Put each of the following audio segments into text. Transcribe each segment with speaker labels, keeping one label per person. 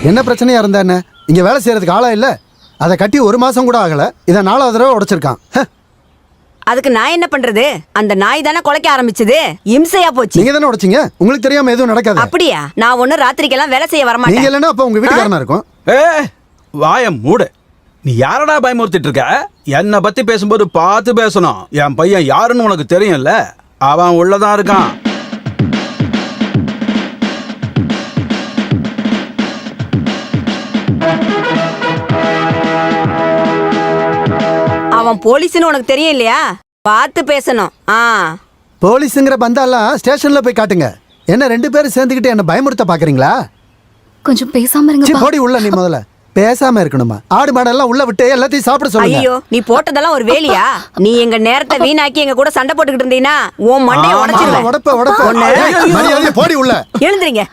Speaker 1: என்ன பிரச்சனையா இருந்தா என்ன? இங்க வேலை செய்யறதுக்கு ஆளா இல்ல? அதை கட்டி 1 மாசம் கூட ஆகல, இதை 4வது தடவை உடைச்சிருக்கான்.
Speaker 2: அதுக்கு நான் என்ன பண்றது? அந்த நாய் தானே குலைக்க ஆரம்பிச்சது, இம்சையா போச்சு.
Speaker 1: நீங்க தானே உடைச்சீங்க, உங்களுக்கு தெரியாம எதுவும் நடக்காது.
Speaker 2: அப்படியா? நான் ஒண்ணு ராத்திரிக்கெல்லாம் வேலை செய்ய வரமாட்டேன்.
Speaker 1: நீங்க இல்லைன்னா அப்ப உங்க வீட்டுக்காரனா இருக்கும்.
Speaker 3: வாய மூடு. நீ யாரடா பயமுறுத்திட்டு இருக்க? என்னை பத்தி பேசும்போது பார்த்து பேசணும். என் பையன் யாருன்னு உனக்கு தெரியும்ல, அவன் உள்ளதான் இருக்கான்.
Speaker 2: அவன் போலீஸ்னு உனக்கு தெரியும் இல்லையா? பார்த்து பேசணும்.
Speaker 1: போலீஸுங்கிற பந்தாலாம் ஸ்டேஷன்ல போய் காட்டுங்க. என்ன 2 பேரும் சேர்ந்துக்கிட்டு என்ன பயமுறுத்த பாக்குறீங்களா?
Speaker 4: கொஞ்சம் பேசாம இருங்க.
Speaker 1: போடி உள்ள. நீ முதல்ல பேசாம இருக்கணுமா? ஆடு மாடெல்லாம் உள்ள விட்டு எல்லாத்தையும் சாப்பிட சொல்லுங்க.
Speaker 2: ஐயோ, நீ போட்டதெல்லாம் ஒரு வேலையா? நீ எங்க நேரத்தை வீணாக்கி எங்க கூட சண்டை போட்டுக்கிட்டு இருந்தீனா உன் மண்டைய உடைச்சிருவேன்.
Speaker 1: மரியாதையா போடி உள்ள.
Speaker 2: எழுந்துறீங்க.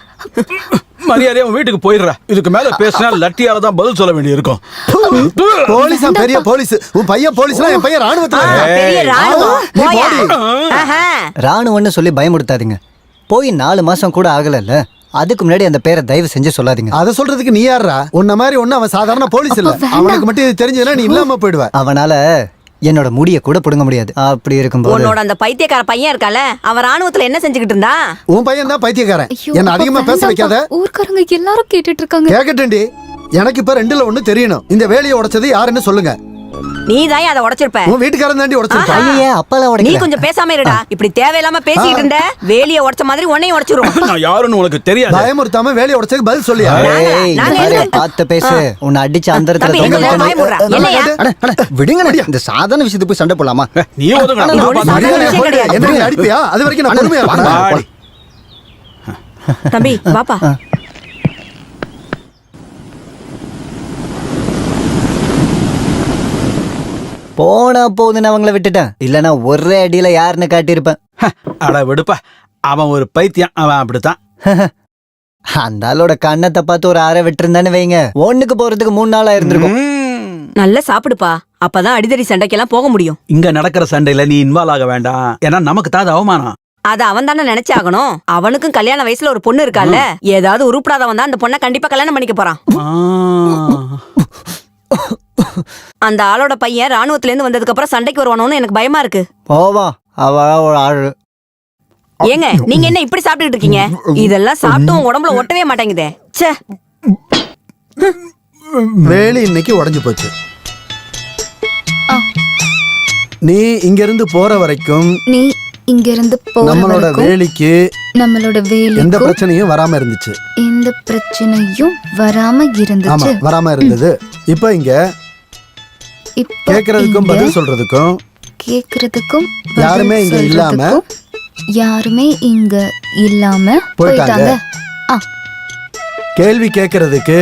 Speaker 3: மரியாதையா உன் வீட்டுக்கு போயிடுற. இதுக்கு மேல பேசினா லட்டியால தான் பதில் சொல்ல வேண்டி இருக்கும்.
Speaker 1: போலீஸா? பெரிய போலீஸ். உன் பையன் போலீஸ்னா என் பையன் ராணுவத்துல.
Speaker 2: பெரிய ராணுவம்.
Speaker 5: ராணுவம்னு சொல்லி பயமுடுத்தாதீங்க. போய் 4 மாசம் கூட ஆகலல்ல, அதுக்கு முன்னாடி அந்த பேரை தயவு செஞ்சு சொல்லாதீங்க.
Speaker 1: அதை சொல்றதுக்கு நீ யாரா? உன்ன மாதிரி ஒண்ணு அவன் சாதாரண போலீஸ் இல்ல. அவனுக்கு மட்டும் இது தெரிஞ்சதுன்னா நீ இல்லாம போயிடுவ.
Speaker 5: அவனால என்னோட முடிய கூட புடுங்க முடியாது. அப்படி இருக்கும்போது
Speaker 2: உன்னோட அந்த பைத்தியக்கார பையன் இருக்கால, அவன் ராணுவத்துல என்ன செஞ்சுக்கிட்டு இருந்தா?
Speaker 1: உன் பையன் தான் பைத்தியக்காரன். என்ன அதிகமா பேச வைக்காத.
Speaker 4: ஊர்க்காரங்க எல்லாரும் கேட்டுட்டு இருக்காங்க.
Speaker 1: கேக்கட்டேன்டி. எனக்கு இப்ப 2ல 1 தெரியணும். இந்த வேலையை உடைச்சது யாருன்னு சொல்லுங்க.
Speaker 2: நீ தான் அதை உடைச்சிருப்ப.
Speaker 1: உன் வீட்டுக்காரன் தாண்டி உடைச்சிருப்பா.
Speaker 5: ஐயே, அப்பல உடைக்கல.
Speaker 2: நீ கொஞ்சம் பேசாம இருடா. இப்படி தேவையில்லாம பேசிட்டு இருந்த வேலையை உடைச்ச மாதிரி உன்னையும் உடைச்சிரும்.
Speaker 3: நான் யாருன்னு உனக்கு தெரியாது.
Speaker 1: பயமுறுத்தாம வேலையை உடைச்சதுக்கு பதில் சொல்லியா?
Speaker 5: பார்த்து பேசு. உன்னை அடிச்சு அந்த இடத்துல
Speaker 6: விடுங்க. இந்த சாதாரண விஷயத்துக்கு போய் சண்டை போடலாமா?
Speaker 3: நீ
Speaker 1: என்ன அடிப்பியா? அது வரைக்கும் நான் பொறுமையா இருக்கேன்.
Speaker 2: தம்பி பாப்பா.
Speaker 5: போனா போதுன்னு அவங்கள விட்டுட்டேன். இல்லனா ஒரே அடியில யாருன்னு காட்டியிருப்பேன்.
Speaker 3: அட விடுப்பா, அவன் ஒரு பைத்தியம். அவன் அப்படித்தான்.
Speaker 5: அந்த ஆளோட கண்ணத்தை பார்த்து ஒரு அரை விட்டுருந்தானு வைங்க, ஒண்ணுக்கு போறதுக்கு 3 நாளா இருந்திருக்கும்.
Speaker 2: நல்லா சாப்பிடுப்பா, அப்பதான் அடிதடி சண்டைக்கெல்லாம் போக முடியும்.
Speaker 3: இங்க நடக்கிற சண்டையில நீ இன்வால்வ் ஆக வேண்டாம். ஏன்னா நமக்கு தான் அவமானம்.
Speaker 2: அத அவன் தானே நினைச்சாகணும். அவனுக்கும் கல்யாண வயசுல ஒரு பொண்ணு இருக்கால, ஏதாவது உருப்படாதவன் தான் அந்த பொண்ணை கண்டிப்பா கல்யாணம் பண்ணிக்க போறான். அந்த ஆளோட பையன் ராணுவத்துல இருந்து வந்ததுக்கு அப்புறம் சண்டைக்கு வருவானோன்னு எனக்கு பயமா இருக்கு.
Speaker 5: போவா, அவ ஒரு ஆளு.
Speaker 2: ஏங்க, நீங்க என்ன இப்படி சாப்பிட்டுட்டு இருக்கீங்க? இதெல்லாம் சாப்பிட்டும் உடம்புல ஒட்டவே மாட்டேங்குதே. ச்சே.
Speaker 1: வேலை இன்னைக்கு உடைஞ்சு போச்சு. நீ இங்க இருந்து போற வரைக்கும்,
Speaker 4: நீ இங்க இருந்து போற
Speaker 1: நம்மளோட
Speaker 4: வரைக்கும்
Speaker 1: வேலைக்கு எந்த பிரச்சனையும் வராம இருந்துச்சு.
Speaker 4: எந்த பிரச்சனையும் வராம இருந்துச்சு.
Speaker 1: ஆமா, வராம இருந்தது. இப்போ இங்க கேக்குறதுக்கும் பதில் சொல்றதுக்கும் யாருமே இங்க இல்லாம போயிட்டாங்க. கேள்வி கேக்குறதுக்கு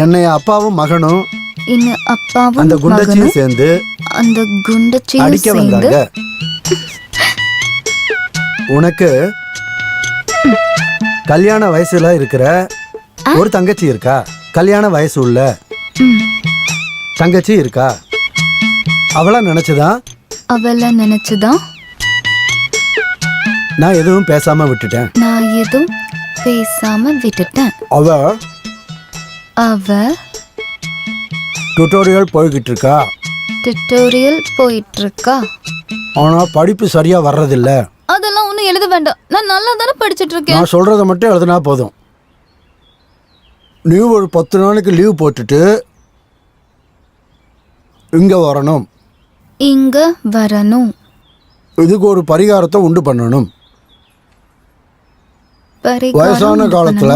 Speaker 1: என்னைய அப்பாவும் மகனும் அந்த குண்டச்சியும் சேர்ந்து அடிக்க வந்தாங்க. உனக்கு கல்யாண வயசுல இருக்கிற ஒரு தங்கச்சி இருக்கா? கல்யாண வயசு உள்ள தங்கச்சி இருக்கா? அவள நினைச்சுதான் நான் எதுவும் பேசாம விட்டுட்டேன். அவ டுட்டோரியல் போய்கிட்டு இருக்கா. ஆனா படிப்பு சரியா வர்றதில்ல.
Speaker 4: அதெல்லாம் ஒண்ணும் எழுத வேண்டாம். நான் நல்லா தானே படிச்சிட்டு இருக்கேன்.
Speaker 1: நான் சொல்றத மட்டும் எழுதுனா போதும். நீ ஒரு 10 நாளைக்கு லீவ் போட்டுட்டு இங்க வரணும். இதுக்கு ஒரு பரிகாரத்தை உண்டு பண்ணணும். வயசான காலத்துல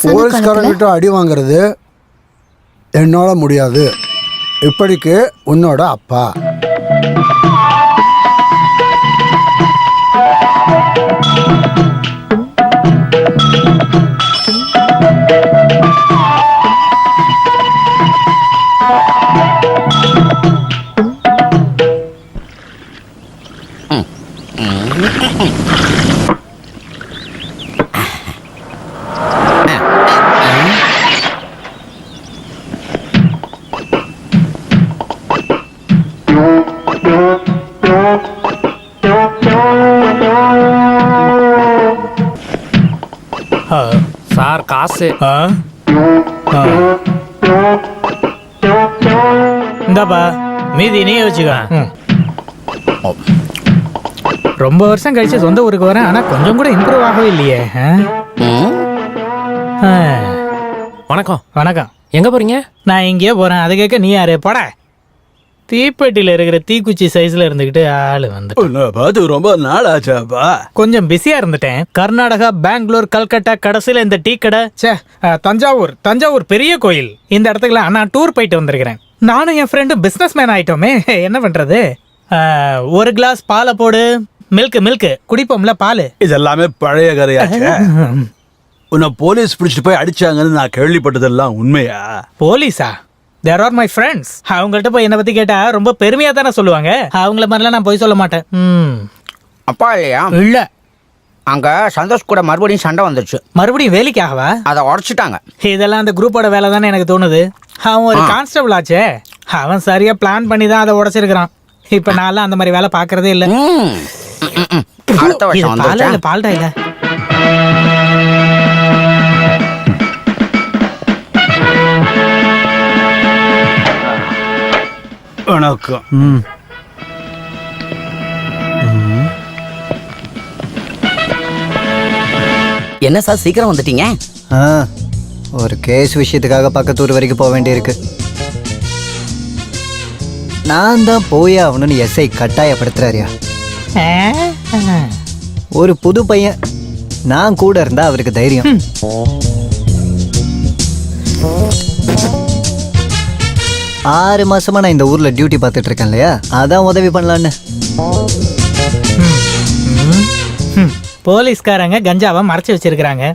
Speaker 1: போலீஸ்காரங்கிட்ட அடி வாங்குறது என்னால முடியாது. இப்படிக்கு உன்னோட அப்பா.
Speaker 7: சார் காசு
Speaker 8: இந்தாப்பா மீதி நீ வச்சுக்க. ரொம்ப வருஷம் கழிச்சு சொந்த ஊருக்கு வரேன், ஆனா கொஞ்சம் கூட இம்ப்ரூவ் ஆகவே இல்லையே.
Speaker 7: வணக்கம்.
Speaker 8: வணக்கம்.
Speaker 7: எங்க போறீங்க?
Speaker 8: நான் எங்கேயோ போறேன், அதை கேட்க நீ யாரு? போட. தீப்பெட்டியில இருக்கிற தீக்குச்சி சைஸ்ல இருந்துகிட்டு ஆளு வந்து
Speaker 3: உன்னை பார்த்து ரொம்ப நாள் ஆச்சாப்பா.
Speaker 8: கொஞ்சம் பிஸியா இருந்துட்டேன். கர்நாடகா, பெங்களூர், கல்கட்டா, கடைசியில இந்த டீ கடை, தஞ்சாவூர் பெரிய கோயில், இந்த இடத்துக்குலாம் நான் டூர் போயிட்டு வந்திருக்கிறேன். நானும் என் ஃப்ரெண்டும் பிசினஸ் மேன் ஆயிட்டோமே, என்ன பண்றது? ஒரு கிளாஸ் பாலை போடு. மில்க் குடிப்போம்ல பால்.
Speaker 3: இதெல்லாமே பழைய கதையாச்சே. உன்னை போலீஸ் பிடிச்சிட்டு போய் அடிச்சாங்கன்னு நான் கேள்விப்பட்டதெல்லாம் உண்மையா?
Speaker 8: போலீஸா? There are my friends. அவங்கள்ட்ட போய் என்னை பத்தி கேட்டா ரொம்ப பெருமையா தானே சொல்லுவாங்க. அவங்கள மாதிரிலாம் நான் போய் சொல்ல மாட்டேன்.
Speaker 9: அப்பா இல்லையா?
Speaker 8: இல்ல.
Speaker 9: அங்க சந்தோஷ் கூட மறுபடியும் சண்டை வந்துருச்சு.
Speaker 8: மறுபடியும் வேலைக்காகவா?
Speaker 9: அதை உடச்சிட்டாங்க.
Speaker 8: இதெல்லாம் அந்த குரூப்போட வேலை தானே எனக்கு தோணுது. அவன் ஒரு கான்ஸ்டபிள் ஆச்சே, அவன் சரியா பிளான் பண்ணி தான் அதை உடைச்சிருக்கிறான். இப்ப நான் அந்த மாதிரி வேலை பாக்குறதே இல்ல.
Speaker 9: அடுத்த வருஷம் வந்துருச்சு.
Speaker 8: பால்டா இல்ல.
Speaker 3: வணக்கம்.
Speaker 9: என்ன சார் சீக்கிரம் வந்துட்டீங்க?
Speaker 5: ஒரு கேஸ் விஷயத்துக்காக பக்கத்து ஊர் வரைக்கும் போக வேண்டியிருக்கு. நான் தான் போயே ஆகணும்னு எஸ்ஐ கட்டாயப்படுத்துறாரியா. ஒரு புது பையன், நான் கூட இருந்தா அவருக்கு தைரியம். ஆறு மாசமா நான் இந்த ஊர்ல டியூட்டி பார்த்துட்டு இருக்கேன் இல்லையா, அதான் உதவி பண்ணலான்னு.
Speaker 8: போலீஸ்காரங்க கஞ்சாவை மறைச்சு வச்சிருக்கிறாங்க.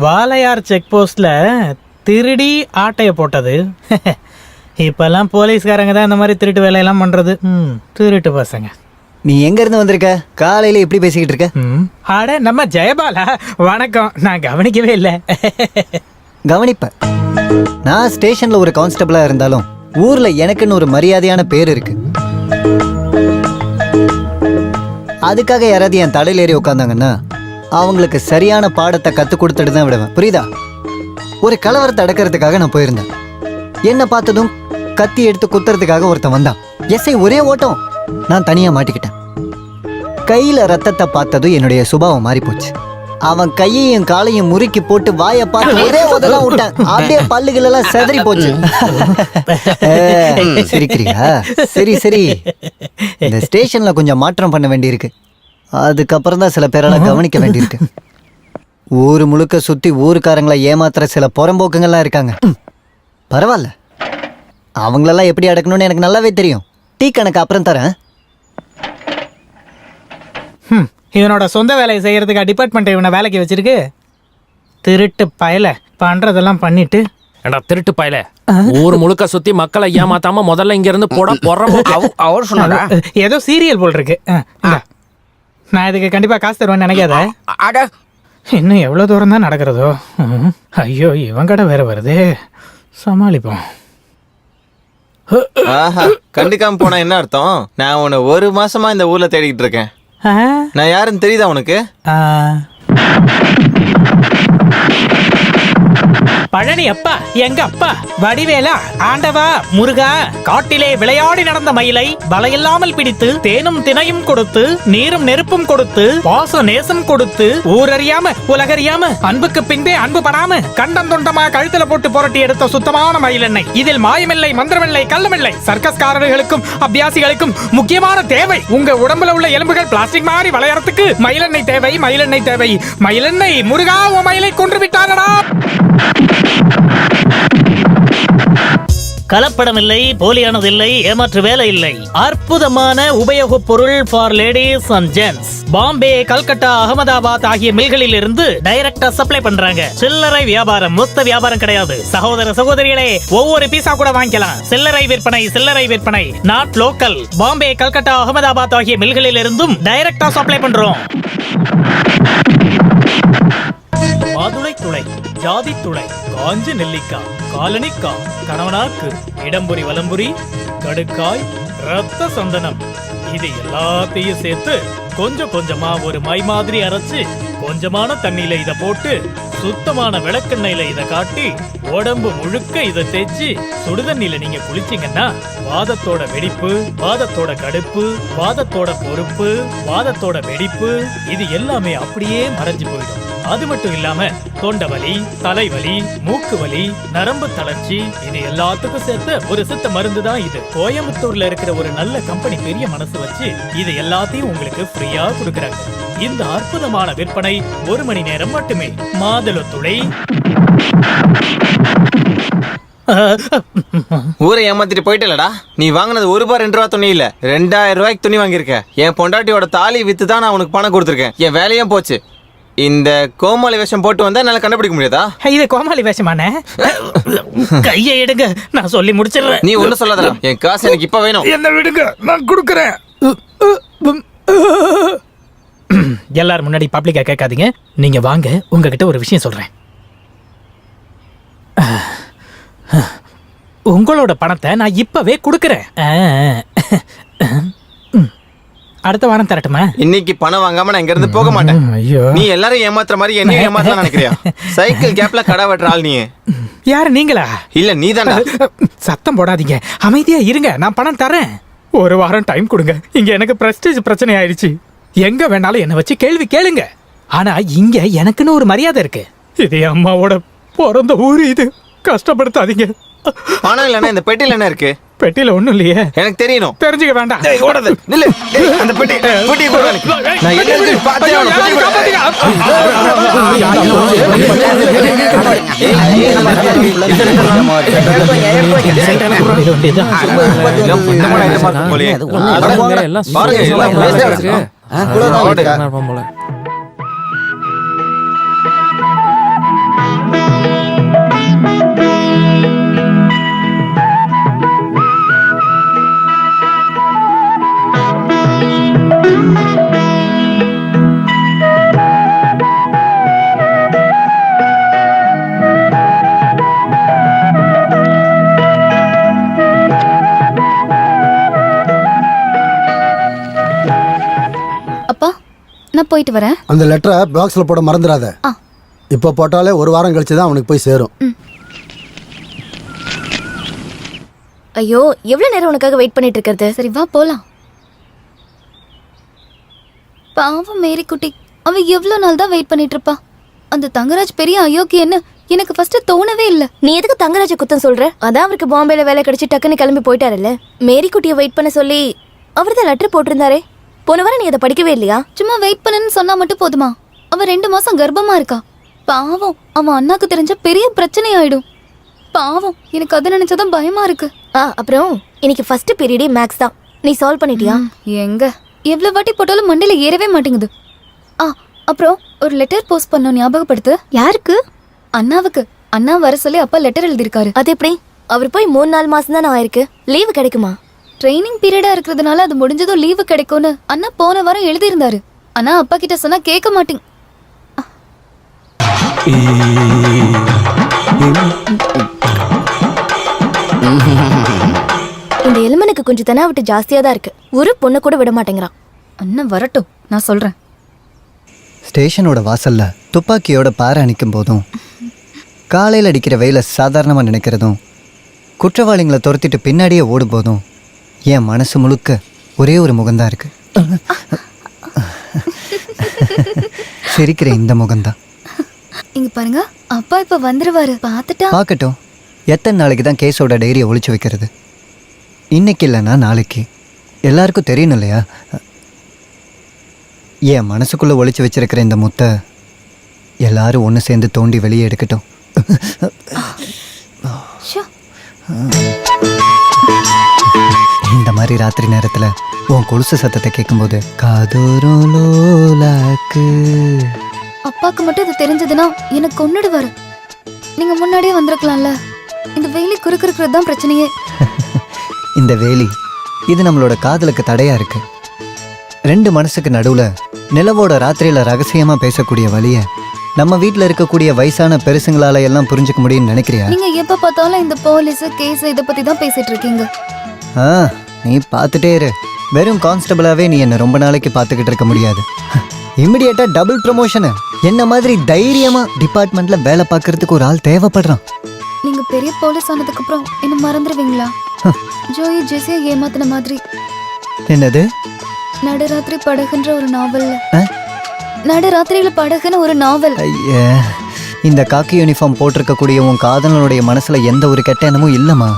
Speaker 8: வாளையார் செக் போஸ்ட்ல திருடி ஆட்டைய போட்டது. இப்பெல்லாம் போலீஸ்காரங்க தான் இந்த மாதிரி திருட்டு வேலையெல்லாம் பண்றது. திருட்டு பசங்க.
Speaker 5: நீ எங்க இருந்து வந்திருக்க? காலையில எப்படி பேசிக்கிட்டு இருக்க?
Speaker 8: ஆட நம்ம ஜெயபாலா, வணக்கம். நான் கவனிக்கவே இல்லை.
Speaker 5: கவனிப்பேன். நான் ஸ்டேஷன்ல ஒரு கான்ஸ்டபிளா இருந்தாலும் ஊர்ல எனக்குன்னு ஒரு மரியாதையான பேர் இருக்கு. அதுக்காக யாராவது என் தலையில ஏறி உட்காந்தாங்கன்னா அவங்களுக்கு சரியான பாடத்தை கற்றுக் கொடுத்துட்டு தான் விடுவேன். புரியுதா? ஒரு கலவரத்தை அடக்கிறதுக்காக நான் போயிருந்தேன். என்ன பார்த்ததும் கத்தி எடுத்து குத்துறதுக்காக ஒருத்தன் வந்தான். எஸ்ஐ ஒரே ஓட்டம். நான் தனியா மாட்டிக்கிட்டேன். கையில ரத்தத்தை பார்த்ததும் என்னுடைய சுபாவம் மாறி போச்சு. அவன் கையையும் காலையும் முறுக்கி போட்டு வாயை பார்த்து ஒரே உதலாம் விட்டான். அப்படியே பல்லுகள் எல்லாம் செதறி போச்சு. சிரிக்கிறியா? சரி சரி, இந்த ஸ்டேஷன்ல கொஞ்சம் மாற்றம் பண்ண வேண்டியிருக்கு. அதுக்கப்புறம் தான் சில பேரெல்லாம் கவனிக்க வேண்டியிருக்கு. ஊர் முழுக்க சுத்தி ஊருக்காரங்களை ஏமாத்துற சில புறம்போக்குங்கள்லாம் இருக்காங்க. பரவாயில்ல, அவங்களெல்லாம் எப்படி அடக்கணும்னு எனக்கு நல்லாவே தெரியும். டீ கணக்கு அப்புறம் தரேன்.
Speaker 8: இவனோட சொந்த வேலையை செய்யறதுக்கு டிபார்ட்மெண்ட் இவனை வேலைக்கு வச்சிருக்கு. திருட்டு பயல பண்றதெல்லாம் பண்ணிட்டு.
Speaker 7: ஏண்டா திருட்டு பயல, ஊர் முழுக்க சுத்தி மக்களை ஏமாத்தாம முதல்ல இங்க இருந்து போட
Speaker 9: அவர் சொன்னாரா?
Speaker 8: ஏதோ சீரியல் போல் இருக்கு. நான் இதுக்கு கண்டிப்பா காசு தருவேன்னு நினைக்காத. இன்னும் எவ்வளவு தூரம் தான் நடக்கிறதோ. ஐயோ, இவன் கடை வேற வருது, சமாளிப்போம்.
Speaker 10: கண்டுக்காம போனா என்ன அர்த்தம்? நான் உன்னை ஒரு மாசமா இந்த ஊர்ல தேடிக்கிட்டு இருக்கேன். நான் யாருன்னு தெரியுதா உனக்கு?
Speaker 8: பழனி அப்பா, எங்க அப்பா வடிவேலா, ஆண்டவா, முருகா, காட்டிலே விளையாடி நடந்த மயிலை வலையில்லாமல் பிடித்து தேனும் தினையும் கொடுத்து நீரும் நெருப்பும் கொடுத்து பாச நேசம் கொடுத்து ஊரறியாம உலகறியாம அன்புக்கு பின்பே அன்பு படாம கண்டம் தொண்டமா கழுத்துல போட்டு புரட்டி எடுத்த சுத்தமான மயிலெண்ணெய். இதில் மாயமில்லை, மந்திரமில்லை, கள்ளமில்லை. சர்க்கஸ்காரர்களுக்கும் அபியாசிகளுக்கும் முக்கியமான தேவை. உங்க உடம்புல உள்ள எலும்புகள் பிளாஸ்டிக் மாதிரி வளையறதுக்கு மயிலெண்ணெய் தேவை, மயிலெண்ணெய் தேவை, மயிலெண்ணெய். முருகா, உன் மயிலை கொன்று விட்டானடா. கலப்படம் இல்லை, போலியானது இல்லை, ஏமாற்று வேலை இல்லை. அற்புதமான உபயோகப் பொருள் for ladies and gents. Bombay, Calcutta, Ahmedabad ஆகிய மில்களில் இருந்து டைரக்டா சப்ளை பண்றாங்க. சில்லறை வியாபாரம், மொத்த வியாபாரம் கிடையாது. சகோதர சகோதரிகளே, ஒவ்வொரு பீஸா கூட வாங்கிக்கலாம். சில்லறை விற்பனை, சில்லறை விற்பனை, நாட் லோக்கல். பாம்பே, கல்கட்டா, அகமதாபாத் ஆகிய மில்களில் இருந்தும் டைரக்டா சப்ளை பண்றோம். மாதுளை துளை, ஜாதி துளை, காஞ்ச நெல்லிக்காய், காலனிக்காய், கணவனாக்கு, இடம்புரி வலம்புரி, கடுக்காய், ரத்த சந்தனம், இது எல்லாத்தையும் சேர்த்து கொஞ்சம் கொஞ்சமா ஒரு மை மாதிரி அரைச்சு கொஞ்சமான தண்ணியில இத போட்டு சுத்தமான விளக்கெண்ணெயில இத காட்டி உடம்பு முழுக்க இத தேய்ச்சி சுடுதண்ணில நீங்க குளிச்சீங்கன்னா வாதத்தோட வெடிப்பு, வாதத்தோட கடுப்பு, வாதத்தோட பொறுப்பு, வாதத்தோட வெடிப்பு இது எல்லாமே அப்படியே மறைஞ்சு போயிடும். அது மட்டும் இல்லாம தொண்டை வலி, தலைவலி, மூக்கு வலி, நரம்பு தளர்ச்சி இது எல்லாத்துக்கும் சேர்த்து ஒரு சித்த மருந்து தான் இது. கோயம்புத்தூர்ல இருக்கிற ஒரு நல்ல கம்பெனி பெரிய மனசு வச்சு இது எல்லாத்தையும் உங்களுக்கு ஃப்ரீயா கொடுக்கறாங்க. இந்த அற்புதமான விற்பனை 1 மணி நேரம் மட்டுமே. மாதுளத்துளை
Speaker 10: ஊரை ஏமாத்திட்டு போயிட்டலடா. நீ வாங்கினது ₹1 2 துணி இல்ல, 2000 ரூபாய்க்கு துணி வாங்கியிருக்க. என் பொண்டாட்டியோட தாலி வித்து தான் நான் உனக்கு பணம் கொடுத்துருக்கேன். என் வேலையும் போச்சு. இந்த கோமாளி வேஷம் போட்டு வந்தா என்னால கண்டுபிடிக்க முடியாதா?
Speaker 8: இது கோமாளி வேஷமானே. கையை எடுங்க, நான் சொல்லி முடிச்சிடுறேன்.
Speaker 10: நீ ஒண்ணு சொல்லாதடா. என் காசு எனக்கு இப்ப வேணும்.
Speaker 8: என்ன விடுங்க, நான் கொடுக்கறேன். எல்லாரும் முன்னாடி பப்ளிக்கா கேட்காதீங்க. நீங்க வாங்க, உங்ககிட்ட ஒரு விஷயம் சொல்றேன். உங்களோட பணத்தை நான் இப்பவே கொடுக்கறேன். அடுத்த வாரம் தரட்டுமா?
Speaker 10: இன்னைக்கு பணம் வாங்காம நான் இங்க இருந்து போக மாட்டேன்.
Speaker 8: ஐயோ,
Speaker 10: நீ எல்லாரும் ஏமாத்துற மாதிரி என்னையும் ஏமாத்தலாம் நினைக்கிறியா? சைக்கிள் கேப்ல கடை வெட்டுற ஆள் நீ.
Speaker 8: யாரு நீங்களா?
Speaker 10: இல்ல நீதான்டா.
Speaker 8: சத்தம் போடாதீங்க, அமைதியா இருங்க, நான் பணம் தரேன். ஒரு வாரம் டைம் கொடுங்க. இங்க எனக்கு பிரஸ்டீஜ் பிரச்சனை ஆயிடுச்சு. எங்க வேணாலும் என்ன வச்சு கேள்வி கேளுங்க. ஆனா இங்க எனக்குன்னு ஒரு மரியாதை இருக்கு. இது அம்மாவோட பிறந்த ஊரு. இது கஷ்டப்படுத்தாதீங்க.
Speaker 10: பணம் இல்லைன்னா இந்த பெட்டியில என்ன இருக்கு?
Speaker 8: பெட்டியில ஒண்ணும் இல்லையே.
Speaker 10: எனக்கு தெரியணும்.
Speaker 8: தெரிஞ்சுக்க வேண்டாம்.
Speaker 10: நில்லு. அந்த பெட்டி கூட எனக்கு. நான் என்ன இருக்குன்னு பார்த்தே ஆகணும். பெட்டி கூட.
Speaker 4: அப்பா, நான் போயிட்டு வரேன்.
Speaker 1: அந்த லெட்டரை பாக்ஸில் போட மறந்துடாத. இப்போ போட்டாலே 1 வாரம் கழிச்சு தான் அவனுக்கு போய் சேரும்.
Speaker 4: ஐயோ, எவ்வளவு நேரம் உனக்காக வெயிட் பண்ணிட்டு இருக்கிறது? சரி வா போலாம். பாவம் மேரி குட்டி, அவ எவ்வளவு நாள் தான் வெயிட் பண்ணிட்டு இருப்பா. அந்த தங்கராஜ் பெரிய அயோக்கியன்னு எனக்கு ஃபர்ஸ்ட் தோணவே இல்ல. நீ எதுக்கு தங்கராஜ குத்தம் சொல்ற? அதான் அவருக்கு பாம்பேல வேலை கிடைச்சு டக்குன்னு கிளம்பி போயிட்டாருல்ல. மேரி குட்டியை வெயிட் பண்ண சொல்லி அவர் தான் லெட்டர் போட்டிருந்தாரே. போன வாரம் நீ அதை படிக்கவே இல்லையா? சும்மா வெயிட் பண்ணன்னு சொன்னா மட்டும் போதுமா? அவ 2 மாசம் கர்ப்பமா இருக்கா. பாவம், அவன் அண்ணாக்கு தெரிஞ்ச பெரிய பிரச்சனை ஆயிடும். பாவம், எனக்கு அதை நினைச்சதான் பயமா இருக்கு. அப்புறம் இன்னைக்கு ஃபர்ஸ்ட் பீரியடே மேக்ஸ் தான். நீ சால்வ் பண்ணிட்டியா? எங்க எவ்வளவு வாட்டி போட்டாலும் மண்டையில ஏறவே மாட்டேங்குது. அப்புறம் ஒரு லெட்டர் போஸ்ட் பண்ணோம், ஞாபகப்படுத்து. யாருக்கு? அண்ணாவுக்கு. அண்ணா வர சொல்லி அப்பா லெட்டர் எழுதியிருக்காரு. அது எப்படி? அவர் போய் 3-4 மாசம் தான் ஆயிருக்கு. லீவு கிடைக்குமா? ட்ரைனிங் பீரியடா இருக்கிறதுனால அது முடிஞ்சதும் லீவு கிடைக்கும்னு அண்ணா போன வாரம் எழுதியிருந்தாரு. ஆனா அப்பா கிட்ட சொன்னா கேட்க மாட்டேங்க. இந்த எலுமனுக்கு கொஞ்சம் தெனாவட்டு ஜாஸ்தியா தான் இருக்கு. ஒரு பொண்ணு கூட விட மாட்டேங்கிறான். அண்ணன் வரட்டும், நான் சொல்றேன்.
Speaker 5: ஸ்டேஷனோட வாசல்ல துப்பாக்கியோட பாறை அணிக்கும் போதும், காலையில் அடிக்கிற வெயில சாதாரணமாக நினைக்கிறதும், குற்றவாளிகளை துரத்திட்டு பின்னாடியே ஓடும் போதும் என் மனசு முழுக்க ஒரே ஒரு முகம்தான் இருக்கு. சிரிக்கிற இந்த முகம்தான்.
Speaker 4: இங்க பாருங்க, அப்பா இப்ப வந்துருவாரு. பாத்துட்டா
Speaker 5: பார்க்கட்டும். எத்தனை நாளைக்கு தான் கேஸோட டைரியை ஒளிச்சு வைக்கிறது? இன்னைக்கு இல்லைன்னா நாளைக்கு. எல்லாருக்கும் தெரியணும் இல்லையா? என் மனசுக்குள்ள ஒளிச்சு வச்சிருக்கிற இந்த முத்தை எல்லாரும் ஒன்று சேர்ந்து தோண்டி வெளியே எடுக்கட்டும். இந்த மாதிரி ராத்திரி நேரத்தில் உன் கொலுசு சத்தத்தை கேட்கும்போது காதோரம் லோலாக்கு.
Speaker 4: அப்பாக்கு மட்டும் இது தெரிஞ்சதுன்னா எனக்கு கொன்னுடுவாரு. நீங்க முன்னாடியே வந்திருக்கலாம்ல. இந்த வேலி குறுக்குறது தான் பிரச்சனையே.
Speaker 5: இந்த வேலி இது நம்மளோட காதலுக்கு தடையா இருக்கு. 2 மனசுக்கு நடுவுல நிலவோட ராத்திரியில ரகசியமா பேசக்கூடிய வழிய நம்ம வீட்டில் இருக்கக்கூடிய வயசான பெருசுங்களால எல்லாம் புரிஞ்சுக்க முடியும்னு நினைக்கிறியா?
Speaker 4: நீங்க எப்ப பார்த்தாலும் இந்த போலீஸ் கேஸ் இத பத்தி தான் பேசிட்டு இருக்கீங்க.
Speaker 5: நீ பார்த்துட்டே இரு. வெறும் கான்ஸ்டபிளாவே நீ என்ன ரொம்ப நாளைக்கு பார்த்துக்கிட்டு இருக்க முடியாது. இமிடியேட்டா டபுள் ப்ரமோஷனு. என்ன மாதிரி தைரியமா டிபார்ட்மெண்ட்ல வேலை பார்க்கறதுக்கு ஒரு ஆள் தேவைப்படுறான்.
Speaker 4: நீங்க பெரிய போலீஸ் ஆனதுக்கு அப்புறம் என்ன மறந்துடுவீங்களா? ஜோயி ஜெசியை ஏமாத்தின மாதிரி.
Speaker 5: என்னது?
Speaker 4: நடுராத்திரி படகுன்ற ஒரு நாவல்ல, நடுராத்திரியில படகுன்னு ஒரு நாவல்.
Speaker 5: ஐயா, இந்த காக்கி யூனிஃபார்ம் போட்டிருக்கக்கூடிய உன் காதலனுடைய மனசுல எந்த ஒரு கெட்ட எண்ணமும் இல்லம்மா.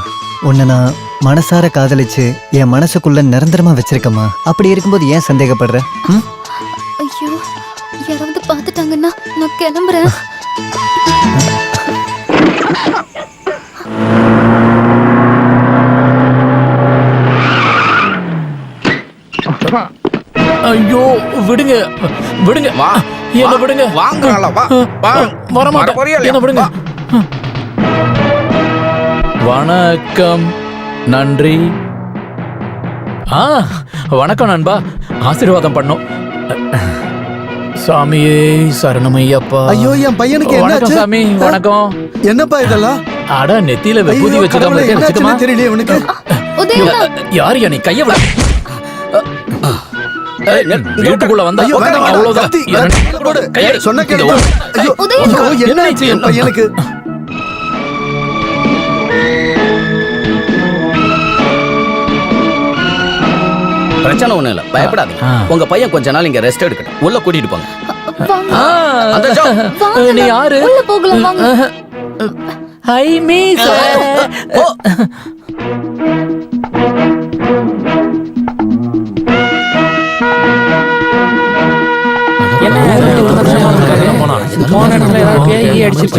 Speaker 5: உன்னை நான் மனசார காதலிச்சு என் மனசுக்குள்ள நிரந்தரமா வச்சிருக்கம்மா. அப்படி இருக்கும்போது ஏன் சந்தேகப்படுற?
Speaker 4: ஐயோ, யாராவது பார்த்துட்டாங்கன்னா நான் கிளம்புறேன்.
Speaker 7: ஐயோ விடுங்க விடுங்க,
Speaker 9: வா
Speaker 7: என்ன விடுங்க,
Speaker 9: வாங்கல வா வா
Speaker 7: வரமாட்டேன், என்ன விடுங்க. வணக்கம், நன்றி. வணக்கம் நண்பா, ஆசீர்வாதம் பண்ணோம். சாமியே சரணமையப்பா.
Speaker 1: ஐயோ, என் பையனுக்கு என்ன
Speaker 7: வணக்கம்
Speaker 1: ஆச்சு?
Speaker 7: சாமி, வணக்கம்.
Speaker 1: என்னப்பா இதெல்லாம்?
Speaker 7: அட நெத்தியில விபூதி
Speaker 1: ஐயோ,
Speaker 7: வச்சுக்காம
Speaker 1: கடவுளே, என்ன
Speaker 7: வச்சுக்கமா.
Speaker 1: ஆச்சுன்னு தெரியலையே இவனுக்கு.
Speaker 7: யார் நீ கைய விட வீட்டுக்குள்ள வந்தா
Speaker 1: ஐயோ, வேண்டாம், வேண்டாம்,
Speaker 7: அவ்வளவுதான்.
Speaker 1: கத்தி, போடு. சொன்ன கேளு. ஐயோ, ஐயோ, என்ன ஆச்சு என் பையனுக்கு?
Speaker 9: பிரச்சனை ஒண்ணும் இல்ல, பயப்படாதீங்க. உங்க பையன் கொஞ்ச நாள் இங்க ரெஸ்ட் எடுக்கட்டும். உள்ள கூட்டிட்டு போங்க. அந்த ஜோ,
Speaker 7: நீ யாரு?
Speaker 4: உள்ள போகலாம் வாங்க.
Speaker 7: High miss.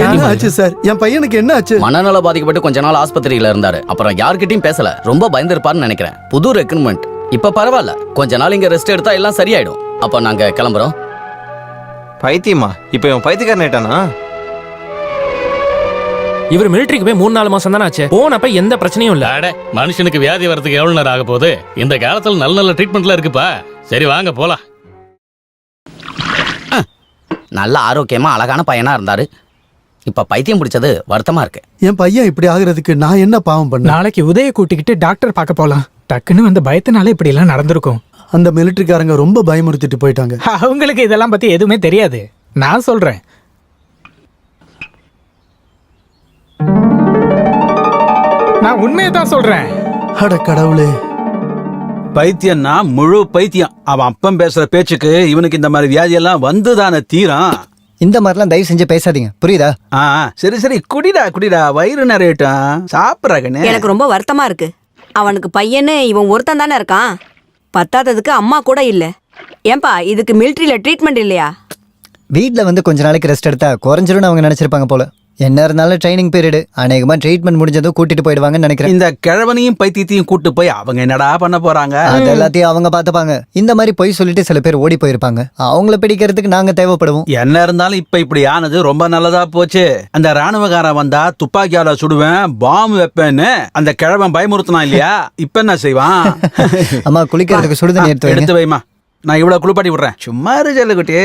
Speaker 1: என்ன ஆச்சு சார்? என் பையனுக்கு என்ன ஆச்சு?
Speaker 9: மனநல பாதிக்கப்பட்டு கொஞ்ச நாள் ஆஸ்பத்திரியில இருந்தாரு. அப்புறம் யார்கிட்டயும் பேசல, ரொம்ப பயந்துருப்பாருன்னு நினைக்கிறேன். புது ரெக்ரூட்மெண்ட். இப்ப பரவாயில்ல, கொஞ்ச நாள் இங்க ரெஸ்ட் எடுத்தா எல்லாம் சரியாயிடும். அப்ப நாங்க கிளம்புறோம்.
Speaker 10: பைத்தியமா? இப்ப இவன் பைத்தியக்காரன் ஆயிட்டானா?
Speaker 7: இவர் மிலிட்டரிக்கு போய் 3-4 மாசம் தானே ஆச்சு. போனப்ப எந்த பிரச்சனையும் இல்ல.
Speaker 11: அட, மனுஷனுக்கு வியாதி வரதுக்கு எவ்வளவு நேரம் ஆக போகுது? இந்த காலத்துல நல்ல நல்ல ட்ரீட்மெண்ட்ல இருக்குப்பா. சரி வாங்க போலாம்.
Speaker 9: நல்ல ஆரோக்கியமா அழகான பையனா இருந்தாரு. இப்ப பைத்தியம் பிடிச்சது வருத்தமா இருக்கு.
Speaker 1: என் பையன் இப்படி ஆகுறதுக்கு நான் என்ன பாவம் பண்ண?
Speaker 8: நாளைக்கு உதய கூட்டிக்கிட்டு டாக்டர் பார்க்க போலாம். டக்குன்னு வந்து பயத்தினால இப்படி எல்லாம் நடந்திருக்கும்.
Speaker 1: அந்த மிலிட்டரிக்காரங்க ரொம்ப பயமுறுத்திட்டு போயிட்டாங்க.
Speaker 8: அவங்களுக்கு இதெல்லாம் பத்தி எதுவுமே தெரியாது. நான் சொல்றேன். நான் உண்மையை தான் சொல்றேன்.
Speaker 1: அட கடவுளே.
Speaker 3: பைத்தியம்னா முழு பைத்தியம். அவன் அப்பன் பேசுற பேச்சுக்கு இவனுக்கு இந்த மாதிரி வியாதி எல்லாம் வந்துதானே தீரம்.
Speaker 5: இந்த மாதிரிலாம் தயவு செஞ்சு பேசாதீங்க, புரியுதா?
Speaker 3: சரி சரி, குடிடா, வயிறு நிறையட்டும். சாப்பிட்றாங்கன்னு
Speaker 2: எனக்கு ரொம்ப வருத்தமா இருக்கு. அவனுக்கு பையன்னு இவன் ஒருத்தன் தானே இருக்கான். பத்தாததுக்கு அம்மா கூட இல்ல. ஏன்பா இதுக்கு மிலிட்டரியில ட்ரீட்மெண்ட் இல்லையா?
Speaker 5: வீட்டில் வந்து கொஞ்ச நாளைக்கு ரெஸ்ட் எடுத்தா குறைஞ்சிரும்னு அவங்க நினைச்சிருப்பாங்க போல. என்ன இருந்தாலும் ட்ரைனிங் பீரியட், அநேகமா ட்ரீட்மெண்ட் முடிஞ்சதும் கூட்டிட்டு போயிடுவாங்கன்னு நினைக்கிறேன்.
Speaker 3: இந்த கிழவனையும் பைத்தியத்தையும் கூட்டு போய் அவங்க என்னடா பண்ண போறாங்க?
Speaker 5: அது எல்லாத்தையும் அவங்க பார்த்துப்பாங்க. இந்த மாதிரி பொய் சொல்லிட்டு சில பேர் ஓடி போயிருப்பாங்க. அவங்கள பிடிக்கிறதுக்கு நாங்க தேவைப்படுவோம்.
Speaker 3: என்ன இருந்தாலும் இப்ப இப்படி ஆனது ரொம்ப நல்லதா போச்சு. அந்த ராணுவக்காரன் வந்தா துப்பாக்கியால சுடுவேன், பாம்பு வைப்பேன்னு அந்த கிழவன் பயமுறுத்தினான் இல்லையா? இப்ப என்ன செய்வான்?
Speaker 5: அம்மா குளிக்கிறதுக்கு சுடுதண்ணி
Speaker 3: எடுத்து வைமா, நான் இவ்வளவு குளிப்பாட்டி விடுறேன். சும்மா ஜல்லுக்குட்டி.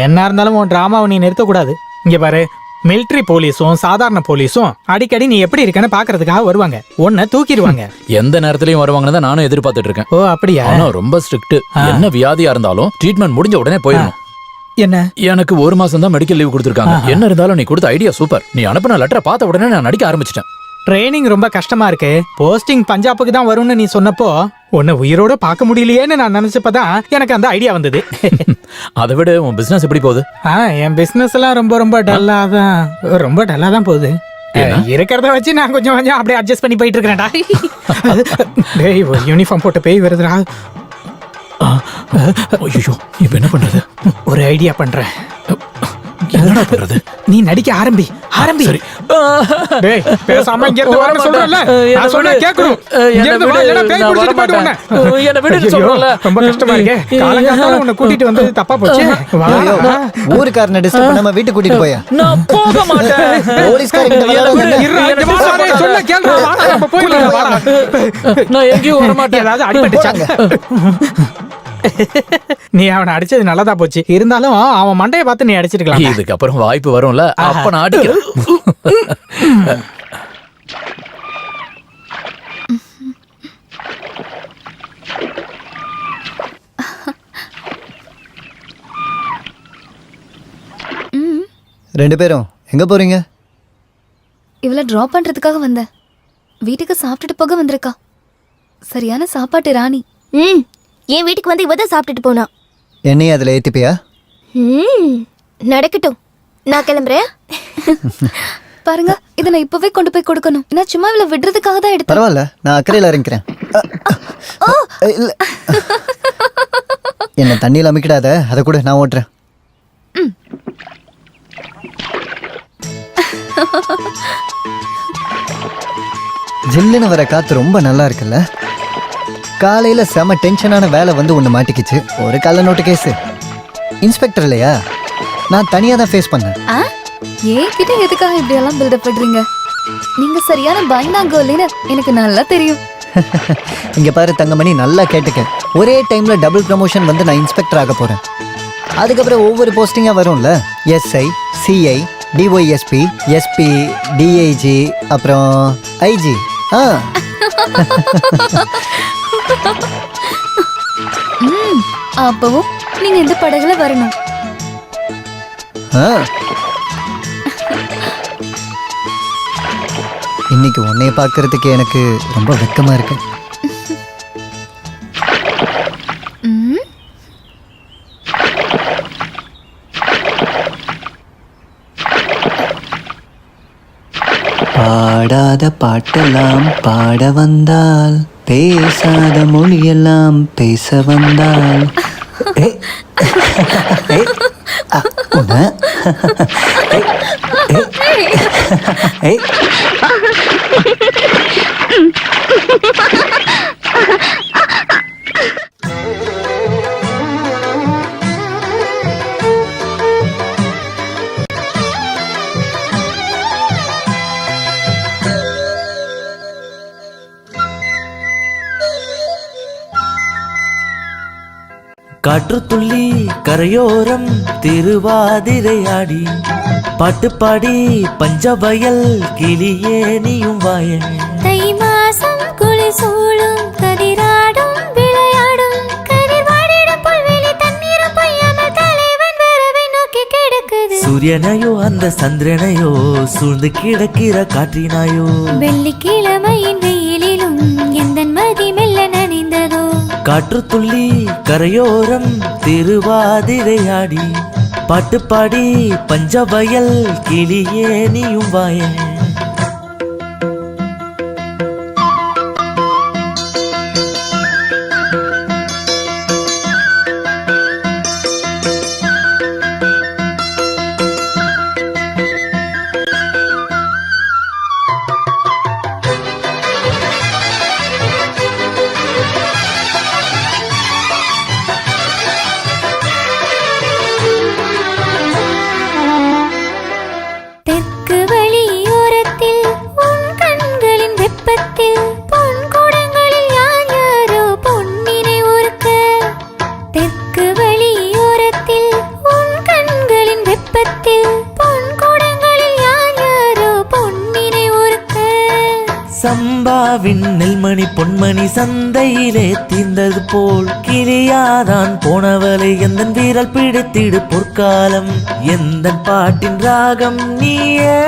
Speaker 8: என்ன இருந்தாலும் உன் டிராமாவை நீ நிறுத்தக்கூடாது. இங்க பாரு, மிலிட்டரி போலீஸும் சாதாரண போலீஸும் அடிக்கடி நீ எப்படி இருக்கன்னு பாக்குறதுக்காக வருவாங்க. உன்னை தூக்கிடுவாங்க.
Speaker 7: எந்த நேரத்திலயும் வருவாங்கன்னு தான் நானும் எதிர்பார்த்துட்டு இருக்கேன்.
Speaker 8: ஓ அப்படியா?
Speaker 7: ஆனா ரொம்ப ஸ்ட்ரிக்ட். என்ன வியாதியா இருந்தாலும் ட்ரீட்மெண்ட் முடிஞ்ச உடனே போயிடணும்.
Speaker 8: என்ன?
Speaker 7: எனக்கு 1 மாசம் தான் மெடிக்கல் லீவ் கொடுத்துருக்காங்க. என்ன இருந்தாலும் நீ கொடுத்த ஐடியா சூப்பர். நீ அனுப்பின லெட்டரை பார்த்த உடனே நான் நடிக்க ஆரம்பிச்சிட்டேன்.
Speaker 8: ட்ரைனிங் ரொம்ப கஷ்டமா இருக்கு. போஸ்டிங் பஞ்சாபுக்கு தான் வரும்னு நீ சொன்னப்போ உன்னை உயிரோட பார்க்க முடியலையேன்னு நான் நினைச்சப்பதான் எனக்கு அந்த ஐடியா வந்தது.
Speaker 7: அதை விட உன் பிசினஸ் எப்படி போகுது?
Speaker 8: என் பிசினஸ் எல்லாம் ரொம்ப டல்லா தான் போகுது. இருக்கிறத வச்சு நான் கொஞ்சம் அப்படியே அட்ஜஸ்ட் பண்ணி போயிட்டு இருக்கிறேன்டா. டேய், யூனிஃபார்ம் போட்டு பேய் வருதுடா.
Speaker 7: ஐயோ, இப்ப என்ன பண்றது?
Speaker 8: ஒரு ஐடியா பண்றேன்.
Speaker 7: என்னடா பண்றது?
Speaker 8: நீ நடிக்க ஆரம்பி.
Speaker 7: சரி.
Speaker 8: டேய், பேசாம இங்க இருந்து வரேன்னு சொல்றேன்ல. நான் சொன்னா கேட்கணும். இங்க இருந்து வா, இல்லனா பேய் பிடிச்சிட்டு போய்டு உன்னை.
Speaker 7: என்ன விடுன்னு சொல்றல.
Speaker 8: ரொம்ப கஷ்டமா இருக்கே. காலங்காத்தால உன்னை கூட்டிட்டு வந்தது தப்பா போச்சு. வா.
Speaker 5: ஊருக்காரனை டிஸ்டர்ப் பண்ணாம வீட்டுக்கு கூட்டிட்டு போயா?
Speaker 7: நான் போக மாட்டேன்.
Speaker 5: போலீஸ்காரங்க
Speaker 8: இருடா, இங்க வா, சொன்னா கேளுடா. வாடா, நம்ம போயிடலாம். வாடா.
Speaker 7: நான் எங்கேயும் வர மாட்டேன்.
Speaker 8: ஏதாவது அடிபட்டுச்சாங்க. நீ அவனை அடிச்சது நல்லதா போச்சு. இருந்தாலும் அவன் மண்டைய பார்த்து நீ அடிச்சிருக்கலாம்.
Speaker 7: இதுக்கு அப்புறம் வாய்ப்பு வரும்ல, அப்ப நான் அடிக்கிறேன்.
Speaker 5: 2 பேரும் எங்கே போகிறீங்க?
Speaker 4: இவளை ட்ராப் பண்றதுக்காக வந்தேன். வீட்டுக்கு சாப்பிட்டுட்டு போக வந்திருக்கா. சரியான சாப்பாட்டு ராணி.
Speaker 12: என் வீட்டுக்கு வந்து இவ தான் சாப்பிட்டுட்டு போனா.
Speaker 5: என்னையும் அதில் ஏற்றிப்பியா?
Speaker 12: நடக்கட்டும், நான் கிளம்புறேன்.
Speaker 4: பாருங்க, இதை நான் இப்பவே கொண்டு போய் கொடுக்கணும். நான் சும்மா இவளை விடுறதுக்காக தான் எடுத்தேன்.
Speaker 5: பரவாயில்ல, நான் அக்கறையில் இறங்கிக்கிறேன். இல்லை, என்னை தண்ணியில் அமைக்கிடாத, அதை கூட நான் ஓட்டுறேன். ஜில்லுன்னு வர காற்று ரொம்ப நல்லா இருக்குல்ல? காலையில் செம டென்ஷனான வேலை வந்து ஒன்று மாட்டிக்கிச்சு. ஒரு கள்ள நோட்டு கேஸு. இன்ஸ்பெக்டர் இல்லையா, நான் தனியாக தான் ஃபேஸ் பண்ணேன்.
Speaker 4: ஏன்கிட்ட எதுக்காக இப்படி எல்லாம் பில்டப் பண்றீங்க? நீங்க சரியான பயந்தாங்கோலின்னு எனக்கு நல்லா தெரியும்.
Speaker 5: இங்கே பாரு தங்கமணி, நல்லா கேட்டுக்க. ஒரே டைமில் டபுள் ப்ரமோஷன் வந்து நான் இன்ஸ்பெக்டர் ஆக போகிறேன். அதுக்கப்புறம் ஒவ்வொரு போஸ்டிங்காக வரும்ல. SI, CI, DYSP, SP, DIG, அப்புறம் ஐஜி.
Speaker 4: அப்பவும் நீங்க இந்த படகுல வரணும்.
Speaker 5: இன்னைக்கு உன்னைய பார்க்கறதுக்கு எனக்கு ரொம்ப வெக்கமா இருக்கு. பாடாத பாட்டெல்லாம் பாட வந்தால், பேசாத மொழியெல்லாம் பேச வந்தால்,
Speaker 13: காற்றுத்துள்ளி கரையோரம் திருவாதிரையாடி, பாட்டுப்பாடி பஞ்சவயல் கிளியே நீயும் வாய.
Speaker 12: தை மாசம் குளி சூழும் கதிராடும் விளையாடும், கதிர்வாடிடும் புல்வெளி தண்ணீரும் பொய்யாமல் தலைவன் வரவை நோக்கி கிடக்குது.
Speaker 13: சூரியனையோ அந்த சந்திரனையோ சூழ்ந்து கிடக்கிற காற்றினாயோ,
Speaker 12: வெள்ளிக்கிழமையின் வெயிலிலும் எந்தன் மதி மெல்ல நனைந்ததோ.
Speaker 13: காற்றுத்துள்ளி கரையோரம் திருவாதிரையாடி, பாட்டுப்பாடி பஞ்சவயல் கிளியே நீயும் வாய. சம்பாவின் நெல்மணி பொன்மணி சந்தையிலே தீர்ந்தது போல், கிளியாதான் போனவளை எந்தன் வீரல் பிடித்திடு பொற்காலம். எந்தன் பாட்டின் ராகம் நீயே.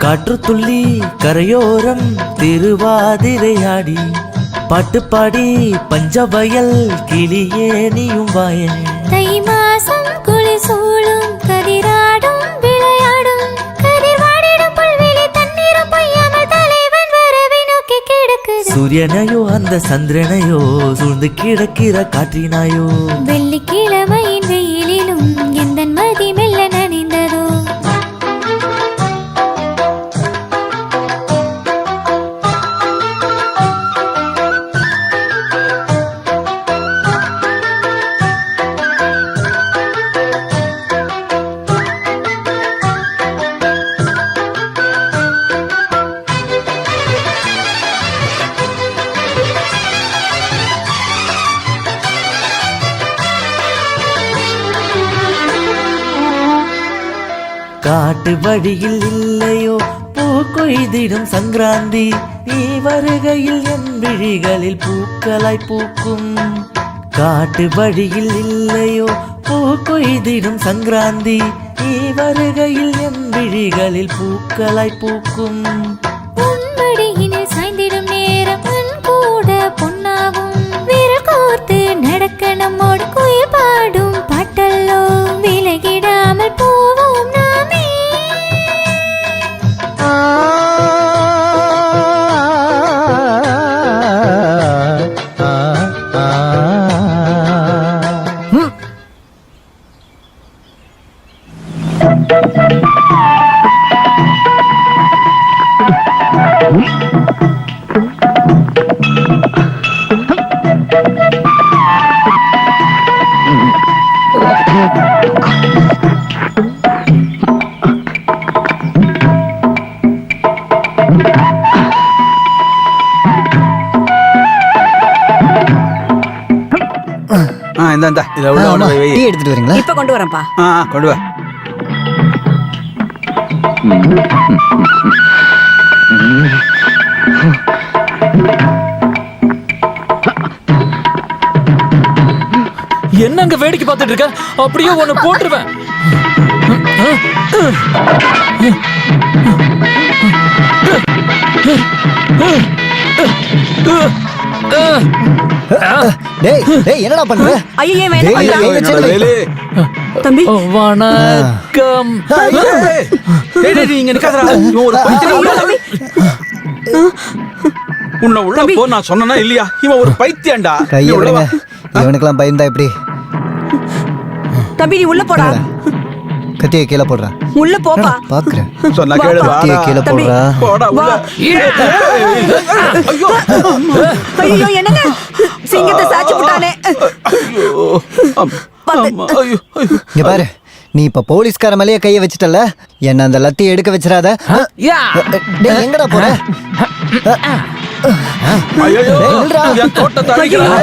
Speaker 13: காற்றுத்துள்ளி கரையோரம் திருவாதிரையாடி, பாட்டுப்பாடி பஞ்சவயல் கிளியே நீயும் வாய.
Speaker 12: தை மாசம் குளி சூழும் கதிராடும் விளையாடும், கதிர்வாடிடும் புல்வெளி தண்ணீரும் பொய்யாமல் தலைவன் வரவை நோக்கி கிடக்குது.
Speaker 13: சூரியனையோ அந்த சந்திரனையோ சூழ்ந்து கிடக்கிற காற்றினாயோ,
Speaker 12: வெள்ளிக்கிழமையின் வெயிலிலும் எந்தன் மதி மெல்ல நனைந்ததோ.
Speaker 13: காட்டு வழியில் இல்லையோ பூ கொய்திடும் சங்கராந்தி, நீ வருகையில் என் விழிகளில் பூக்களாய் பூக்கும் காட்டு வழியில் இல்லையோ பூ கொய்திடும் சங்கராந்தி நீ வருகையில் என் விழிகளில் பூக்களாய் பூக்கும்
Speaker 12: உன்மடியினில் சாய்ந்திடும் நேரம் உன் கூட பொன்னாவும் விரல் கோர்த்து நடக்க நம்மோடு குயில் பாடும் பாட்டல்லோ விலகிடாமல் போவோம் நாமே
Speaker 3: இந்த இதை உள்ள கொண்டு போய் வை.
Speaker 5: டீ எடுத்துட்டு வரீங்களா?
Speaker 2: இப்ப கொண்டு வரேன்ப்பா.
Speaker 3: கொண்டு வா.
Speaker 7: என்னங்க வேடிக்கை பார்த்துட்டு இருக்க? அப்படியே ஒன்னு போட்டுருவேன்.
Speaker 5: டேய் டேய் என்னடா பண்ற?
Speaker 2: ஐயோ ஏன் வேண்டாம்
Speaker 5: டேய்,
Speaker 2: பண்ற?
Speaker 5: எங்க செல்ல
Speaker 3: வேலு.
Speaker 2: தம்பி
Speaker 7: வணக்கம்.
Speaker 3: நீங்க நிக்காதடா. இவன் ஒரு பைத்தியம். உன்னை உள்ள போ நான் சொன்னனா இல்லையா? இவன் ஒரு பைத்தியம்டா.
Speaker 5: கையை விடுங்க. இவனுக்கெல்லாம் பயந்தா எப்படி?
Speaker 2: தம்பி நீ உள்ள போடா.
Speaker 5: கத்தியை கீழே போடுறான்.
Speaker 2: உள்ள போப்பா.
Speaker 5: பாக்குறேன்.
Speaker 3: சொன்னா கேளு.
Speaker 5: கத்தியை கீழே போடுறா.
Speaker 3: போடா உள்ள.
Speaker 2: ஐயோ என்னங்க சிங்கத்தை சாச்சி விட்டானே.
Speaker 5: இங்க பாரு, நீ இப்ப போலீஸ்கார மேலேயே கைய வச்சிட்டல, என்ன அந்த லத்தி எடுக்க வச்சிராத. டேய் எங்கடா போற?
Speaker 3: ஐயோ என் தோட்டத்தை அழிக்கிறானே.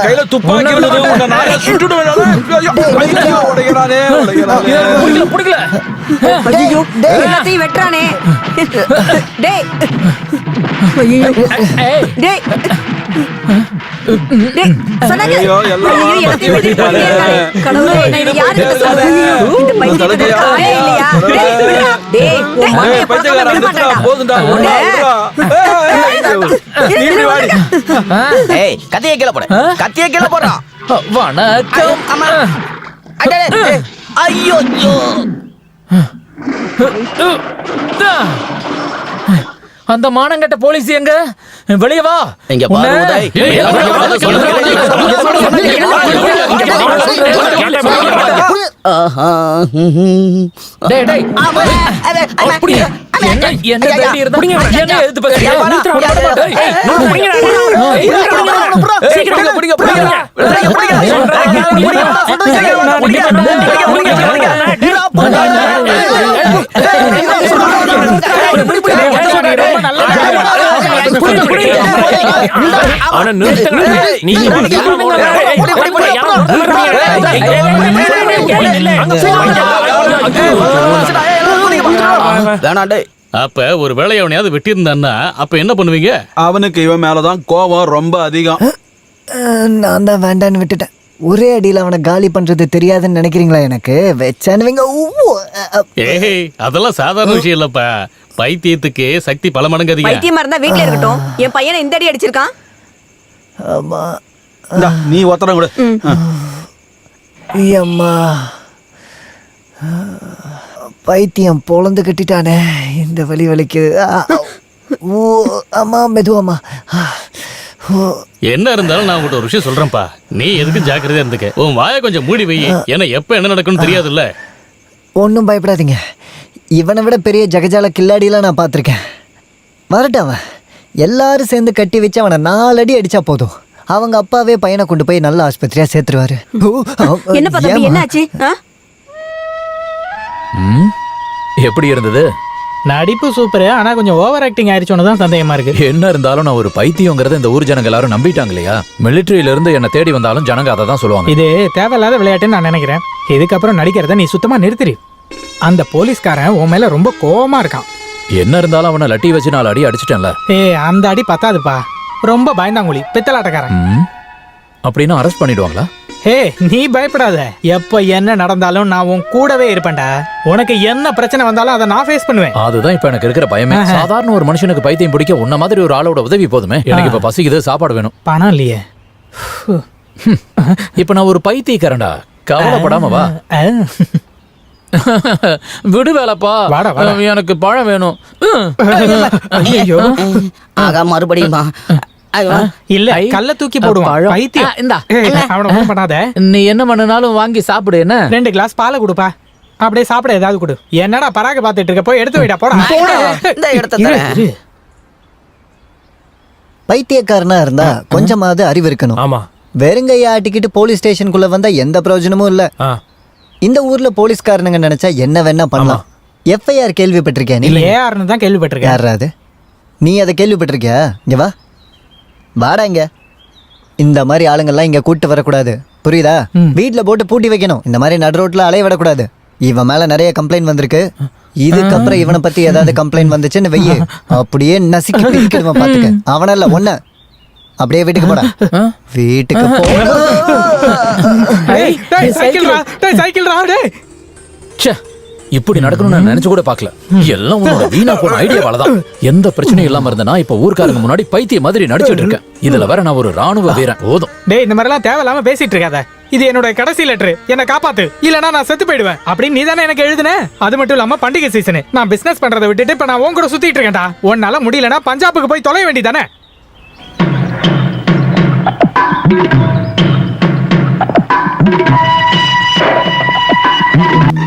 Speaker 3: கையில துப்பாக்கி
Speaker 2: எல்லாத்தையும் வெட்டுறானே. டேய் டேய் டேய் சொன்னாங்க. ஐயோ எல்லாத்தையும் வெட்டிட்டு போறீங்க. கடவுளே நான் இதை யாருக்கு சொல்றேன்? இந்த பைத்தியத்துக்கு ஆளே இல்லையா? டேய் விடுடா. டேய் டேய் பைத்தியக்காரா விட
Speaker 3: போதுடா.
Speaker 9: ஏய் கத்தியை கீழே போடு. கத்தியை கீழே போடுறா.
Speaker 7: வணக்கம்.
Speaker 9: ஐயோ
Speaker 7: அந்த மானங்கட்ட போலீஸ் எங்க? வெளிய வா.
Speaker 9: இங்க பாரு உதய்.
Speaker 7: டேய் டேய் அப்படி என்ன என்ன தேடி இருந்தா என்ன எழுத்து பேசுறீங்க? டேய் சீக்கிரம் புடிங்க
Speaker 11: அப்ப ஒரு வேலை அவனையாவது வெட்டி இருந்தான்னா அப்ப என்ன பண்ணுவீங்க?
Speaker 3: அவனுக்கு இவன் மேலதான் கோபம் ரொம்ப அதிகம்.
Speaker 5: நான் தான் வேண்டான்னு விட்டுட்டேன். ஒரே அடியில் அவனை காலி பண்றது தெரியாதுன்னு நினைக்கிறீங்களா? எனக்கு வச்சானுவீங்க.
Speaker 11: ஏய் அதெல்லாம் சாதாரண விஷயம் இல்லப்பா. பைத்தியத்துக்கு சக்தி பல மடங்கு அதிகம்.
Speaker 2: பைத்தியமா இருந்தா வீட்ல இருக்கட்டும். என் பையனை இந்த அடி அடிச்சிருக்கான்.
Speaker 5: ஆமா
Speaker 3: நீ ஒத்தரம் கூட.
Speaker 5: அம்மா பைத்தியம் பொழந்து கட்டிட்டானே. இந்த வலி வலிக்கு. ஓ அம்மா மெதுவாம்மா.
Speaker 11: என்ன இருந்தாலும் நான் உங்கள்கிட்ட ஒரு விஷயம் சொல்றேன்ப்பா. நீ எதுக்கும் ஜாக்கிரதையா இருந்துக்க. உன் வாயை கொஞ்சம் மூடி வை. ஏன்னா எப்ப என்ன நடக்கும்னு தெரியாதுல்ல.
Speaker 5: ஒன்றும் பயப்படாதீங்க. இவனை விட பெரிய ஜகஜால கில்லாடியெல்லாம் நான் பார்த்துருக்கேன். வரட்டும் அவன். எல்லாரும் சேர்ந்து கட்டி வச்சு அவனை 4 அடி அடிச்சா போதும். அவங்க அப்பாவே பையனை கொண்டு போய் நல்ல ஆஸ்பத்திரியா சேர்த்துருவாரு.
Speaker 2: என்ன பார்த்தா என்னாச்சு?
Speaker 7: எப்படி இருந்தது?
Speaker 8: நடிப்பு சூப்பர், ஆனா கொஞ்சம் ஓவர் ஆக்டிங் ஆயிடுச்சோன்னு தான் சந்தேகமா இருக்கு.
Speaker 7: என்ன இருந்தாலும் நான் ஒரு பைத்தியங்கிறத இந்த ஊர் ஜனங்க எல்லாரும் நம்பிட்டாங்க இல்லையா? மிலிட்டரியில இருந்து என்ன தேடி வந்தாலும் ஜனங்க அதை தான் சொல்லுவாங்க.
Speaker 8: இது தேவையில்லாத விளையாட்டுன்னு நான் நினைக்கிறேன். இதுக்கப்புறம் நடிக்கிறத நீ சுத்தமா நிறுத்திடு. அந்த போலீஸ்காரன் உன் மேல ரொம்ப கோவமா இருக்கான்.
Speaker 7: என்ன இருந்தாலும் அவனை லட்டி வச்சு 4 அடி அடிச்சிட்டேன்ல.
Speaker 8: அந்த அடி பத்தாதுப்பா, ரொம்ப பயந்தாங்குழி பித்தலாட்டக்காரன்.
Speaker 7: அப்படின்னா அரெஸ்ட் பண்ணிடுவாங்களா?
Speaker 8: நீ பயப்படாத, எப்ப என்ன நடந்தாலும் நான் உன் கூடவே இருப்பேன்டா. உனக்கு என்ன பிரச்சனை வந்தாலும் அதை நான் ஃபேஸ் பண்ணுவேன்.
Speaker 7: அதுதான் இப்ப எனக்கு இருக்கிற பயமே. சாதாரண ஒரு மனுஷனுக்கு பைத்தியம் பிடிக்க உன்ன மாதிரி ஒரு ஆளோட உதவி போதுமே. எனக்கு இப்ப பசிக்குது, சாப்பாடு வேணும்.
Speaker 8: பணம் இல்லையே.
Speaker 7: இப்ப நான் ஒரு பைத்தியக்காரன்டா, கவலைப்படாம வா. விடு வேலைப்பா, எனக்கு பழம் வேணும்.
Speaker 2: ஆகா மறுபடியுமா?
Speaker 8: இல்ல கல்ல தூக்கி போடுவான் பைத்தியம். இந்தா அவன ஒண்ணும் பண்ணாத.
Speaker 7: நீ என்ன பண்ணனாலும் வாங்கி சாப்பிடு. என்ன 2
Speaker 8: கிளாஸ் பாலை கொடுப்பா, அப்படியே சாப்பிட ஏதாவது கொடு. என்னடா பராக பாத்துட்டு இருக்க, போய் எடுத்து வைடா. போடா
Speaker 2: இந்த இடத்த.
Speaker 5: பைத்தியக்காரனா இருந்தா கொஞ்சமாவது அறிவு இருக்கணும்.
Speaker 7: ஆமா,
Speaker 5: வெறுங்கையா ஆட்டிக்கிட்டு போலீஸ் ஸ்டேஷனுக்குள்ள வந்தா எந்த பிரயோஜனமும் இல்ல. இந்த ஊர்ல போலீஸ்காரனுங்க நினைச்சா என்ன வேணா பண்ணலாம். FIR கேள்விப்பட்டிருக்கேன்.
Speaker 8: இல்ல ஏஆர்னு தான் கேள்விப்பட்டிருக்கேன்.
Speaker 5: யாராவது நீ அதை கேள்விப்பட்டிருக்கியா? இங்க வா, வாடா இங்க. இந்த மாதிரி ஆளுங்கெல்லாம் இங்க கூட்டு வரக்கூடாது, புரியுதா? வீட்டுல போட்டு பூட்டி வைக்கணும். இந்த மாதிரி நடு ரோட்ல அலைய விடக்கூடாது. இவன் மேல நிறைய கம்ப்ளைண்ட் வந்திருக்கு. இதுக்கப்புறம் இவனை பத்தி ஏதாவது கம்ப்ளைண்ட் வந்துச்சுன்னு வெய்ய, அப்படியே நசுக்கி பிடிக்கிடுவான். பாத்துக்க, அவனல்ல ஒன்ன. அப்படியே வீட்டுக்கு போடா, வீட்டுக்கு போ.
Speaker 7: இப்படி நடக்கணும்னு நான் நினைச்சு கூட பாக்கல. எல்லாம் உன்னோட வீணா போன ஐடியாவால தான். எந்த பிரச்சனையும் இல்லாம இருந்தனா இப்ப ஊர்க்காரங்க முன்னாடி பைத்திய மாதிரி நடிச்சிட்டு இருக்கேன். இதுல வேற நான் ஒரு ராணுவ வீரன். போதும்
Speaker 8: டேய், இந்த மாதிரி எல்லாம் தேவையில்லாம பேசிட்டு இருக்காத. இது என்னோட கடைசி லெட்டர், என்ன காப்பாத்து, இல்லனா நான் செத்து போயிடுவேன் அப்படின்னு நீ தானே எனக்கு எழுதுன. அது மட்டும் இல்லாம பண்டிகை சீசன், நான் பிசினஸ் பண்றதை விட்டுட்டு இப்ப நான் உன் கூட சுத்திட்டு இருக்கேன்டா. உன்னால முடியலனா பஞ்சாபுக்கு போய் தொலைய வேண்டியதானே.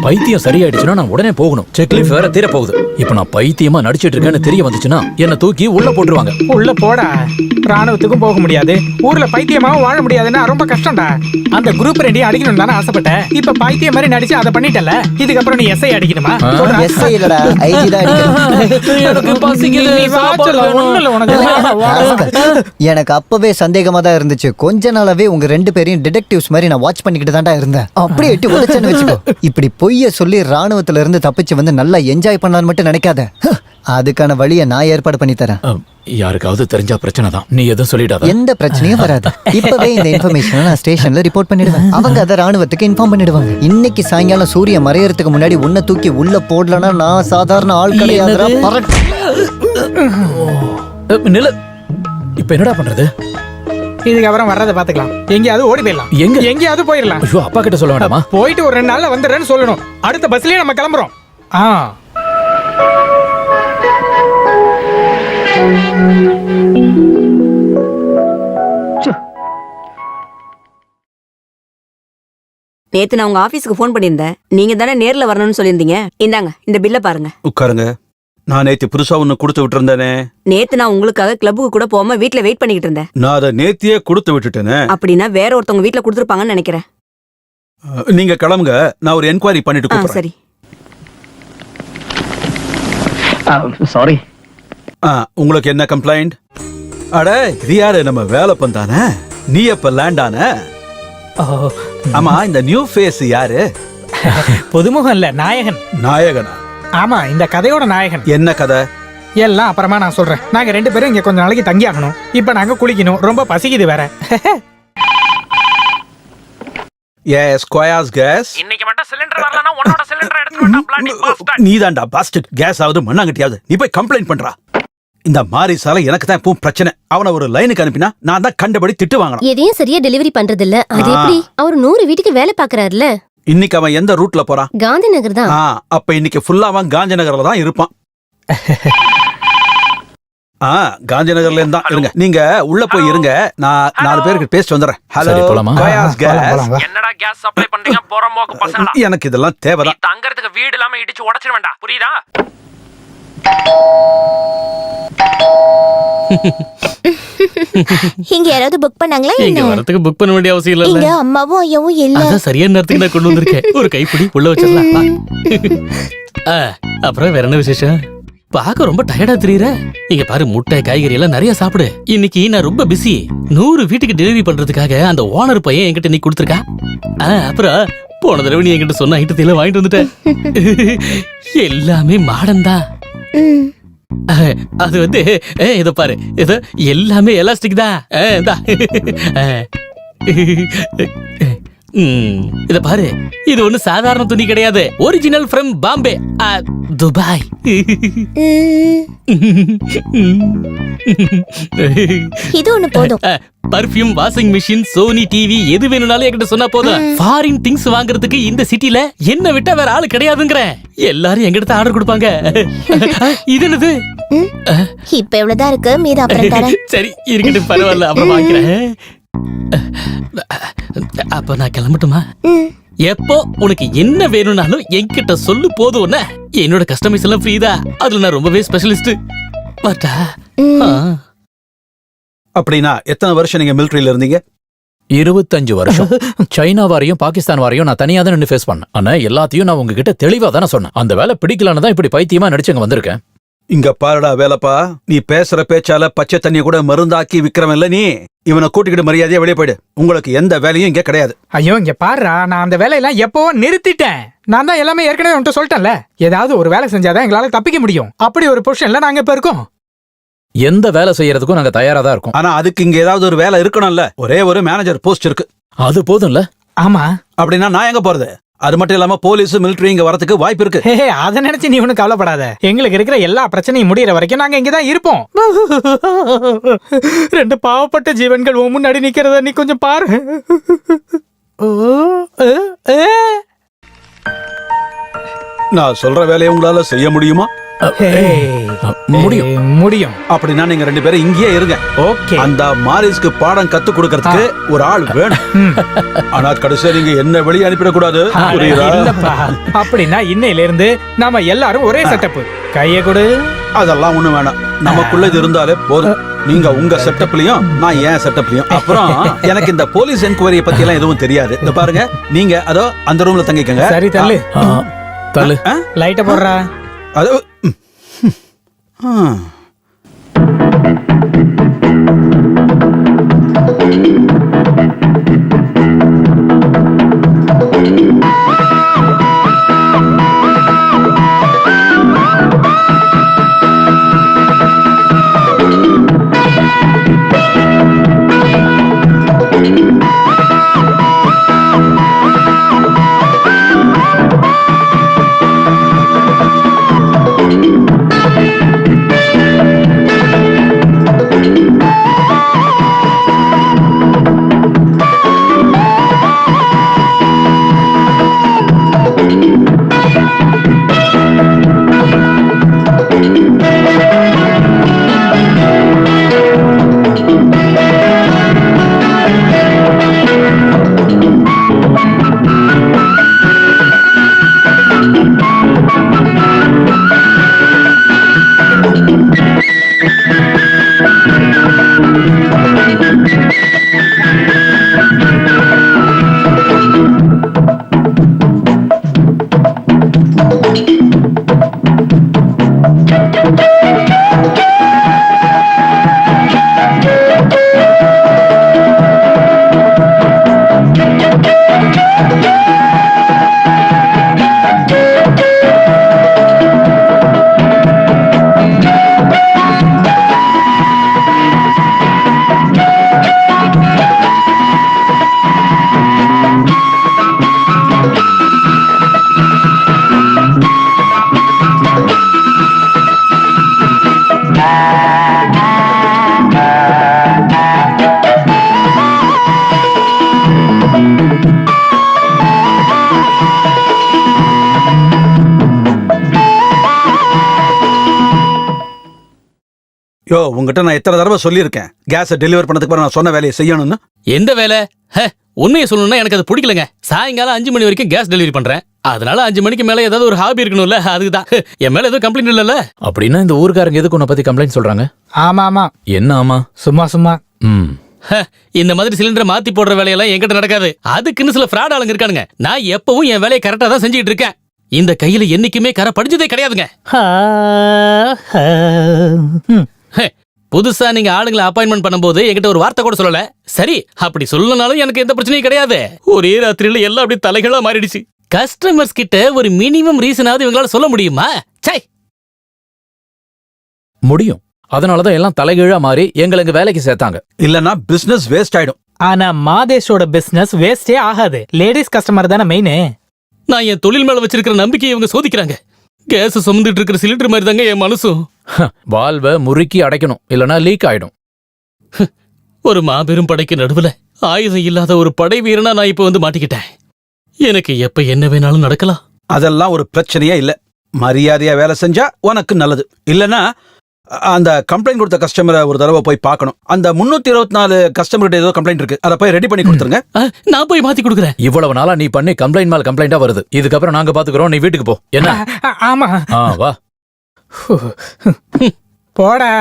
Speaker 7: பைத்தியம் சரியாயிடுச்சுன்னா நான் உடனே போகணும். செக்லீஃப் வேற தீர போகுது. இப்ப நான் பைத்தியமா நடிச்சிட்டு இருக்கேன்னு தெரிய வந்துச்சுன்னா என்ன தூக்கி உள்ள போட்டுருவாங்க.
Speaker 8: உள்ள போடா, ராணுவத்துக்கும் போக முடியாது, ஊர்ல பைத்தியமாவும் வாழ முடியாதுன்னா ரொம்ப கஷ்டம்டா. அந்த குரூப் 2 அடிக்கணும் தானே ஆசைப்பட்ட. இப்ப பைத்தியம் மாதிரி நடிச்சு அதை பண்ணிட்டல. இதுக்கப்புறம் நீ SI அடிக்கணுமா?
Speaker 5: SI இல்லடா, IG தான் அடிக்கணும்.
Speaker 7: எனக்கு பசிக்குது, சாப்பாடு வேணும்.
Speaker 5: எனக்கு அப்பவே சந்தேகமா தான் இருந்துச்சு. கொஞ்ச நாளாவே உங்க 2 பேரையும் டிடெக்டிவ்ஸ் மாதிரி நான் வாட்ச் பண்ணிக்கிட்டு தான்டா இருந்தேன். அப்படியே எட்டி உடைச்சேன்னு வச்சுக்கோ. இப்படி பொய்ய சொல்லி ராணுவத்துல இருந்து தப்பிச்சு வந்து நல்லா என்ஜாய் பண்ணலான்னு மட்டும் நினைக்காத. அதுக்கான வழியை நான் ஏற்பாடு பண்ணி தரேன்.
Speaker 7: யாருக்காவது தெரிஞ்சா பிரச்சனை தான். நீ எதுவும் சொல்லிடாத.
Speaker 5: எந்த பிரச்சனையும் வராது. இப்பவே இந்த இன்ஃபர்மேஷனை நான் ஸ்டேஷன்ல ரிப்போர்ட் பண்ணிடுவேன். அவங்க அதை ராணுவத்துக்கு இன்ஃபார்ம் பண்ணிடுவாங்க. இன்னைக்கு சாயங்காலம் சூரியன் மறையறதுக்கு முன்னாடி உன்னை தூக்கி உள்ள போடலன்னா நான் சாதாரண ஆள் கிடையாதுடா.
Speaker 7: நில, இப்ப என்னடா பண்றது?
Speaker 8: இதுக்கப்புறம் வர்றதை பாத்துக்கலாம். எங்கேயாவது ஓடி போயிடலாம். எங்கேயாவது போயிடலாம்.
Speaker 7: ஐயோ, அப்பா கிட்ட சொல்ல வேண்டாமா?
Speaker 8: போயிட்டு ஒரு 2 நாள்ல வந்துடுறேன்னு சொல்லணும். அடுத்த பஸ்லயே நம்ம கிளம்புறோம்.
Speaker 2: நேத்து நான் உங்க ஆபீஸ்க்கு போன் பண்ணியிருந்தேன். நீங்க தானே நேர்ல வரணும்னு சொல்லியிருந்தீங்க. இந்தாங்க இந்த பில்ல பாருங்க.
Speaker 3: உட்காருங்க. நான் நேத்து புதுசா ஒண்ணு கொடுத்து விட்டுருந்தேனே.
Speaker 2: நேத்து நான் உங்களுக்காக கிளப்புக்கு கூட போகாம வீட்ல வெயிட் பண்ணிக்கிட்டு இருந்தேன்.
Speaker 3: நான் அதை நேத்தியே கொடுத்து விட்டுட்டேனே.
Speaker 2: அப்படின்னா வேற ஒருத்தவங்க வீட்ல கொடுத்துருப்பாங்கன்னு நினைக்கிறேன்.
Speaker 3: நீங்க கிளம்புங்க, நான் ஒரு என்கொயரி பண்ணிட்டு கூப்பிடுறேன்.
Speaker 2: சரி.
Speaker 6: சாரி.
Speaker 3: உங்களுக்கு என்ன கம்ப்ளைண்ட்? அட, இது யாரு? நம்ம வேலை பண்ணானே. நீ எப்ப லேண்ட் ஆன? ஆமா, இந்த நியூ ஃபேஸ் யாரு?
Speaker 8: புதுமுகம் இல்ல, நாயகன்.
Speaker 3: நாயகனா?
Speaker 8: ஆமா, இந்த கதையோட நாயகன்.
Speaker 3: என்ன கதை?
Speaker 8: எல்லாம் அப்புறமா நான் சொல்றேன். நாங்க 2 பேரும் இங்க கொஞ்ச நாளைக்கு தங்கி ஆகணும். இப்ப நாங்க குளிக்கணும், ரொம்ப பசிக்குது வேற.
Speaker 3: எஸ், கோயாஸ் கேஸ்.
Speaker 8: இன்னைக்கு மட்டும் சிலிண்டர் வரலனா உன்னோட சிலிண்டர் எடுத்து வந்தா பிளாடி பாஸ்டர்.
Speaker 3: நீதான்டா பாஸ்டர். கேஸ் ஆவது மண்ணாங்கட்டியாவது நீ போய் கம்ப்ளைண்ட் பண்றா. இந்த மாரி சால எனக்கு தான் இப்போ பிரச்சனை. அவனை ஒரு லைனுக்கு அனுப்பினா நான் தான் கண்டபடி திட்டு வாங்கணும்.
Speaker 4: எதையும் சரியா டெலிவரி பண்றது இல்ல. அது எப்படி? அவர் 100 வீட்டுக்கு வேலை பாக்குறாருல.
Speaker 3: இன்னைக்கு அவன் எந்த ரூட்ல போறான்?
Speaker 4: காந்தி நகர் தான்.
Speaker 3: அப்ப இன்னைக்கு ஃபுல்லா அவன் காந்தி நகர்ல தான் இருப்பான். காந்தி நகர்ல இருந்தா இருங்க. நீங்க உள்ள போய் இருங்க, நான் 4 பேருக்கு பேசிட்டு வந்துறேன். ஹலோ,
Speaker 8: என்னடா கேஸ் சப்ளை பண்றீங்க போறம்போக்கு பசங்களா?
Speaker 3: எனக்கு இதெல்லாம் தேவைதான்.
Speaker 8: தங்கறதுக்கு வீடு இல்லாம இடிச்சு உடைச்சிர வேண்டாம், புரியுதா?
Speaker 12: இங்க யாராவது புக் பண்ணாங்களா
Speaker 11: இங்க
Speaker 12: என்ன?
Speaker 11: வரதுக்கு புக் பண்ண வேண்டிய அவசியம்
Speaker 12: இங்க
Speaker 11: இல்ல.
Speaker 12: அம்மாவும் ஐயாவும் இல்ல.
Speaker 11: அதான் சரியான நேரத்துக்கு நான் கொண்டு வந்திருக்கேன். ஒரு கைப்பிடி உள்ள வச்சிடலாம். வா. அப்புறம் வேற என்ன விசேஷம்? பார்க்க ரொம்ப டயர்டா தெரியுற. இங்க பாரு, முட்டை காய்கறி எல்லாம் நிறைய சாப்பிடு. இன்னைக்கு நான் ரொம்ப பிஸி. 100 வீட்டுக்கு டெலிவரி பண்றதுக்காக அந்த ஓனர் பையன் என்கிட்ட நீ கொடுத்துருக்கா. அப்புறம் போன தடவை நீ என்கிட்ட சொன்ன ஐட்டத்தையெல்லாம் வாங்கிட்டு வந்துட்டேன். எல்லாமே மாடன் தான். அது வந்து இத பாரு, இது எல்லாமே எலாஸ்டிக் தான். இத பாரு, இது ஒண்ணு சாதாரண துணி கிடையாது. Original from Bombay, Dubai.
Speaker 12: இது ஒண்ணு போதும்.
Speaker 11: Perfume, washing machine, Sony TV எது வேணும்னாலும் என்கிட்ட சொன்னா போதும். ஃபாரின் திங்ஸ் வாங்குறதுக்கு இந்த சிட்டில என்ன விட்டா வேற ஆளு கிடையாதுங்கற. எல்லாரும் எங்கிட்ட ஆர்டர் கொடுப்பாங்க. இது என்னது?
Speaker 12: இப்ப எவ்வளவுதான் இருக்கு, மீது அப்புறம் தரேன்.
Speaker 11: சரி இருக்கட்டும், பரவாயில்ல, அப்புறம் வாங்கிக்கிறேன். அப்ப நான் கிளம்பட்டுமா? எப்போ உனக்கு என்ன வேணும்னாலும் என்கிட்ட சொல்லு போதும். என்னோட கஸ்டமைஸ் எல்லாம் ஃப்ரீ தான். அதுல நான் ரொம்பவே ஸ்பெஷலிஸ்ட். பட்டா
Speaker 3: அப்படின்னா எத்தனை வருஷம் நீங்க மிலிட்டரியில இருந்தீங்க?
Speaker 7: 25 வருஷம். சைனா வாரையும் பாகிஸ்தான் வாரையும் நான் தனியா தான் நின்று ஃபேஸ் பண்ணேன். ஆனா எல்லாத்தையும் நான் உங்ககிட்ட தெளிவா தானே சொன்னேன். அந்த வேலை பிடிக்கலன்னு தான் இப்படி பைத்தியமா நடிச்சுங்க வந்திருக்கேன்.
Speaker 3: இங்க பாருடா வேலைப்பா, நீ பேசுற பேச்சால பச்சை தண்ணிய கூட மருந்தாக்கி விக்கிறவன் இல்ல நீ. இவனை கூட்டிக்கிட்டு மரியாதையா வெளியே போயிடு. உங்களுக்கு எந்த வேலையும் இங்க கிடையாது.
Speaker 8: ஐயோ இங்க பாருடா, நான் அந்த வேலையெல்லாம் எப்போ நிறுத்திட்டேன். நான் தான் எல்லாமே ஏற்கனவே உன்கிட்ட சொல்லிட்டேன்ல. ஏதாவது ஒரு வேலை செஞ்சாதான் எங்களால தப்பிக்க முடியும். அப்படி ஒரு பொசிஷன்ல நாங்க இப்ப இருக்கோம்.
Speaker 7: எந்த வேலை செய்யறதுக்கும் நாங்க தயாரா தான் இருக்கோம்.
Speaker 3: ஆனா அதுக்கு இங்க ஏதாவது ஒரு வேலை இருக்கணும்ல. ஒரே ஒரு மேனேஜர் போஸ்ட் இருக்கு,
Speaker 7: அது போதும்ல.
Speaker 8: ஆமா,
Speaker 3: அப்படின்னா நான் எங்க போறது? அது மட்டும் இல்லாம போலீஸ் மிலிட்டரி இங்க வரதுக்கு வாய்ப்பு இருக்கு.
Speaker 8: அதை நினைச்சு நீ ஒன்னும் கவலைப்படாத. எங்களுக்கு இருக்கிற எல்லா பிரச்சனையும் முடியற வரைக்கும் நாங்க இங்கதான் இருப்போம். 2 பாவப்பட்ட ஜீவன்கள் உன் முன்னாடி நிக்கிறத நீ கொஞ்சம் பாரு.
Speaker 3: நான் சொல்ற வேலையை உங்களால செய்ய முடியுமா?
Speaker 8: முடியும்.
Speaker 3: அப்படின்னா நீங்க 2 பேரும் இங்கேயே இருங்க.
Speaker 8: ஓகே.
Speaker 3: அந்த மாரிஸ்க்கு பாடம் கத்து கொடுக்கறதுக்கு ஒரு ஆள் வேணும். ஆனா கடைசியா நீங்க என்ன வெளியே அனுப்பிடக்கூடாது.
Speaker 8: இல்லப்பா, அப்படின்னா இன்னையில இருந்து நாம எல்லாரும் ஒரே செட்டப். கைய கொடு.
Speaker 3: அதெல்லாம் ஒண்ணு வேணாம், நமக்குள்ள இது இருந்தாலே போதும். நீங்க உங்க செட்டப்லயும் நான் ஏன் செட்டப்லயும். அப்புறம் எனக்கு இந்த போலீஸ் என்கொயரியை பத்தி எல்லாம் எதுவும் தெரியாது. இந்த பாருங்க, நீங்க அதோ அந்த ரூம்ல தங்கிக்கங்க.
Speaker 8: சரி, தள்ளு
Speaker 7: தள்ளு.
Speaker 8: லைட்ட போடுறா.
Speaker 3: அது யோ, உங்ககிட்ட நான் எத்தனை தடவை சொல்லியிருக்கேன் கேஸை டெலிவர் பண்ணதுக்கு நான் சொன்ன வேலையை செய்யணும்னு.
Speaker 11: எந்த வேலை? உண்மையை சொல்லணும்னா எனக்கு அது பிடிக்கலங்க. சாயங்காலம் 5 மணி வரைக்கும் கேஸ் டெலிவரி பண்றேன். அதனால 5 மணிக்கு மேல ஏதாவது ஒரு ஹாபி இருக்கணும்ல, அதுக்குதான். என் மேல எதுவும் கம்ப்ளைண்ட் இல்லல்ல?
Speaker 7: அப்படின்னா இந்த ஊர்க்காரங்க எதுக்கு உன்னை பத்தி கம்ப்ளைண்ட் சொல்றாங்க?
Speaker 8: ஆமா ஆமா,
Speaker 7: என்ன ஆமா?
Speaker 8: சும்மா சும்மா.
Speaker 7: ம்.
Speaker 11: இந்த மாதிரி சிலிண்டரை மாத்தி போடுற வேலையெல்லாம் என்கிட்ட நடக்காது. அதுக்குன்னு சில ஃப்ராட் ஆளுங்க இருக்கானுங்க. நான் எப்பவும் என் வேலையை கரெக்டா தான் செஞ்சுட்டு இருக்கேன். இந்த கையில என்னைக்குமே கரை படிஞ்சதே கிடையாதுங்க. புதுசா நீங்க ஆளுங்களை அப்பாயின்மெண்ட் பண்ணும்போது என்கிட்ட ஒரு வார்த்தை கூட சொல்லல. சரி, அப்படி சொல்லனாலும் எனக்கு எந்த பிரச்சனையும் கிடையாது. ஒரே ராத்திரியில எல்லாம் அப்படி தலைகளா மாறிடுச்சு. கஸ்டமர்ஸ் கிட்ட ஒரு மினிமம் ரீசனாவது இவங்களால சொல்ல முடியுமா? சை,
Speaker 7: முடியும். அதனாலதான் எல்லாம் தலைகீழா மாறி எங்களுக்கு வேலைக்கு சேர்த்தாங்க.
Speaker 3: இல்லனா பிசினஸ் வேஸ்ட் ஆயிடும்.
Speaker 8: ஆனா மாதேஷோட பிசினஸ் வேஸ்டே ஆகாது. லேடிஸ் கஸ்டமர் தானே மெயின்.
Speaker 11: நான் என் தொழில் மேல வச்சிருக்கிற நம்பிக்கையை இவங்க சோதிக்கிறாங்க. கேஸ் சுமந்துட்டு இருக்கிற சிலிண்டர் மாதிரி தாங்க என் மனசும்.
Speaker 7: வால்வை முறுக்கி அடைக்கணும், இல்லனா லீக் ஆயிடும்.
Speaker 11: ஒரு மாபெரும் படைக்கு நடுவுல ஆயுதம் இல்லாத ஒரு படை வீரனா நான் இப்ப வந்து மாட்டிக்கிட்டேன். எனக்கு எப்ப என்ன வேணாலும் நடக்கலாம்.
Speaker 3: அதெல்லாம் ஒரு பிரச்சனையே இல்ல. மரியாதையா வேலை செஞ்சா உனக்கு நல்லது. இல்லனா அந்த கம்ப்ளைண்ட் கொடுத்த கஸ்டமரை ஒரு தடவை போய் பார்க்கணும். அந்த 324 கஸ்டமர்கிட்ட ஏதோ கம்ப்ளைண்ட் இருக்கு, அதை போய் ரெடி பண்ணி கொடுத்துருங்க.
Speaker 11: நான் போய் மாத்தி கொடுக்குறேன்.
Speaker 7: இவ்வளவு நாளா நீ பண்ணி கம்ப்ளைண்ட் மேல கம்ப்ளைண்டா வருது. இதுக்கப்புறம் நாங்க பாத்துக்கிறோம், நீ வீட்டுக்கு போ. என்ன?
Speaker 8: ஆமா,
Speaker 7: வா.
Speaker 8: போடா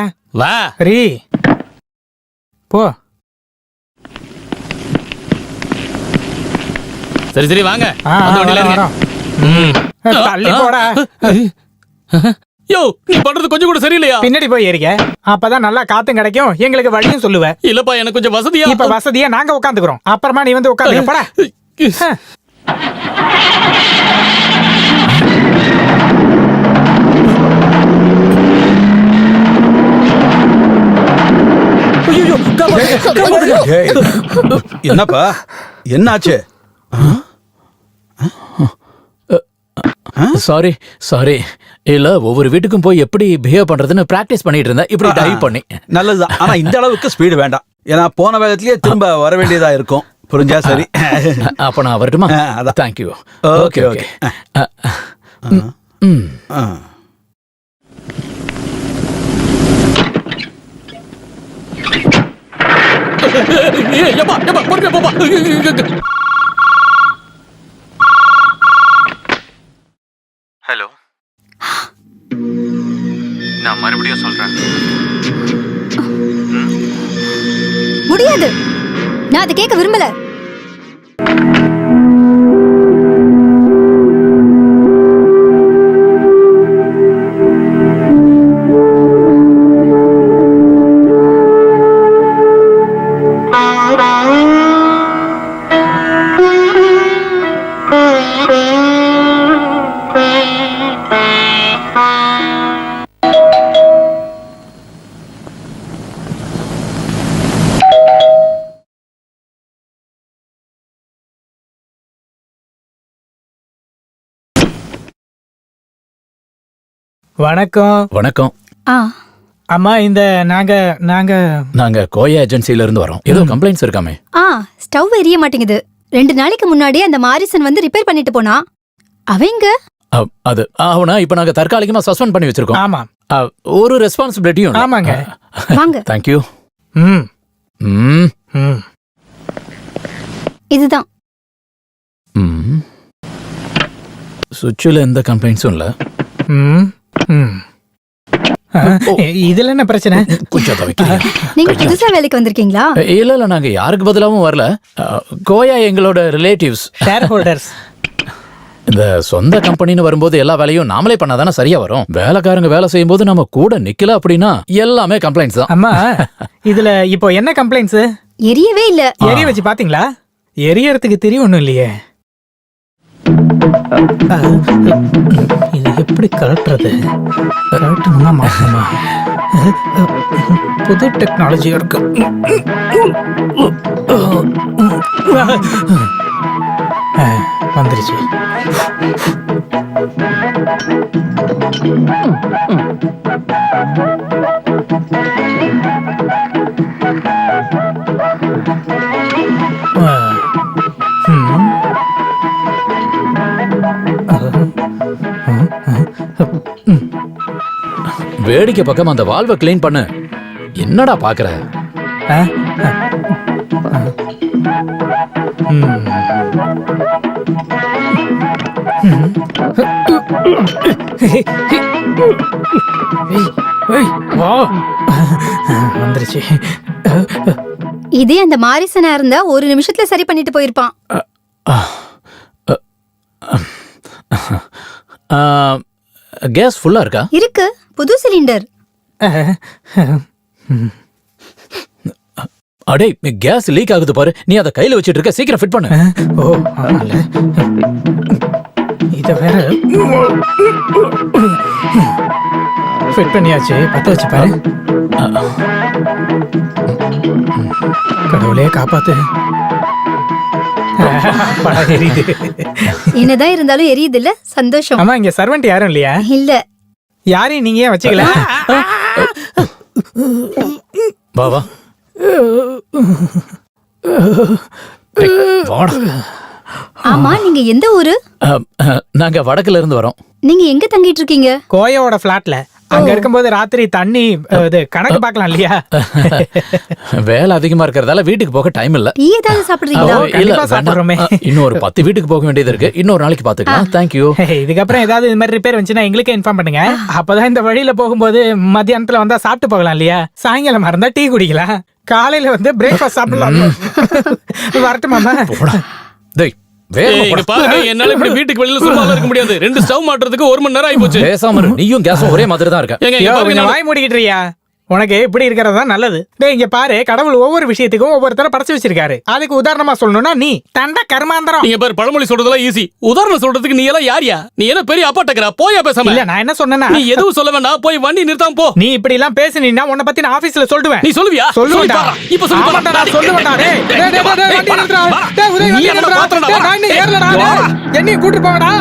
Speaker 11: வா
Speaker 8: ரீ போ.
Speaker 11: சரி சரி வாங்க. அந்த வண்டியில இருங்க.
Speaker 8: தள்ளி போடா.
Speaker 11: யோ, நீ பண்றது கொஞ்சம் கூட சரியில்லையா?
Speaker 8: பின்னாடி போய் ஏறிக்க, அப்பதான் நல்லா காத்தும் கிடைக்கும், எங்களுக்கு வழியும் சொல்லுவ.
Speaker 11: இல்லப்பா, எனக்கு கொஞ்சம் வசதியா.
Speaker 8: இப்ப வசதியா நாங்க உட்காந்துக்கிறோம், அப்புறமா நீ வந்து உட்காந்து போடா.
Speaker 3: என்னப்பா, என்னாச்சு?
Speaker 7: Sorry sorry. இல்ல, ஒவ்வொரு வீட்டுக்கும் போய் எப்படி பிஹேவ் பண்றதுன்னு பிராக்டிஸ் பண்ணிட்டு இருந்தேன். இப்படி டைவ் பண்ணி.
Speaker 3: நல்லதுதான், ஆனா இந்த அளவுக்கு ஸ்பீடு வேண்டாம். ஏன்னா போன வேகத்திலேயே திரும்ப வர வேண்டியதா இருக்கும். புரிஞ்சா சரி.
Speaker 7: அப்ப நான் வரட்டுமா?
Speaker 3: அதான்.
Speaker 7: தேங்க்யூ.
Speaker 3: Okay okay.
Speaker 10: ஹலோ, நான் மறுபடியும் சொல்றேன்.
Speaker 4: முடியாது, நான் அதை கேட்க விரும்பல.
Speaker 8: வணக்கம்.
Speaker 7: வணக்கம்.
Speaker 8: அம்மா, இந்த நாங்க
Speaker 7: நாங்க கோயா ஏஜென்சில இருந்து வரோம். ஏதோ கம்ப்ளைண்ட்ஸ் இருக்காமே.
Speaker 4: ஸ்டவ் எரிய மாட்டேங்குது. 2 நாளைக்கு முன்னாடி அந்த மாரிசன் வந்து ரிப்பேர் பண்ணிட்டு போனா. அவங்க
Speaker 7: அது அவனா இப்ப நாங்க தற்காலிகமா சஸ்பெண்ட் பண்ணி வச்சிருக்கோம்.
Speaker 8: ஆமா,
Speaker 7: ஒரு ரெஸ்பான்சிபிலிட்டியும்.
Speaker 8: ஆமாங்க.
Speaker 4: வாங்க.
Speaker 7: தேங்க்யூ.
Speaker 4: இதுதான்.
Speaker 7: சுவிட்சில் எந்த கம்ப்ளைண்ட்ஸும் இல்ல.
Speaker 8: இதுல என்ன பிரச்சனை?
Speaker 4: நீங்க புதுசா வேலைக்கு வந்திருக்கீங்களா?
Speaker 7: இல்ல இல்ல, நாங்க யாருக்கு பதிலாவும் வரல. கோயா எங்களோட ரிலேட்டிவ்ஸ்,
Speaker 8: ஷேர் ஹோல்டர்ஸ்.
Speaker 7: இந்த சொந்த கம்பெனின்னு வரும்போது எல்லா வேலையும் நாமளே பண்ணாதானே சரியா வரும். வேலைக்காரங்க வேலை செய்யும் போது நம்ம கூட நிக்கல அப்படின்னா எல்லாமே கம்ப்ளைண்ட்ஸ் தான்.
Speaker 8: அம்மா, இதுல இப்போ என்ன கம்ப்ளைண்ட்ஸ்?
Speaker 4: எரியவே இல்ல.
Speaker 8: எரிய வச்சு பாத்தீங்களா? எரியறதுக்கு தெரியும் ஒண்ணும் இல்லையே. இது எப்படி கலட்டுறது? கலட்டணுமா மாட்டணுமா? புது டெக்னாலஜியா இருக்கு. வந்துருச்சு.
Speaker 7: வேடிக்கை பக்கம் அந்த வால்வை கிளீன் பண்ணு. என்னடா பாக்குற?
Speaker 8: வந்துருச்சு.
Speaker 4: இதே அந்த மாரிசனா இருந்தா ஒரு நிமிஷத்துல சரி பண்ணிட்டு போயிருப்பான்.
Speaker 7: கேஸ் ஃபுல்லா இருக்கா?
Speaker 4: இருக்கு, புது சிலிண்டர்.
Speaker 7: அடே கேஸ் லீக் ஆகுது பாரு, நீ அதை கையில வச்சிட்டு இருக்க, சீக்கிரம் ஃபிட் பண்ணு.
Speaker 8: ஓ ஆமால, இத வேற ஃபிட் பண்ணியாச்சு, பத்த வச்சு பாரு. கடவுளே காப்பாத்து. எரியுது.
Speaker 4: என்னதான் இருந்தாலும் எரியுது இல்ல, சந்தோஷம்.
Speaker 8: ஆமா, இங்க சர்வெண்ட் யாரும் இல்லையா?
Speaker 4: இல்ல.
Speaker 8: யாரையும் நீங்க ஏன் வச்சுக்கல?
Speaker 7: வா வா.
Speaker 4: ஆமா, நீங்க எந்த ஊரு?
Speaker 7: நாங்க வடக்குல இருந்து வரோம்.
Speaker 4: நீங்க எங்க தங்கிட்டு இருக்கீங்க?
Speaker 8: கோயாவோட பிளாட்ல. அங்க இருக்கும்போது ராத்திரி தண்ணி இது கணக்கு பார்க்கலாம் இல்லையா?
Speaker 7: வேலை அதிகமா இருக்கறதால வீட்டுக்கு போக டைம் இல்ல.
Speaker 4: டீ ஏதாவது சாப்பிடுறீங்களா?
Speaker 8: கண்டிப்பா சாப்பிடுறோமே.
Speaker 7: இன்னும் ஒரு 10 வீட்டுக்கு போக வேண்டியது இருக்கு. இன்னொரு நாளைக்கு பாத்துக்கலாம். Thank you.
Speaker 8: இதுக்கப்புறம் ஏதாவது இந்த மாதிரி ரிப்பேர் வந்துச்சுன்னா எங்களுக்கு இன்ஃபார்ம் பண்ணுங்க. அப்பதான் இந்த வழியில போகும்போது மத்தியானத்துல வந்தா சாப்பிட்டு போகலாம் இல்லையா? சாயங்காலம் இருந்தா டீ குடிக்கலாம், காலையில வந்து பிரேக்ஃபாஸ்ட் சாப்பிடலாம். வரட்டுமாமா?
Speaker 7: டேய்
Speaker 11: என்னால இப்படி வீட்டுக்கு வெளியில சும்மா இருக்க முடியாது. 2 ஸ்டவ் மாட்டுறதுக்கு 1 மணி நேரம் ஆயி போச்சு.
Speaker 7: பேசாம இரு. நீயும் கேஸும் ஒரே மாதிரி தான் இருக்க.
Speaker 8: வாய் மூடிக்கிட்டுறியா? உனக்கு இப்படி இருக்கிறது தான் நல்லது. டேய் இங்க பாரு, கடவுள் ஒவ்வொரு விஷயத்துக்கும் ஒவ்வொருத்தர படைச்சு வச்சிருக்காரு. அதுக்கு உதாரணமா சொல்லணும்னா நீ தண்ட கர்மாந்தரம்.
Speaker 11: நீங்க பாரு, பழமொழி சொல்றதெல்லாம் ஈஸி, உதாரணம் சொல்றதுக்கு நீ எல்லாம் யாரியா? நீ என்ன பெரிய அப்பாட்டக்கறா? போயா பேசாம.
Speaker 8: இல்ல, நான் என்ன சொன்னேன்னா,
Speaker 11: நீ எதுவும் சொல்ல வேண்டாம், போய் வண்டி நிறுத்தாம போ.
Speaker 8: நீ இப்படி எல்லாம் பேசினீன்னா உன்னை பத்தி நான் ஆபீஸ்ல சொல்லுவேன்.
Speaker 11: நீ சொல்லுவியா?
Speaker 8: சொல்லுவேன்டா.
Speaker 11: இப்ப சொல்லு.
Speaker 8: ஆமாடா, நான் சொல்லுவேன்டா. டேய் டேய் டேய் வண்டி நிறுத்துடா. டேய் உதய் வண்டி நிறுத்துடா. டேய் நான் இன்னும் ஏறலடா. என்னைய கூட்டி போங்கடா.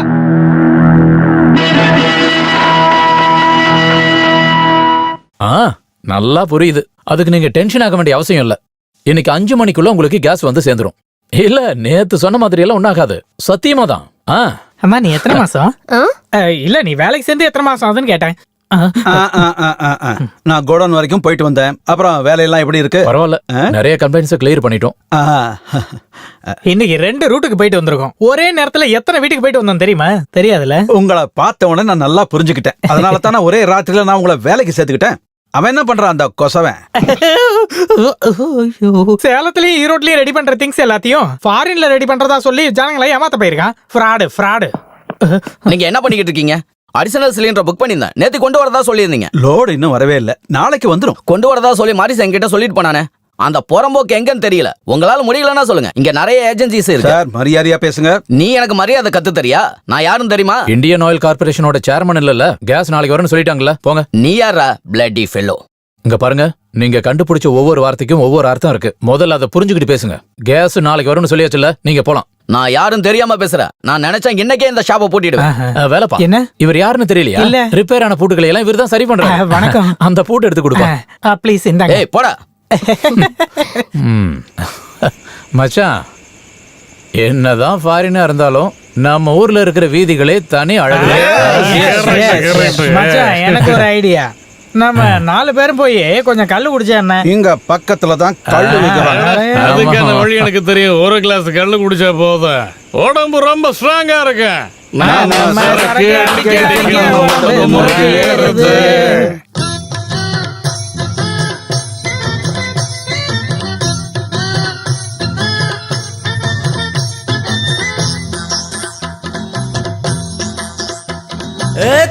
Speaker 7: நல்லா புரியுது. அதுக்கு நீங்க டென்ஷன் ஆக வேண்டிய அவசியம் இல்ல. இன்னைக்கு 5 மணிக்குள்ள உங்களுக்கு கேஸ் வந்து சேர்ந்துரும். இல்ல, நேத்து சொன்ன மாதிரி எல்லாம் ஒண்ணாகாது, சத்தியமா தான்.
Speaker 8: அம்மா, நீ எத்தனை மாசம்? இல்ல, நீ வேலைக்கு சேர்ந்து எத்தனை மாசம் ஆகுதுன்னு கேட்டேன்.
Speaker 3: நான் கோடவுன் வரைக்கும் போயிட்டு வந்தேன். அப்புறம் வேலையெல்லாம் எப்படி இருக்கு?
Speaker 7: பரவாயில்ல, நிறைய கம்ப்ளைண்ட்ஸ் கிளியர் பண்ணிட்டோம்.
Speaker 8: இன்னைக்கு 2 ரூட்டுக்கு போயிட்டு வந்திருக்கோம். ஒரே நேரத்துல எத்தனை வீட்டுக்கு போயிட்டு வந்தோம் தெரியுமா? தெரியாதுல.
Speaker 3: உங்களை பார்த்த உடனே நான் நல்லா புரிஞ்சுக்கிட்டேன். அதனால தான் நான் ஒரே ராத்திரியில நான் உங்களை வேலைக்கு சேர்த்துக்கிட்டேன். அவன் என்ன பண்றான் அந்த கொசவன்?
Speaker 8: சேலத்திலயும் ஈரோட்லயும் ரெடி பண்ற திங்ஸ் எல்லாத்தையும் ஃபாரின்ல ரெடி பண்றதா சொல்லி ஜனங்களை ஏமாத்த போயிருக்கான். ஃப்ராடு.
Speaker 9: நீங்க என்ன பண்ணிக்கிட்டு இருக்கீங்க? அடிஷனல் சிலிண்டர் புக் பண்ணிருந்தேன், நேத்து கொண்டு வரதா சொல்லியிருந்தீங்க.
Speaker 3: லோடு இன்னும் வரவே இல்ல, நாளைக்கு வந்துடும்.
Speaker 9: கொண்டு வரதா சொல்லி மாரிஸ் என்கிட்ட சொல்லிட்டு போனானே. அந்த புறம்போக்கு எங்கன்னு தெரியல. உங்களால முடியலன்னா சொல்லுங்க, இங்க நிறைய ஏஜென்சிஸ் இருக்கு.
Speaker 3: சார், மரியாதையா பேசுங்க.
Speaker 9: நீ எனக்கு மரியாதை கத்து தெரியா? நான் யாருன்னு தெரியுமா?
Speaker 7: இந்தியன் ஆயில் கார்பரேஷனோட சேர்மன் இல்ல. கேஸ் நாளைக்கு வரும்னு சொல்லிட்டாங்கல்ல, போங்க.
Speaker 9: நீ யாரா பிளட்டி ஃபெல்லோ?
Speaker 7: இங்க பாருங்க, நீங்க கண்டுபிடிச்ச ஒவ்வொரு வார்த்தைக்கும் ஒவ்வொரு அர்த்தம் இருக்கு. முதல்ல அதை புரிஞ்சுக்கிட்டு பேசுங்க. கேஸ் நாளைக்கு வரும்னு சொல்லியாச்சுல, நீங்க போலாம்.
Speaker 9: நான் யாரும் தெரியாம பேசுறேன். நான் நினைச்சேன் இன்னைக்கே இந்த ஷாப்பை பூட்டிடுவேன்.
Speaker 7: வேலைப்பா
Speaker 8: என்ன?
Speaker 7: இவர் யாருன்னு தெரியலையா?
Speaker 8: இல்ல.
Speaker 7: ரிப்பேர் ஆன பூட்டுகளை எல்லாம் இவர் தான் சரி பண்றாரு.
Speaker 8: வணக்கம்.
Speaker 7: அந்த பூட்டு எடுத்து கொடுப்பா.
Speaker 8: ப்ளீஸ் இந்தாங்க.
Speaker 9: ஏய் போடா.
Speaker 7: மச்சான், என்னதான் ஃபாரினா இருந்தாலும் நம்ம ஊர்ல இருக்கிற வீதிகளே தனி அழகு.
Speaker 8: மச்சான், எனக்கு ஒரு ஐடியா. நம்ம 4 பேரும் போய் கொஞ்சம் கல்லு குடிச்சா என்ன?
Speaker 3: இங்க பக்கத்துல தான் கல்லு விக்கிறாங்க.
Speaker 11: அதுக்கான வழி எனக்கு தெரியும். ஒரு கிளாஸ் கல்லு குடிச்சா போதும், உடம்பு ரொம்ப ஸ்ட்ராங்கா இருக்கு.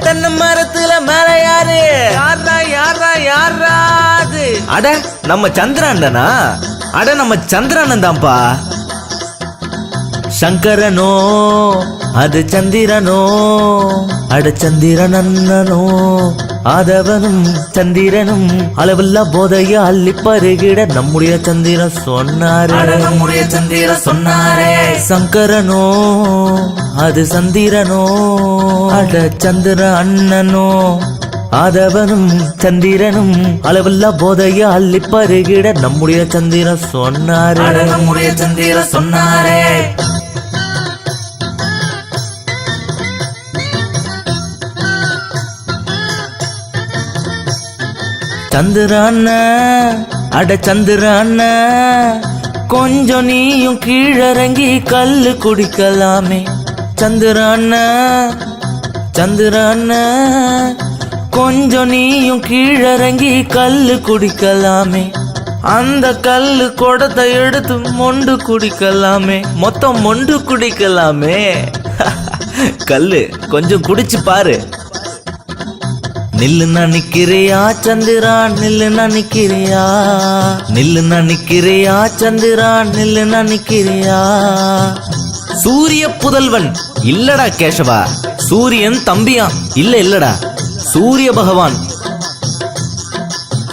Speaker 13: தென்னை மரத்துல மேல யாரு? யாரா அது? அட நம்ம சந்திராண்டனா? அட நம்ம சந்திரானன் தான்ப்பா. சங்கரனோ அது சந்திரனோ? அட சந்திரன் அண்ணனோ? ஆதவனும் சந்திரனும் அளவில்லா போதைய அள்ளி பருகிட நம்முடைய சந்திரன் சொன்னாரே. சங்கரனோ அது சந்திரனோ? அட சந்திர அண்ணனோ? ஆதவனும் சந்திரனும் அளவில்லா போதைய அள்ளி பருகிட நம்முடைய சந்திரன் சொன்னாரே. சந்திரான அட சந்திரான, கொஞ்சம் நீயும் கீழறங்கி கல்லு குடிக்கலாமே. சந்திரான சந்திரான கொஞ்சம் நீயும் கீழறங்கி கல்லு குடிக்கலாமே, அந்த கல்லு குடத்தை எடுத்து மொண்டு குடிக்கலாமே, மொத்தம் மொண்டு குடிக்கலாமே. கல்லு கொஞ்சம் குடிச்சு பாரு. நில்லுன்னா நிக்கிறியா சந்திரா, நில்லுன்னா நிக்கிறியா, நில்லுன்னா நிக்கிறியா சந்திரா, நில்லுன்னா நிக்கிறியா. சூரிய புதல்வன் இல்லடா கேசவா, சூரியன் தம்பியான். இல்லடா சூரிய பகவான்.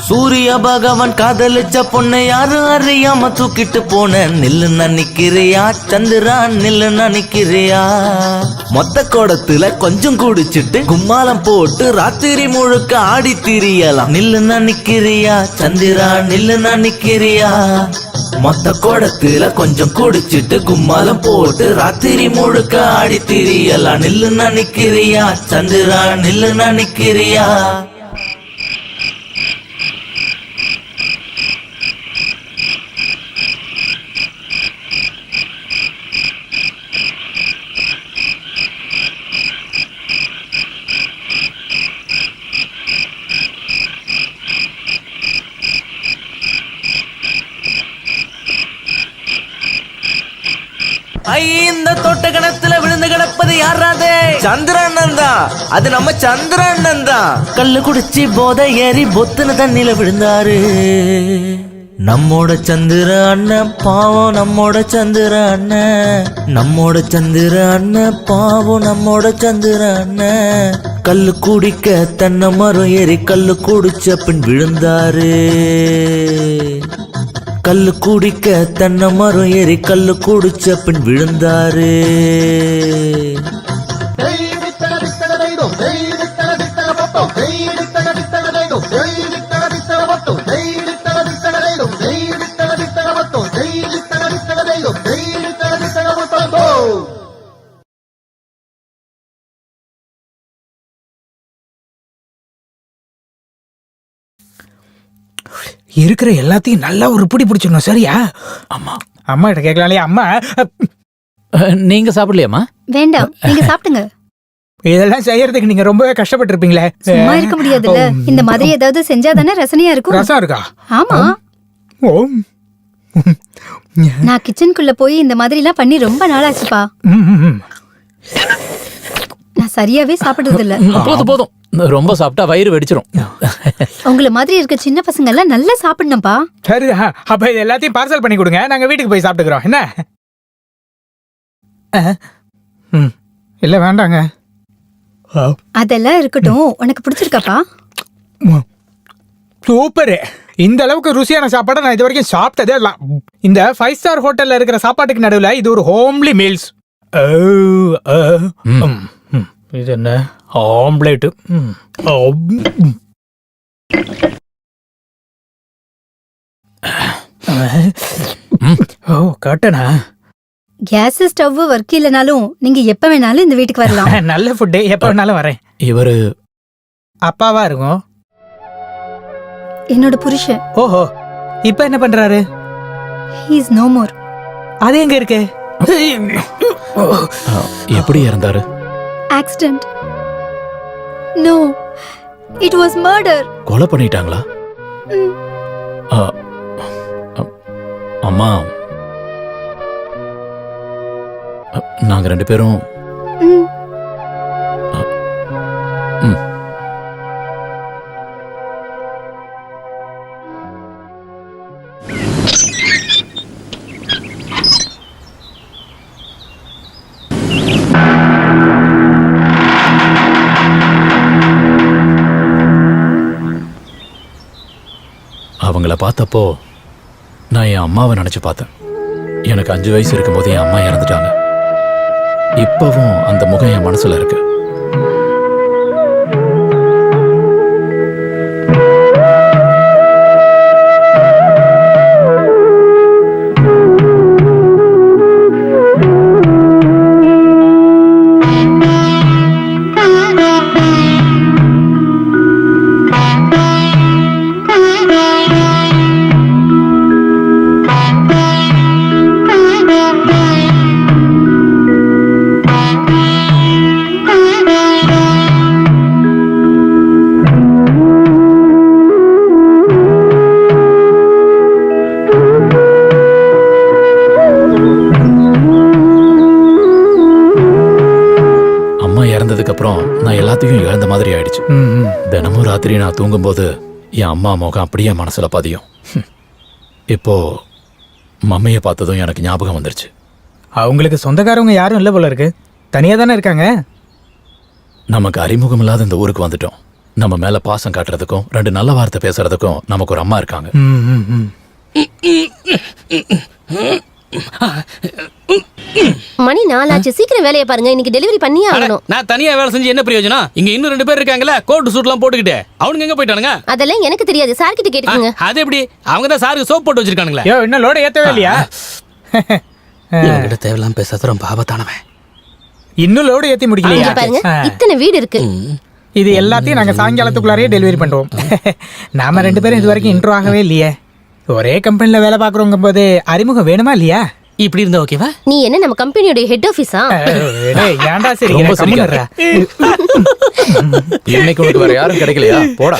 Speaker 13: சூரிய பகவான் காதலிச்ச பொண்ணை யாரும் அறியாம தூக்கிட்டு போன. நில்லுன்னா நிக்கிறியா சந்திரா, நில்லுன்னா நிக்கிறியா. மொத்த கோடத்துல கொஞ்சம் குடிச்சிட்டு கும்மாலம் போட்டு ராத்திரி முழுக்க ஆடி திரியலாம். நில்லுன்னா நிக்கிறியா சந்திரா, நில்லுன்னா நிக்கிறியா. மொத்த கோடத்துல கொஞ்சம் குடிச்சிட்டு கும்மாலம் போட்டு ராத்திரி முழுக்க ஆடி திரியலாம். நில்லுன்னா நிக்கிறியா சந்திரா, நில்லுன்னா நிக்கிறியா. இந்த தோட்ட கணத்துல விழுந்து கிடப்பது யாராதே? சந்திரண்ணன் தான். அது நம்ம சந்திரண்ணன் தான். கல்லு குடிச்சு போதை ஏறி பொத்துன தண்ணில விழுந்தாரு நம்மோட சந்திர அண்ணன் பாவம். நம்மோட சந்திர அண்ணன், நம்மோட சந்திர அண்ணன் பாவம். நம்மோட சந்திர அண்ணன் கல்லு குடிக்க தென்னை மரம் ஏறி கல்லு குடிச்ச பின் விழுந்தாரு. கல்லு குடிக்க தென்னை மரம் ஏறி கல்லு குடிச்ச பின் விழுந்தாரு.
Speaker 8: இருக்கிற எல்லாத்தையும் நல்லா ஒரு பிடி பிடிச்சிடணும். சரியா? அம்மா அம்மா கிட்ட கேட்கலாம் இல்லையா? அம்மா
Speaker 7: நீங்க சாப்பிடலையாம்மா?
Speaker 4: வேண்டாம், நீங்க சாப்பிடுங்க.
Speaker 8: இதெல்லாம் செய்யறதுக்கு நீங்க ரொம்பவே கஷ்டப்பட்டு இருப்பீங்களே.
Speaker 4: சும்மா இருக்க முடியாதுல்ல. இந்த மாதிரி ஏதாவது செஞ்சாதானே ரசனையா இருக்கும்.
Speaker 8: ரசம் இருக்கா?
Speaker 4: ஆமா. நான் கிச்சனுக்குள்ள போய் இந்த மாதிரி எல்லாம் பண்ணி ரொம்ப நாளாச்சுப்பா. நான் சரியாவே சாப்பிடுறது இல்ல.
Speaker 7: போதும் போதும், ரொம்ப சாப்பிட்டா வயிறு வெடிச்சிரும்.
Speaker 4: உங்களை மாதிரி இருக்க சின்ன பசங்க எல்லாம் நல்லா சாப்பிடணும்பா.
Speaker 8: சரிதான். அப்ப இது எல்லாத்தையும் பார்சல் பண்ணி கொடுங்க, நாங்க வீட்டுக்கு போய் சாப்பிட்டுக்கிறோம். என்ன? இல்ல வேண்டாங்க.
Speaker 4: அதெல்லாம் இருக்கட்டும். உனக்கு பிடிச்சிருக்காப்பா?
Speaker 8: சூப்பர். இந்த அளவுக்கு ருசியான சாப்பாடை நான் இது வரைக்கும் சாப்பிட்டதே இல்ல. இந்த 5 ஸ்டார் ஹோட்டல்ல இருக்கிற சாப்பாட்டுக்கு நடுவுல இது ஒரு ஹோம்லி மீல்ஸ். இது என்ன? ஆம்லேட். ஓ கட்டனா.
Speaker 4: கேஸ் ஸ்டவ் ஒர்க் இல்லனாலும் நீங்க எப்ப வேணாலும் இந்த வீட்டுக்கு வரலாம்.
Speaker 8: நல்ல ஃபுட், எப்ப வேணாலும் வரேன்.
Speaker 7: இவரு
Speaker 8: அப்பாவா இருக்கும்.
Speaker 4: என்னோட புருஷன்.
Speaker 8: ஓஹோ, இப்ப என்ன பண்றாரு?
Speaker 4: He is no more.
Speaker 8: அது எங்க இருக்கு?
Speaker 7: எப்படி இறந்தாரு?
Speaker 4: Accident. No, it was murder.
Speaker 7: கொலை பண்ணிட்டாங்களா? அம்மா, நாங்க 2 பேரும் அவங்கள பார்த்தப்போ நான் என் அம்மாவை நினைச்சு பார்த்தேன். எனக்கு 5 வயசு இருக்கும்போது என் அம்மா இறந்துட்டாங்க. இப்பவும் அந்த முகம் என் மனசுல இருக்கு. இறந்ததுக்கு அப்புறம் நான் எல்லாத்தையும் இழந்த மாதிரி ஆயிடுச்சு. தினமும் ராத்திரி நான் தூங்கும்போது என் அம்மா முகம் அப்படியே மனசுல பதியும். இப்போ மம்மியை பார்த்ததும் எனக்கு ஞாபகம் வந்துருச்சு.
Speaker 8: அவங்களுக்கு சொந்தக்காரவங்க யாரும் இல்ல போல இருக்கு. தனியா தானே இருக்காங்க.
Speaker 7: நமக்கு அறிமுகம் இல்லாத இந்த ஊருக்கு வந்துட்டோம். நம்ம மேல பாசம் காட்டுறதுக்கும் 2 நல்ல வார்த்தை பேசுறதுக்கும் நமக்கு ஒரு அம்மா இருக்காங்க.
Speaker 12: மணி 4 ஆச்சு. சீக்கிரம் வேலையை பாருங்க. இன்னைக்கு டெலிவரி பண்ணியே ஆகணும்.
Speaker 11: நான் தனியா வேலை செஞ்சு என்ன பிரயோஜனம்? இங்க இன்னும் 2 பேர் இருக்காங்கல்ல, கோட் சூட்லாம் போட்டுக்கிட்டு. அவனுங்க எங்க போயிட்டானுங்க?
Speaker 12: அதெல்லாம் எனக்கு தெரியாது. சார் கிட்ட கேட்டுக்கோங்க.
Speaker 11: அது எப்படி? அவங்க தான் சாருக்கு சோப் போட்டு வச்சிருக்கானுங்களே.
Speaker 8: யோ, இன்னும் லோட ஏத்தவே இல்லையா?
Speaker 11: இவங்கிட்ட தேவையில்லாம பேசாத ரொம்ப ஆபத்தானவன்.
Speaker 8: இன்னும் லோடு ஏத்தி முடிக்கலையா?
Speaker 12: இங்க பாருங்க, இத்தனை வீடு இருக்கு.
Speaker 8: இது எல்லாத்தையும் நாங்க சாயங்காலத்துக்குள்ளாரையே டெலிவரி பண்ணுவோம். நாம 2 பேரும் இது வரைக்கும் இன்ட்ரோ ஆகவே இல்லையே. ஒரே கம்பெனில வேலை பாக்குறோங்க போது அறிமுகம் வேணுமா இல்லையா?
Speaker 11: இப்படி இருந்தா ஓகேவா?
Speaker 12: நீ என்ன நம்ம கம்பெனியோட ஹெட் ஆபீஸா?
Speaker 8: ஏன்டா சரி
Speaker 7: ரொம்ப சிரிக்காத. இன்னைக்கு உனக்கு வேற யாரும் கிடைக்கலையா? போடா.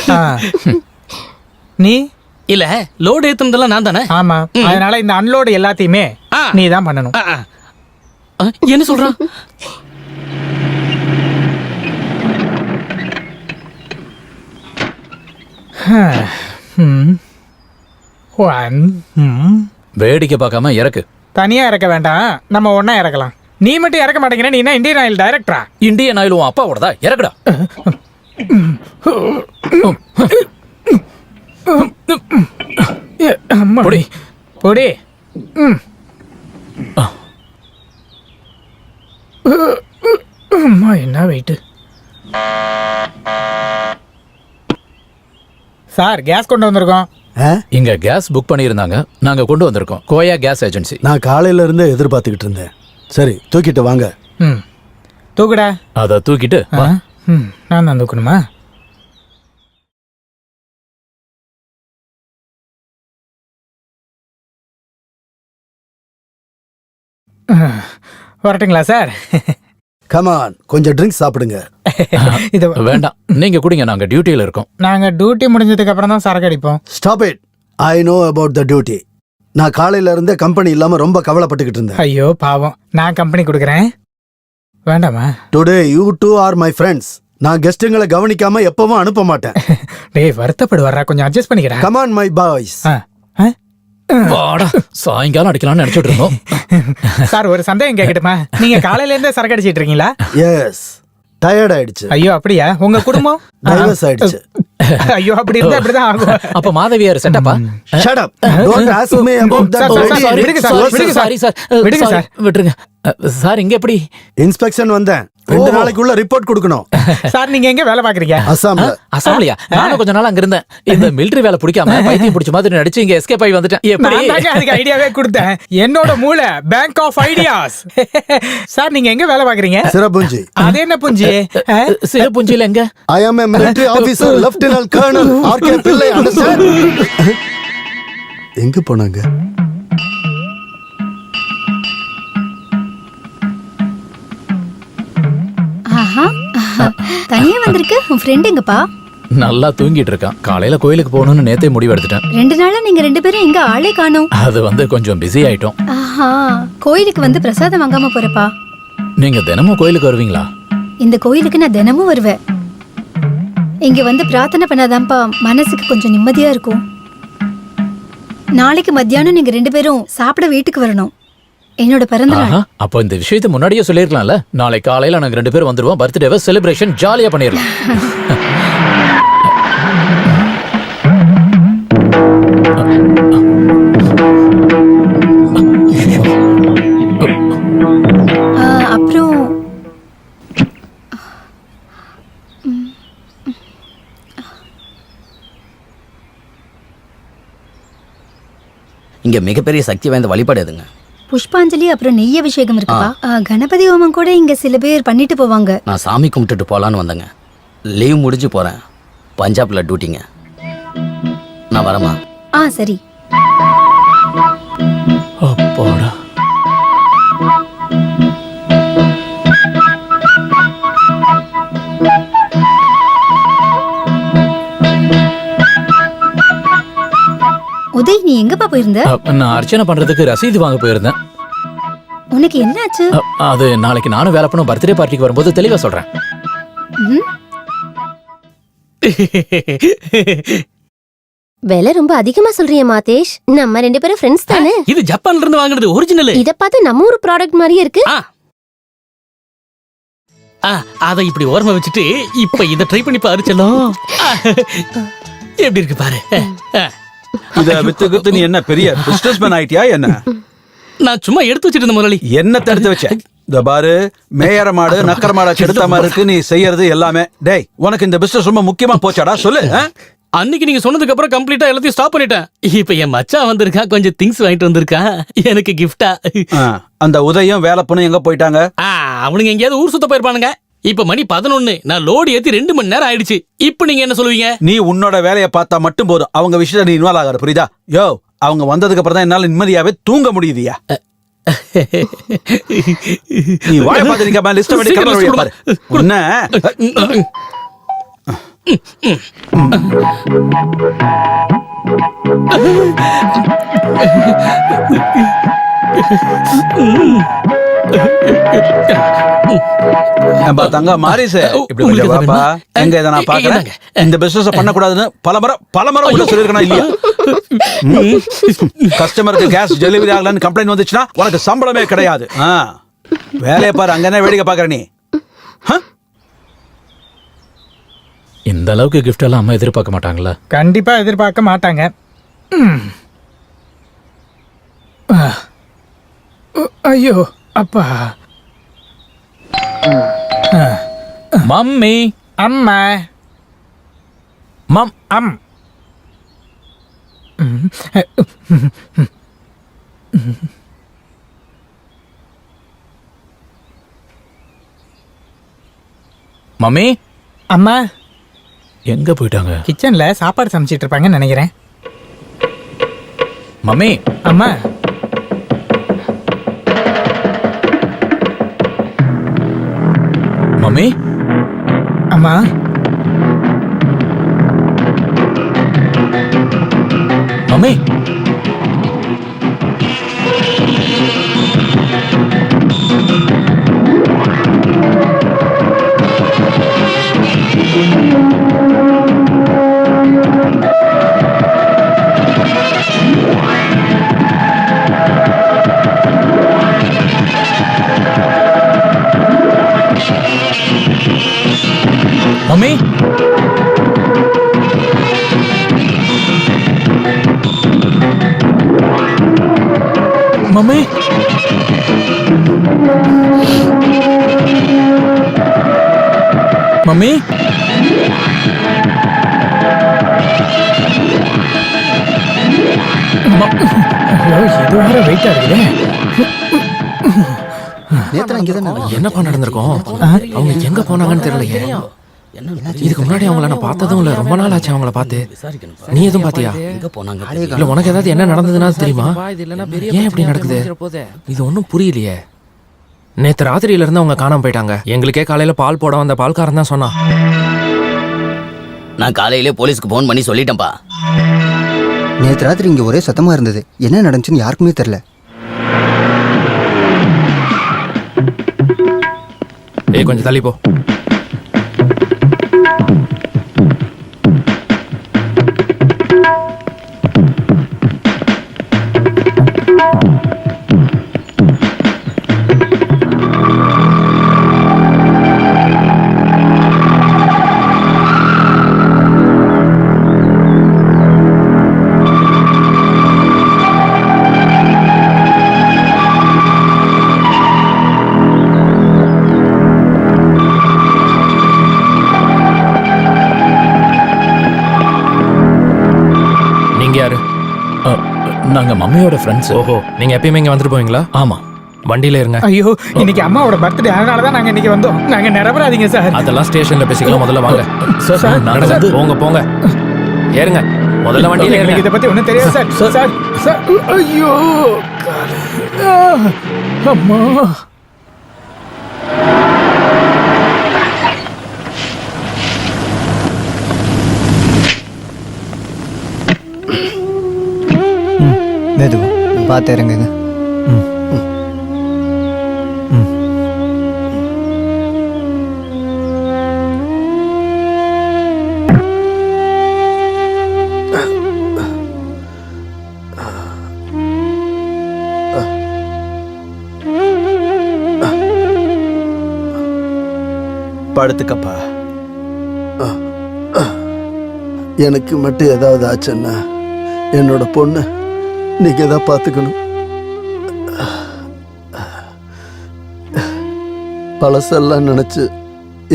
Speaker 8: நீ
Speaker 11: இல்ல லோடு ஏத்துனதெல்லாம் நான் தானே.
Speaker 8: ஆமா, அதனால இந்த அன்லோடு எல்லாத்தையுமே நீ தான் பண்ணணும்.
Speaker 11: என்ன சொல்றான்?
Speaker 7: வேடிக்கை பார்க்காம இறக்கு.
Speaker 8: தனியா இறக்க வேண்டாம், நம்ம ஒன்னா இறக்கலாம். நீ மட்டும் இறக்க மாட்டேங்கிற. நீ என்ன இந்தியன் ஆயில் டைரக்டரா?
Speaker 7: இந்தியன் ஆயில் உன் அப்பாவோடதா? இறக்குடா.
Speaker 8: பொடி பொடி. அம்மா, என்ன வெயிட். சார், கேஸ் கொண்டு வந்திருக்கோம்.
Speaker 7: இங்க கேஸ் புக் பண்ணியிருந்தாங்க, நாங்க கொண்டு வந்திருக்கோம். கோயா கேஸ் ஏஜென்சி.
Speaker 1: நான் காலையில இருந்து எதிர்பார்த்துக்கிட்டு இருந்தேன். சரி, தூக்கிட்டு வாங்க.
Speaker 8: தூக்குடா.
Speaker 7: அத தூக்கிட்டு வா.
Speaker 8: நான் தான் தூக்கணுமா? வரட்டுங்களா சார்?
Speaker 1: கமான், கொஞ்சம் ட்ரிங்க்ஸ் சாப்பிடுங்க.
Speaker 8: இது
Speaker 7: வேண்டாம், நீங்க குடிங்க. நாங்க டியூட்டியில இருக்கோம்.
Speaker 8: நாங்க டியூட்டி முடிஞ்சதுக்கு அப்புறம் தான் சரக்கு அடிப்போம்.
Speaker 1: Stop it. I know about the duty. நான் காலையில இருந்தே கம்பெனி இல்லாம ரொம்ப கவலைப்பட்டுக்கிட்டு இருந்தேன்.
Speaker 8: ஐயோ பாவம், நான் கம்பெனி கொடுக்குறேன். வேண்டாமா?
Speaker 1: Today you two are my friends. நான் கெஸ்ட்டுங்களை கவனிக்காம எப்பவும் அனுப்ப மாட்டேன்.
Speaker 8: டேய், வருத்தப்படுவாரா? கொஞ்சம் அட்ஜஸ்ட் பண்ணிக்கிறேன்.
Speaker 1: Come on my boys.
Speaker 7: வாடா, சாயங்காலம் அடிக்கலாம்னு நினைச்சிட்டு இருந்தோம்.
Speaker 8: சார், ஒரு சந்தேகம் கேட்கட்டுமா? நீங்க காலையில இருந்தே சரக்கு அடிச்சிட்டு இருக்கீங்களா?
Speaker 1: எஸ், டயர்ட் ஆயிடுச்சு.
Speaker 8: ஐயோ அப்படியா? உங்க குடும்பம்
Speaker 1: டைவர்ஸ் ஆயிடுச்சு.
Speaker 8: ஐயோ, அப்படி இருந்தா அப்படிதான் ஆகும்.
Speaker 7: அப்ப மாதவியார் செட்டப்பா?
Speaker 1: Shut up. Don't ask me about that.
Speaker 8: விடுங்க சார்.
Speaker 7: விட்டுருங்க சார். இங்க எப்படி
Speaker 1: இன்ஸ்பெக்ஷன் வந்தேன். 2 நாளைக்குள்ள ரிப்போர்ட் கொடுக்கணும்.
Speaker 8: சார், நீங்க எங்க வேலை பாக்குறீங்க?
Speaker 1: அசாம்ல.
Speaker 7: அசாம்லையா? நானும் கொஞ்ச நாள் அங்க இருந்தேன். இந்த மிலிட்டரி வேலை பிடிக்காம பைத்தியம் பிடிச்ச மாதிரி நடிச்சு இங்க எஸ்கேப் ஆகி வந்துட்டேன். எப்படி?
Speaker 8: நான் தாங்க அதுக்கு ஐடியாவே கொடுத்தேன். என்னோட மூளை பேங்க் ஆஃப் ஐடியாஸ். சார், நீங்க எங்க வேலை பாக்குறீங்க?
Speaker 1: சிரபுஞ்சி.
Speaker 8: அது என்ன புஞ்சி?
Speaker 7: சிறப்புஞ்சில எங்க?
Speaker 1: I am a military officer, Lieutenant Colonel R.K. Pillai. Understand? எங்க போனாங்க?
Speaker 4: தனியா வந்திருக்க. உன் ஃப்ரெண்ட் எங்கப்பா?
Speaker 7: நல்லா தூங்கிட்டு இருக்கான். காலையில கோயிலுக்கு போகணும்னு நேத்தே முடிவு எடுத்துட்டேன்.
Speaker 4: 2 நாளா நீங்க 2 பேரும் எங்க ஆளே காணோம்.
Speaker 7: அது கொஞ்சம் பிஸி ஆயிட்டோம்.
Speaker 4: கோயிலுக்கு வந்து பிரசாதம் வாங்காம போறப்பா?
Speaker 7: நீங்க தினமும் கோயிலுக்கு வருவீங்களா?
Speaker 4: இந்த கோயிலுக்கு நான் தினமும் வருவேன். இங்க வந்து பிரார்த்தனை பண்ணாதான்ப்பா மனசுக்கு கொஞ்சம் நிம்மதியா இருக்கும். நாளைக்கு மத்தியானம் நீங்க 2 பேரும் சாப்பிட வீட்டுக்கு வரணும். என்னோட பிறந்த நாள்.
Speaker 7: அப்போ இந்த விஷயத்தை முன்னாடியே சொல்லிருக்கலாம்ல. நாளை காலையில நாங்க 2 பேரும் வந்துருவோம். பர்த்டேவை செலிப்ரேஷன் ஜாலியா பண்ணிடலாம்.
Speaker 4: அப்புறம்
Speaker 9: இங்க மிகப்பெரிய சக்தி வாய்ந்த வழிபாடு எதுங்க?
Speaker 4: புஷ்பாஞ்சலி, அப்புறம் நெய் அபிஷேகம் இருக்குப்பா. கணபதி ஹோமம் கூட இங்க சில பேர் பண்ணிட்டு போவாங்க.
Speaker 9: நான் சாமி கும்பிட்டுட்டு போலான்னு வந்தேங்க. லீவ் முடிஞ்சு போறேன். பஞ்சாப்ல டியூட்டிங்க. நான் வரமா?
Speaker 4: சரி.
Speaker 7: அப்பாடா.
Speaker 4: உதய், நீ எங்கப்பா போயிருந்த?
Speaker 7: நான் அர்ச்சனை பண்றதுக்கு ரசீது வாங்க போயிருந்தேன்.
Speaker 4: உனக்கு என்ன ஆச்சு?
Speaker 7: அது நாளைக்கு நானும் வேலை பண்ணும் பர்த்டே பார்ட்டிக்கு வரும்போது தெளிவா சொல்றேன்.
Speaker 12: விலை ரொம்ப அதிகமா சொல்றியே மாதேஷ். நம்ம 2 பேரும் ஃப்ரெண்ட்ஸ் தானே?
Speaker 11: இது ஜப்பான்ல இருந்து வாங்குனது ஒரிஜினல்.
Speaker 12: இத பார்த்தா நம்ம ஊர் ப்ராடக்ட் மாதிரியே இருக்கு.
Speaker 11: அத இப்படி ஓரமா வச்சுட்டு இப்ப இத ட்ரை பண்ணி பாரு செல்லம். எப்படி இருக்கு பாரு.
Speaker 3: இத வித்து நீ என்ன பெரிய பிசினஸ்மேன் ஆயிட்டியா என்ன?
Speaker 11: நான் சும்மா எடுத்து வச்சிட்டு இருந்த முதலாளி.
Speaker 3: என்ன தடுத்து வச்ச? இந்த பாரு, மேயற மாடு நக்கர மாடா கெடுத்த மாதிரி இருக்கு நீ செய்யறது எல்லாமே. டேய், உனக்கு இந்த பிசினஸ் ரொம்ப முக்கியமா போச்சாடா? சொல்லு.
Speaker 11: அன்னைக்கு நீங்க சொன்னதுக்கு அப்புறம் கம்ப்ளீட்டா எல்லாத்தையும் ஸ்டாப் பண்ணிட்டேன். இப்ப என் மச்சான் வந்திருக்கான், கொஞ்சம் திங்ஸ் வாங்கிட்டு வந்திருக்கான் எனக்கு கிஃப்டா.
Speaker 3: அந்த உதயம் வேலை பொண்ணு எங்க போயிட்டாங்க?
Speaker 11: அவனுங்க எங்கேயாவது ஊர் சுத்த போயிருப்பானுங்க. இப்ப மணி 11. நான் லோடு ஏத்தி 2 மணி நேரம் ஆயிடுச்சு. இப்ப நீங்க என்ன சொல்லுவீங்க?
Speaker 3: நீ உன்னோட வேலையை பார்த்தா மட்டும் போதும், அவங்க விஷயத்த நீ இன்வால்வ் ஆகாத, புரியுதா? யோ, அவங்க வந்ததுக்கு அப்புறம் தான் என்னால நிம்மதியாவே தூங்க முடியுதியா? நீ வாய பாத்துறீங்க, லிஸ்ட் பண்ணி கலர் பாரு. என்ன தங்க மாரிசே, இப்படி கொஞ்சம் வாப்பா. எங்க இதை நான் பாக்குறேன். இந்த பிசினஸ் பண்ணக்கூடாதுன்னு பலமுறை உள்ள சொல்லிருக்கணும் இல்லையா? கஸ்டமருக்கு கேஸ் டெலிவரி ஆகலன்னு கம்ப்ளைண்ட் வந்துச்சுன்னா உனக்கு சம்பளமே கிடையாது. வேலையை பாரு, அங்க என்ன வேடிக்கை பாக்குற நீ?
Speaker 7: இந்த அளவுக்கு கிஃப்ட் எல்லாம் அம்மா எதிர்பார்க்க மாட்டாங்களா?
Speaker 8: கண்டிப்பா எதிர்பார்க்க மாட்டாங்க. ஐயோ அப்பா.
Speaker 7: மம்மி,
Speaker 8: அம்மா,
Speaker 7: மம்
Speaker 8: அம்.
Speaker 7: மம்மி,
Speaker 8: அம்மா
Speaker 7: எங்க போயிட்டாங்க?
Speaker 8: கிச்சன்ல சாப்பாடு சமைச்சிட்டு இருப்பாங்கன்னு நினைக்கிறேன்.
Speaker 7: மம்மி,
Speaker 8: அம்மா,
Speaker 7: மம்மி,
Speaker 8: அம்மா,
Speaker 7: மம்மி, மம்மி, மம்மி, மம்மி,
Speaker 8: இது வர வெயிட்டா இருக்குது.
Speaker 7: என்னப்பா நடந்திருக்கோம்? அவங்க எங்க போனாங்கன்னு தெரியலையே. இதுக்கு முன்னாடி அவங்கள நான் பார்த்ததும் இல்ல, ரொம்ப நாள் ஆச்சு அவங்கள பார்த்து. நீ எதுவும் பாத்தியா? இல்ல உனக்கு ஏதாவது என்ன நடந்ததுன்னா தெரியுமா? ஏன் இப்படி நடக்குது? இது ஒன்றும் புரியலையே. நேத்து ராத்திரியில இருந்து அவங்க காணாம போயிட்டாங்க. எங்களுக்கே காலையில பால் போட வந்த பால்காரன் தான் சொன்னான்.
Speaker 9: நான் காலையிலே போலீஸ்க்கு போன் பண்ணி சொல்லிட்டேன்ப்பா.
Speaker 5: நேற்று ராத்திரி இங்கே ஒரே சத்தமாக இருந்தது. என்ன நடந்துச்சுன்னு யாருக்குமே தெரில.
Speaker 7: கொஞ்சம் தள்ளி போ. நாங்க மம்மியோட ஃப்ரெண்ட்ஸ்.
Speaker 11: ஓஹோ, நீங்க எப்பயுமே இங்க வந்துட்டு போவீங்களா?
Speaker 7: ஆமா,
Speaker 11: வண்டியில இருங்க.
Speaker 8: ஐயோ, இன்னைக்கு அம்மாவோட பர்த்டே, அதனால தான் நாங்க இன்னைக்கு வந்தோம். நாங்க நிரபராதீங்க சார்.
Speaker 11: அதெல்லாம் ஸ்டேஷன்ல பேசிக்கலாம். முதல்ல வாங்க
Speaker 7: சார்.
Speaker 11: நடந்து போங்க போங்க. ஏறுங்க, முதல்ல வண்டியில
Speaker 8: எனக்கு இதை பத்தி ஒன்றும் தெரியாது சார். சார் சார், ஐயோ அம்மா.
Speaker 5: மெதுவா பார்த்து இறங்குங்க.
Speaker 3: படுத்துக்கப்பா.
Speaker 1: எனக்கு மட்டும் ஏதாவது ஆச்சுன்னா என்னோட பொண்ணு நீங்க தான் பார்த்துக்கணும். பழசெல்லாம் நினைச்சு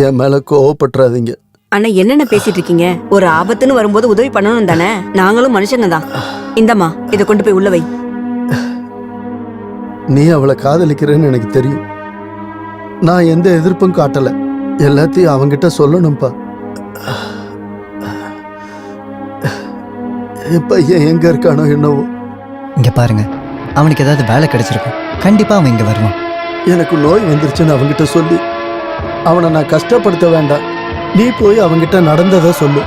Speaker 1: என் மேல கோவப்பட்டுறாதீங்க.
Speaker 2: அண்ணா என்னென்ன பேசிட்டு இருக்கீங்க? ஒரு ஆபத்துன்னு வரும்போது உதவி பண்ணணும் தானே? நாங்களும் மனுஷங்க தான். இந்தம்மா இதை கொண்டு போய் உள்ள வை.
Speaker 1: நீ அவளை காதலிக்கிறேன்னு எனக்கு தெரியும். நான் எந்த எதிர்ப்பும் காட்டல. எல்லாத்தையும் அவங்கிட்ட சொல்லணும்ப்பா. என் பையன் எங்க இருக்கானோ என்னவோ.
Speaker 5: இங்க பாருங்க, அவனுக்கு ஏதாவது வேலை கிடைச்சிருக்கும், கண்டிப்பா அவன் இங்க வருவான்.
Speaker 1: எனக்கு நோய் வந்துருச்சுன்னு அவங்கிட்ட சொல்லி அவனை நான் கஷ்டப்படுத்த வேண்டாம். நீ போய் அவங்கிட்ட நடந்ததை சொல்லு.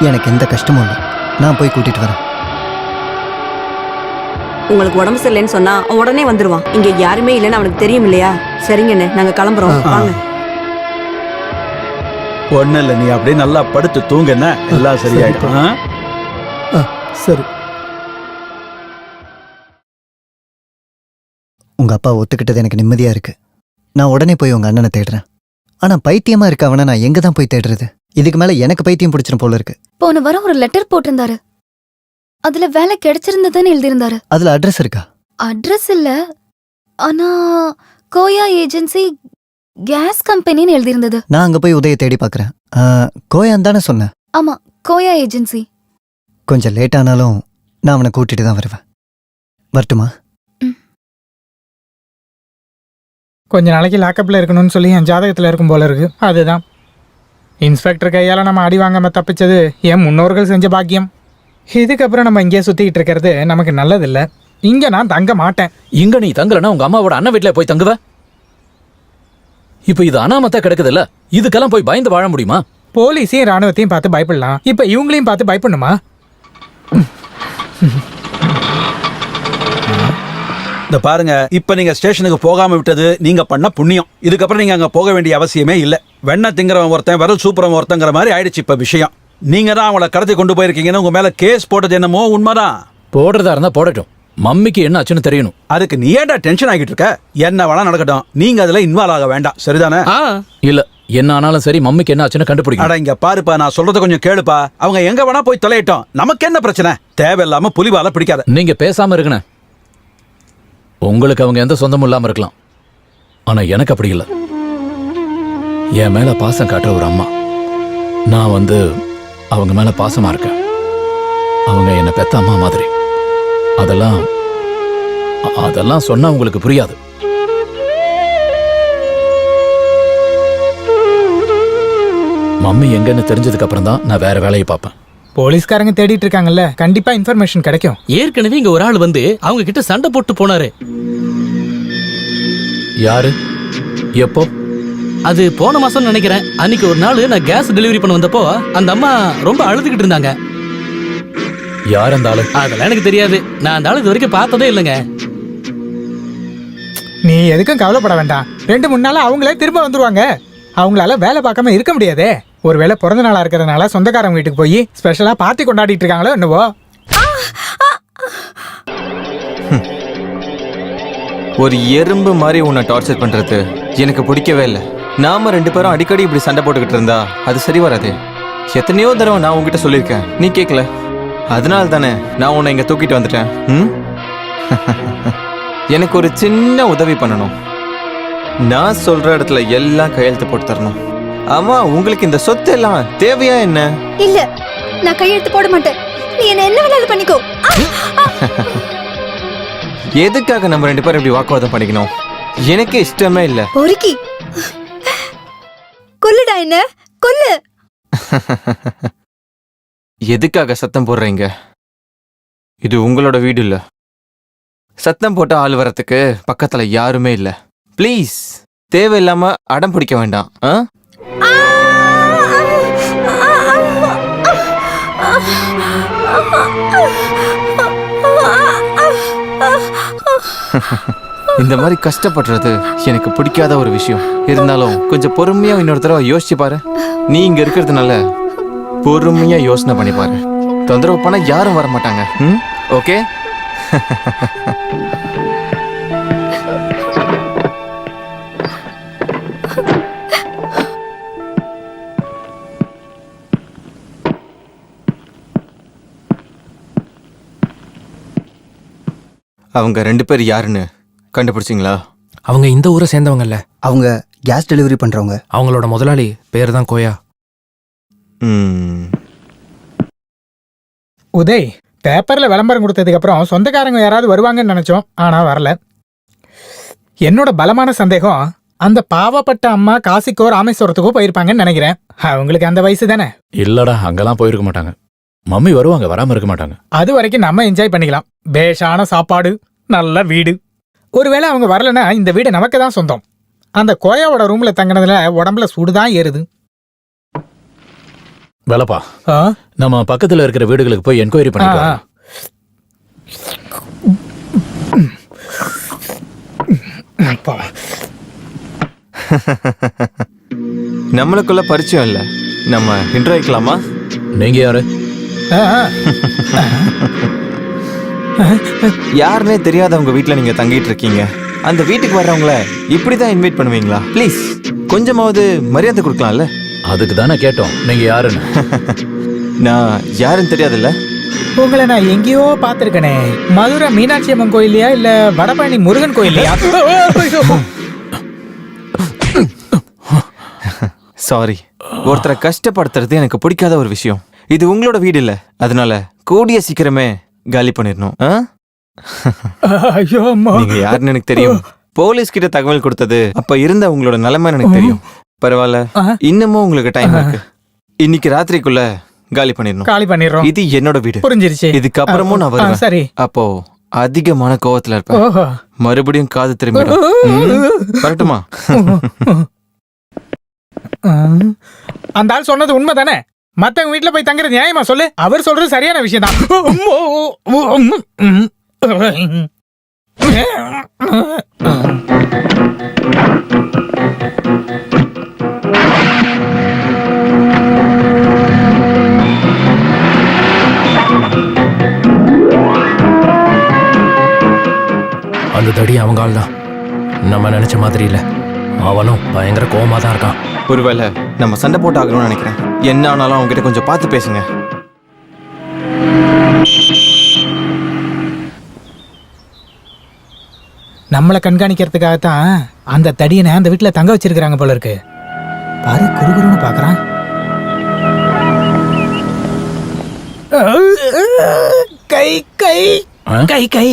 Speaker 5: எனக்கு எந்த கஷ்டமும் இல்லை, நான் போய் கூட்டிட்டு வரேன்.
Speaker 2: உங்களுக்கு உடம்பு சரியில்லைன்னு சொன்னா அவன் உடனே வந்துருவான். இங்க யாருமே இல்லைன்னு அவனுக்கு தெரியும் இல்லையா? சரிங்கண்ணே, நாங்க கிளம்புறோம். வாங்க.
Speaker 3: ஒண்ணு இல்ல, நீ அப்படியே நல்லா படுத்து தூங்குன, எல்லாம் சரியாயிடும்.
Speaker 1: சரி.
Speaker 5: உங்க அப்பா ஒத்துக்கிட்டது எனக்கு நிம்மதியா இருக்கு. நான் உடனே போய் உங்க அண்ணனை தேடுறேன். ஆனா பைத்தியமா இருக்க அவனை நான் எங்க தான் போய் தேடுறது? இதுக்கு மேல எனக்கு பைத்தியம் பிடிச்சிரும் போல இருக்கு.
Speaker 4: போன வாரம் ஒரு லெட்டர் போட்டிருந்தாரு. அதுல வேலை கிடைச்சிருந்ததுன்னு எழுதியிருந்தாரு.
Speaker 5: அதுல அட்ரஸ் இருக்கா?
Speaker 4: அட்ரஸ் இல்ல, ஆனா கோயா ஏஜென்சி கேஸ் கம்பெனின்னு எழுதியிருந்தது.
Speaker 5: நான் அங்க போய் உதய தேடி பாக்குறேன். கோயான் தானே சொன்னேன்?
Speaker 4: ஆமா, கோயா ஏஜென்சி.
Speaker 5: கொஞ்சம் லேட் ஆனாலும் நான் அவனை கூட்டிட்டு தான் வருவேன். வரட்டுமா?
Speaker 8: கொஞ்ச நாளைக்கு லாக்கப்ல இருக்கணும்னு சொல்லி என் ஜாதகத்துல இருக்கும் போல இருக்கு. அதுதான் இன்ஸ்பெக்டர் கையால நம்ம அடி வாங்காம தப்பிச்சது என் முன்னோர்கள் செஞ்ச பாக்கியம். இதுக்கப்புறம் நம்ம இங்கே சுத்திக்கிட்டு இருக்கிறது நமக்கு நல்லதில்ல. இங்க நான் தங்க மாட்டேன்.
Speaker 11: இங்க நீ தங்கலன்னா உங்க அம்மாவோட அண்ணன் வீட்டுல போய் தங்குவ. இப்ப இது அனாமத்தா கிடக்குது இல்ல, இதுக்கெல்லாம் போய் பயந்து வாழ முடியுமா?
Speaker 8: போலீஸையும் ராணுவத்தையும் பார்த்து பயப்படலாம், இப்ப இவங்களையும் பார்த்து பயப்படணுமா?
Speaker 3: இந்த பாருங்க, இப்ப நீங்க ஸ்டேஷனுக்கு போகாம விட்டது நீங்க பண்ண புண்ணியம். இதுக்கப்புறம் நீங்க அங்க போக வேண்டிய அவசியமே இல்ல. வெண்ண திங்கிறவன் ஒருத்தன், விரல் சூப்பரவன் ஒருத்தங்கிற மாதிரி ஆயிடுச்சு இப்ப விஷயம். நீங்க தான் அவங்கள கடத்தி கொண்டு போயிருக்கீங்கன்னு உங்க மேல கேஸ் போட்டது என்னமோ உண்மைதான்.
Speaker 11: போடுறதா இருந்தா போடட்டும், மம்மிக்கு என்ன ஆச்சுன்னு தெரியணும்.
Speaker 3: அதுக்கு நீ ஏன்டா டென்ஷன் ஆகிட்டு இருக்க? என்ன வேணா நடக்கட்டும், நீங்க அதுல இன்வால்வ் ஆக வேண்டாம், சரிதானே?
Speaker 11: இல்ல, என்ன ஆனாலும் சரி, மம்மிக்கு என்ன ஆச்சுன்னு கண்டுபிடிக்கும்.
Speaker 3: அட இங்க பாருப்பா, நான் சொல்றத கொஞ்சம் கேளுப்பா. அவங்க எங்க வேணா போய் தொலையட்டும், நமக்கு என்ன பிரச்சனை? தேவையில்லாம புலிவால பிடிக்காத.
Speaker 11: நீங்க பேசாம இருக்கணும். உங்களுக்கு அவங்க எந்த சொந்தமும் இல்லாம இருக்கலாம், ஆனா எனக்கு அப்படி இல்லை. என் மேல பாசம் காட்டுற ஒரு அம்மா, நான் அவங்க மேல பாசமா இருக்கேன். அவங்க என்ன பெத்த அம்மா மாதிரி. அதெல்லாம் சொன்னா உங்களுக்கு புரியாது. மம்மி எங்கன்னு தெரிஞ்சதுக்கு அப்புறம் தான் நான் வேற வேலையை பார்ப்பேன்.
Speaker 8: போலீஸ்காரங்க தேடிட்டு இருக்காங்கல்ல, கண்டிப்பா இன்ஃபர்மேஷன் கிடைக்கும்.
Speaker 11: ஏற்கனவே இங்க ஒரு ஆள் அவங்க கிட்ட சண்டை போட்டு போனாரு. யாரு? எப்போ? அது போன மாசம் நினைக்கிறேன். அன்னைக்கு ஒரு நாள் நான் கேஸ் டெலிவரி பண்ண வந்தப்போ அந்த அம்மா ரொம்ப அழுதுகிட்டு இருந்தாங்க. யார் அந்த ஆளு? அதெல்லாம் எனக்கு தெரியாது. நான் அந்த ஆளு இது வரைக்கும் பார்த்ததே இல்லைங்க.
Speaker 8: நீ எதுக்கும் கவலைப்பட வேண்டாம். 2-3 நாள் அவங்களே திரும்ப வந்துருவாங்க. அவங்களால வேலை பார்க்காம இருக்க முடியாதே. ஒருவேளை பிறந்த நாளா இருக்கிறதுனால சொந்தக்காரங்க வீட்டுக்கு போய் ஸ்பெஷலா பார்ட்டி கொண்டாடிட்டு இருக்காங்களோ என்னவோ.
Speaker 10: ஒரு எறும்பு மாதிரி உன்னை டார்ச்சர் பண்றது எனக்கு பிடிக்கவே இல்லை. நாம 2 பேரும் அடிக்கடி இப்படி சண்டை போட்டுக்கிட்டு இருந்தா அது சரி வராது. எத்தனையோ தடவை நான் உங்ககிட்ட சொல்லியிருக்கேன், நீ கேட்கல. அதனால தானே நான் உன்னை இங்க தூக்கிட்டு வந்துட்டேன். எனக்கு ஒரு சின்ன உதவி பண்ணணும். நான் சொல்ற இடத்துல எல்லாம் கையெழுத்து போட்டு தரணும். ஆமா, உங்களுக்கு இந்த சொத்து எல்லாம் தேவையா என்ன?
Speaker 4: இல்ல, நான் கையெழுத்து போட மாட்டேன். நீ என்ன வேணாலும் பண்ணிக்கோ.
Speaker 10: எதுக்காக நம்ம 2 பேரும் இப்படி வாக்குவாதம் பண்ணிக்கணும்? எனக்கு இஷ்டமே இல்ல.
Speaker 4: பொறுக்கி கொல்லுடா, என்ன கொல்லு.
Speaker 10: எதுக்காக சத்தம் போடுறீங்க? இது உங்களோட வீடு இல்ல. சத்தம் போட்ட ஆள் வரத்துக்கு பக்கத்துல யாருமே இல்ல. ப்ளீஸ், தேவையில்லாம அடம் பிடிக்க வேண்டாம். இந்த மாதிரி கஷ்டப்படுறது எனக்கு பிடிக்காத ஒரு விஷயம். இருந்தாலும் கொஞ்சம் பொறுமையா இன்னொரு தடவை யோசிச்சு பாரு. நீ இங்க இருக்கிறதுனால பொறுமையா யோசனை பண்ணி பாரு. தொந்தரவு பண்ண யாரும் வர மாட்டாங்க. ஓகே? அவங்க 2 பேர் யாருன்னு கண்டுபிடிச்சிங்களா?
Speaker 7: அவங்க இந்த ஊரை சேர்ந்தவங்கல்ல.
Speaker 5: அவங்க கேஸ் டெலிவரி பண்றவங்க.
Speaker 7: அவங்களோட முதலாளி பேர் தான் கோயா.
Speaker 8: உதய், பேப்பர்ல விளம்பரம் கொடுத்ததுக்கு அப்புறம் சொந்தக்காரங்க யாராவது வருவாங்கன்னு நினைச்சோம், ஆனா வரல. என்னோட பலமான சந்தேகம் அந்த பாவப்பட்ட அம்மா காசிக்கோ ராமேஸ்வரத்துக்கோ போயிருப்பாங்கன்னு நினைக்கிறேன். அவங்களுக்கு அந்த வயசு தானே.
Speaker 14: இல்லடா, அங்கெல்லாம் போயிருக்க மாட்டாங்க. மம்மி வருவாங்க, வராம இருக்க மாட்டாங்க.
Speaker 8: அது வரைக்கும் நம்ம என்ஜாய் பண்ணிக்கலாம். பேஷான சாப்பாடு, நல்ல வீடு. ஒருவேளை அவங்க வரலன்னா இந்த வீடு நமக்கு தான் சொந்தம். அந்த கோயாவோட ரூம்ல தங்கினதுல உடம்புல சூடுதான் ஏறுது.
Speaker 14: வேலப்பா, நம்ம பக்கத்துல இருக்கிற வீடுகளுக்கு போய் என்கொயரி பண்ணிக்கலாம்.
Speaker 10: நம்மளுக்குள்ள பரிச்சயம் இல்ல, நம்ம இன்ட்ரோ வைக்கலாமா?
Speaker 14: நீங்க யாரு?
Speaker 10: யாருன்னே தெரியாதவங்க வீட்டுல நீங்க தங்கிட்டு இருக்கீங்க. அந்த வீட்டுக்கு வர்றவங்கள இப்படிதான் இன்வைட் பண்ணுவீங்களா? ப்ளீஸ் கொஞ்சமாவது மரியாதை கொடுக்கலாம்ல.
Speaker 14: அதுக்கு தானே கேட்டோம், நீங்க யாருன்னு.
Speaker 10: நான் யாருன்னு தெரியாதுல்ல?
Speaker 8: உங்களை நான் எங்கேயோ பார்த்திருக்கனே. மதுரை மீனாட்சி அம்மன் கோயிலையா இல்ல வடபழனி முருகன் கோயிலையா?
Speaker 10: சாரி, ஒருத்தரை கஷ்டப்படுத்துறது எனக்கு பிடிக்காத ஒரு விஷயம். இது உங்களோட வீடு இல்ல, அதனால கூடிய சீக்கிரமே காலி பண்ணிடணும். நீங்க யாருன்னு எனக்கு தெரியும். போலீஸ் கிட்ட தகவல் கொடுத்தது அப்ப இருந்த உங்களோட நிலைமை எனக்கு தெரியும். பரவாயில்ல, இன்னமும் உங்களுக்கு டைம் இருக்கு. இன்னைக்கு ராத்திரிக்குள்ள காலி பண்ணிடணும். இது என்னோட வீடு, புரிஞ்சிருச்சு. இதுக்கு அப்புறமும் நான் வருவேன். சரி, அப்போ அதிகமான கோவத்துல இருப்பேன். மறுபடியும் காது திரும்பிடும். வரட்டுமா?
Speaker 8: அந்த ஆள் சொன்னது உண்மைதானே? மத்தவங்க வீட்டுல போய் தங்குறது நியாயமா சொல்லு? அவர் சொல்றது சரியான விஷயம் தான்.
Speaker 7: அந்த தடி அவங்க ஆள் தான். நம்ம நினைச்ச மாதிரி இல்ல, அவனும் பயங்கர கோவமா தான் இருக்கான்.
Speaker 10: ஒருவேளை நம்ம சண்டை போட்டு ஆகணும்னு நினைக்கிறேன். என்ன ஆனாலும் அவங்க கிட்ட கொஞ்சம் பார்த்து பேசுங்க.
Speaker 8: நம்மளை கண்காணிக்கிறதுக்காகத்தான் அந்த தடியனை அந்த வீட்டுல தங்க வச்சிருக்காங்க போல இருக்கு. பாரு, குறுகுறுன்னு பாக்குறான். கை கை கை கை.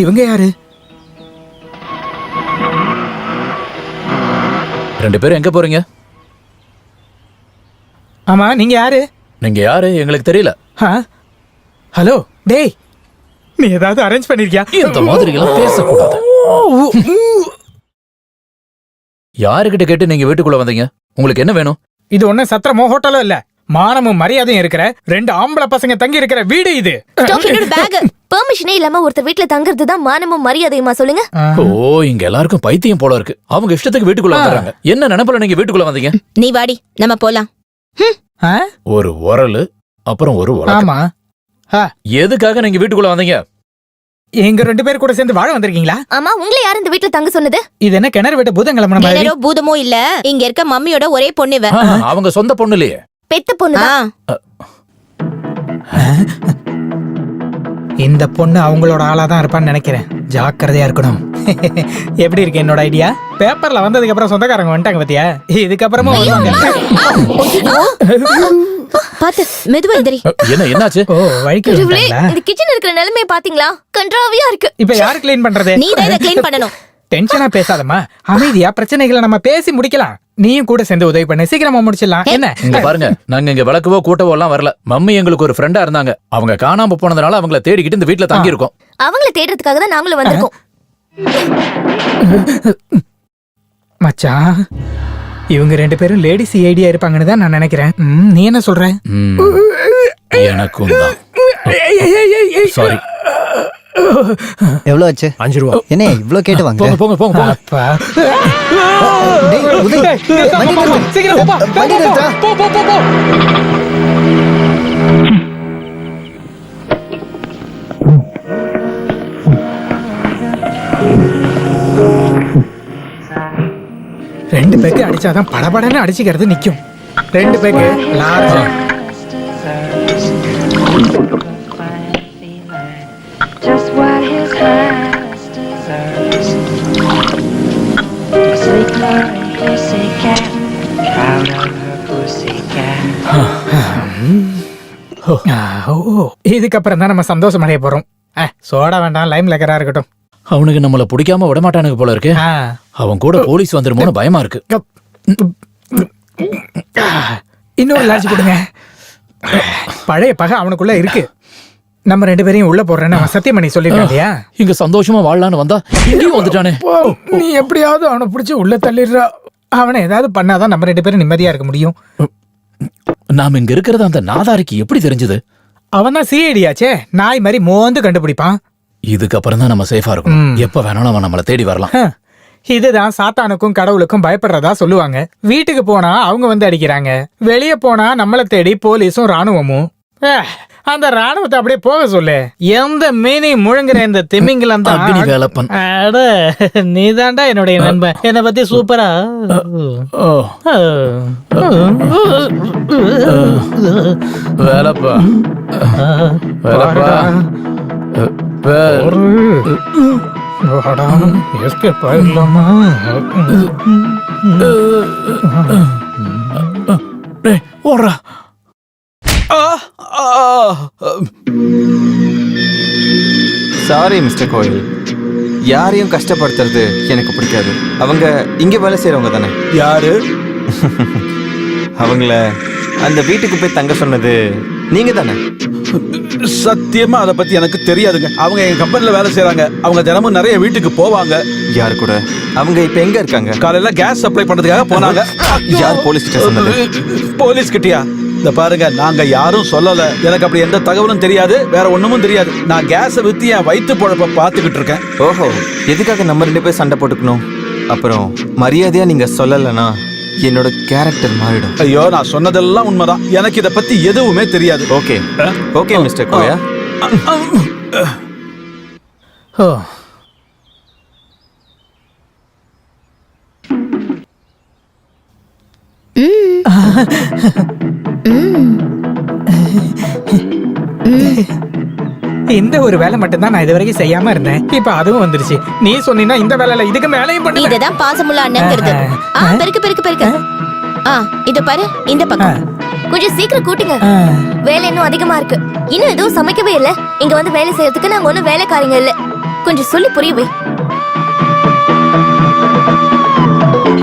Speaker 8: இவங்க யாரு?
Speaker 14: 2 பேரும் எங்க போறீங்க?
Speaker 8: ஆமா, நீங்க யாரு?
Speaker 14: நீங்க யாரு எங்களுக்கு தெரியல.
Speaker 8: ஹலோ, டேய், நீ ஏதாவது அரேஞ்ச் பண்ணிருக்கியா?
Speaker 14: இந்த மாதிரி எல்லாம் பேசக்கூடாது. யாருக்கிட்ட கேட்டு நீங்க வீட்டுக்குள்ள வந்தீங்க? உங்களுக்கு என்ன வேணும்?
Speaker 8: இது ஒன்னும் சத்திரமோ ஹோட்டலோ இல்ல, மானமும் மரியாதையும் இருக்கிற 2 ஆம்பளை பசங்க தங்கி இருக்கிற வீடு இது.
Speaker 4: பெர்மிஷனே இல்லாம ஒருத்தர் வீட்டுல தங்குறது தான் மானமும் மரியாதையுமா சொல்லுங்க?
Speaker 14: ஓ, இங்க எல்லாருக்கும் பைத்தியம் போல இருக்கு. அவங்க இஷ்டத்துக்கு வீட்டுக்குள்ள வந்துறாங்க. என்ன நினைப்புல நீங்க வீட்டுக்குள்ள வந்தீங்க?
Speaker 4: நீ வாடி, நம்ம போலாம்.
Speaker 14: ஒரு உரலு, அப்புறம் ஒரு உலகம்.
Speaker 8: ஆமா,
Speaker 14: எதுக்காக நீங்க வீட்டுக்குள்ள வந்தீங்க?
Speaker 8: எங்க 2 பேர் கூட சேர்ந்து வாழ வந்திருக்கீங்களா?
Speaker 4: ஆமா, உங்களை யார் இந்த வீட்டுல தங்க சொன்னது?
Speaker 8: இது என்ன கிணறு விட்டு பூதங்கிழமை மாதிரி?
Speaker 4: கிணறோ பூதமோ இல்ல, இங்க இருக்க மம்மியோட ஒரே பொண்ணு இவ.
Speaker 14: அவங்க சொந்த பொண்ணு இல்லையே,
Speaker 4: பெத்த பொண்ணுதான்.
Speaker 8: இந்த பொண்ணு அவங்களோட ஆளாதான் இருப்பான்னு நினைக்கிறேன். ஜாக்கிரதையா இருக்கணும். எப்படி இருக்கு என்னோட ஐடியா? பேப்பர்ல வந்ததுக்கு அப்புறம் சொந்தக்காரங்க வந்துட்டாங்க பாத்தியா? இதுக்கப்புறமா வருவாங்க.
Speaker 4: பாத்து மெதுவா எந்திரி.
Speaker 14: என்ன என்னாச்சு?
Speaker 8: ஓ, வழிக்கு வந்துட்டாங்களா?
Speaker 4: இந்த கிச்சன் இருக்கிற நிலைமையை பாத்தீங்களா? கன்றாவியா இருக்கு.
Speaker 8: இப்ப யாரு க்ளீன் பண்றது?
Speaker 4: நீ தான் இத க்ளீன் பண்ணனும்.
Speaker 8: டென்ஷனா பேசாதம்மா, அமைதியா பிரச்சனைகளை நம்ம பேசி முடிக்கலாம். நீயும் கூட சேர்ந்து உதவி பண்ணு, சீக்கிரமா முடிச்சிடலாம். என்ன
Speaker 14: இங்க பாருங்க, நாங்க இங்க விளக்குவோ கூட்டவோ எல்லாம் வரல. மம்மி எங்களுக்கு ஒரு ஃப்ரெண்டா இருந்தாங்க. அவங்க காணாம போனதுனால அவங்கள தேடிக்கிட்டு இந்த வீட்டுல தங்கி இருக்கோம்.
Speaker 4: அவங்கள தேடுறதுக்காக தான் நாங்களும் வந்திருக்கோம்.
Speaker 8: மச்சான், இவங்க 2 பேரும் லேடிஸ் ஐடியா இருப்பாங்கன்னு தான் நான் நினைக்கிறேன். நீ என்ன சொல்ற?
Speaker 14: எனக்கும் தான். சாரி.
Speaker 5: எவ்வளவு ஆச்சு?
Speaker 7: 5 ரூபா.
Speaker 5: என்ன இவ்ளோ கேட்டு வாங்க?
Speaker 14: போங்க போங்க போங்க.
Speaker 8: அப்பா,
Speaker 5: டேய், உதய், வண்டி நிறுத்து.
Speaker 8: சீக்கிரம் போ,
Speaker 5: வண்டி நிறுத்து.
Speaker 8: போ போ போ போ. 2 பேக்கு அடிச்சாதான் படபடன்னு அடிச்சுக்கிறது நிக்கும். 2 பேக்கு லார்ஜ். இதுக்கப்புறம் தான் நம்ம சந்தோஷம் அடைய போறோம். சோடா வேண்டாம், லைம் லெக்கரா இருக்கட்டும்.
Speaker 14: அவனுக்கு நம்மள பிடிக்காம விட மாட்டானுங்க போல இருக்கு. அவன் கூட போலீஸ் வந்துருமோன்னு பயமா இருக்கு.
Speaker 8: இன்னொரு லார்ஜ் கொடுங்க. பழைய பகை அவனுக்குள்ள இருக்கு. நம்ம 2 பேரையும் உள்ள போடுறேன்னு அவன் சத்தியம் பண்ணி சொல்லிருக்கான் இல்லையா?
Speaker 14: இங்க சந்தோஷமா வாழலான்னு வந்தா இங்கேயும் வந்துட்டானே.
Speaker 8: நீ எப்படியாவது அவனை பிடிச்சி உள்ள தள்ளிடுறா. அவனை ஏதாவது பண்ணாதான் நம்ம 2 பேரும் நிம்மதியா இருக்க முடியும்.
Speaker 14: நாம இங்க இருக்கிறது அந்த நாதாரிக்கு எப்படி தெரிஞ்சது?
Speaker 8: அவன் தான் சிஐடியாச்சே, நாய் மாதிரி மோந்து கண்டுபிடிப்பான்.
Speaker 14: இதுக்கப்புறம் தான் நம்ம சேஃபா இருக்கணும். எப்ப வேணாலும் அவன் நம்மள தேடி வரலாம்.
Speaker 8: இதுதான் சாத்தானுக்கும் கடவுளுக்கும் பயப்படுறதா சொல்லுவாங்க. வீட்டுக்கு போனா அவங்க வந்து அடிக்கிறாங்க, வெளியே போனா நம்மள தேடி போலீஸும் ராணுவமும். அந்த ராணுவத்தை அப்படியே போக சொல்லு. எந்த மீனி முழுங்குற இந்த திமிங்கலம் தான்
Speaker 14: அக்னி வேலப்பன்.
Speaker 8: நீ தாண்டா என்னுடைய நண்பன். என்னை பத்தி சூப்பரா.
Speaker 14: வேலப்பா வேலப்பா
Speaker 8: எஸ்கேப் ஆயிடலாமா?
Speaker 14: ஓடுறா.
Speaker 10: சாரி மிஸ்டர் கோயில், யாரையும் கஷ்டப்படுத்துறது எனக்கு பிடிக்காது. அவங்க இங்க வேலை செய்யறவங்க தானே?
Speaker 3: யாரு?
Speaker 10: அவங்கள அந்த வீட்டுக்கு போய் தங்க சொன்னது நீங்க தானே?
Speaker 3: சத்தியமா அதை பத்தி எனக்கு தெரியாதுங்க. அவங்க எங்க கம்பெனில வேலை செய்யறாங்க. அவங்க தினமும் நிறைய வீட்டுக்கு போவாங்க.
Speaker 10: யாரு கூட? அவங்க இப்ப எங்க இருக்காங்க?
Speaker 3: காலையில கேஸ் சப்ளை பண்றதுக்காக போனாங்க.
Speaker 10: யார் போலீஸ் கிட்ட சொன்னது?
Speaker 3: போலீஸ் கிட்டயா? இந்த பாருங்க, நாங்க யாரும் சொல்லல. எனக்கு அப்படி எந்த தகவலும் தெரியாது, வேற ஒண்ணுமும் தெரியாது. நான் கேஸை வித்து என் வயிற்று பொழப்ப பாத்துக்கிட்டு இருக்கேன்.
Speaker 10: ஓஹோ, எதுக்காக நம்ம 2 பேர் சண்டை போட்டுக்கணும்? அப்புறம் மரியாதையா நீங்க சொல்லலனா என்னோட கேரக்டர் மாறிடும்.
Speaker 3: ஐயோ, நான் சொன்னதெல்லாம் உண்மைதான். எனக்கு இத பத்தி எதுவுமே தெரியாது.
Speaker 10: ஓகே ஓகே மிஸ்டர் கோயா.
Speaker 8: இந்த ஒரு வேலை மட்டும் தான் நான் இது வரைக்கும் செய்யாம இருந்தேன். இப்ப அதுவும் வந்துருச்சு. நீ சொன்னீன்னா இந்த வேலையில இதுக்கு மேலையும் பண்ணு.
Speaker 12: இததான் பாசமுள்ள அண்ணங்கிறது. பெருக்கு பெருக்கு பெருக்கு. இத பாரு, இந்த பக்கம் கொஞ்சம் சீக்கிரம் கூட்டுங்க. வேலை இன்னும் அதிகமா இருக்கு. இன்னும் எதுவும் சமைக்கவே இல்ல. இங்க வந்து வேலை செய்யறதுக்கு நாங்க ஒண்ணும் வேலைக்காரங்க இல்ல. கொஞ்சம் சொல்லி புரியவே.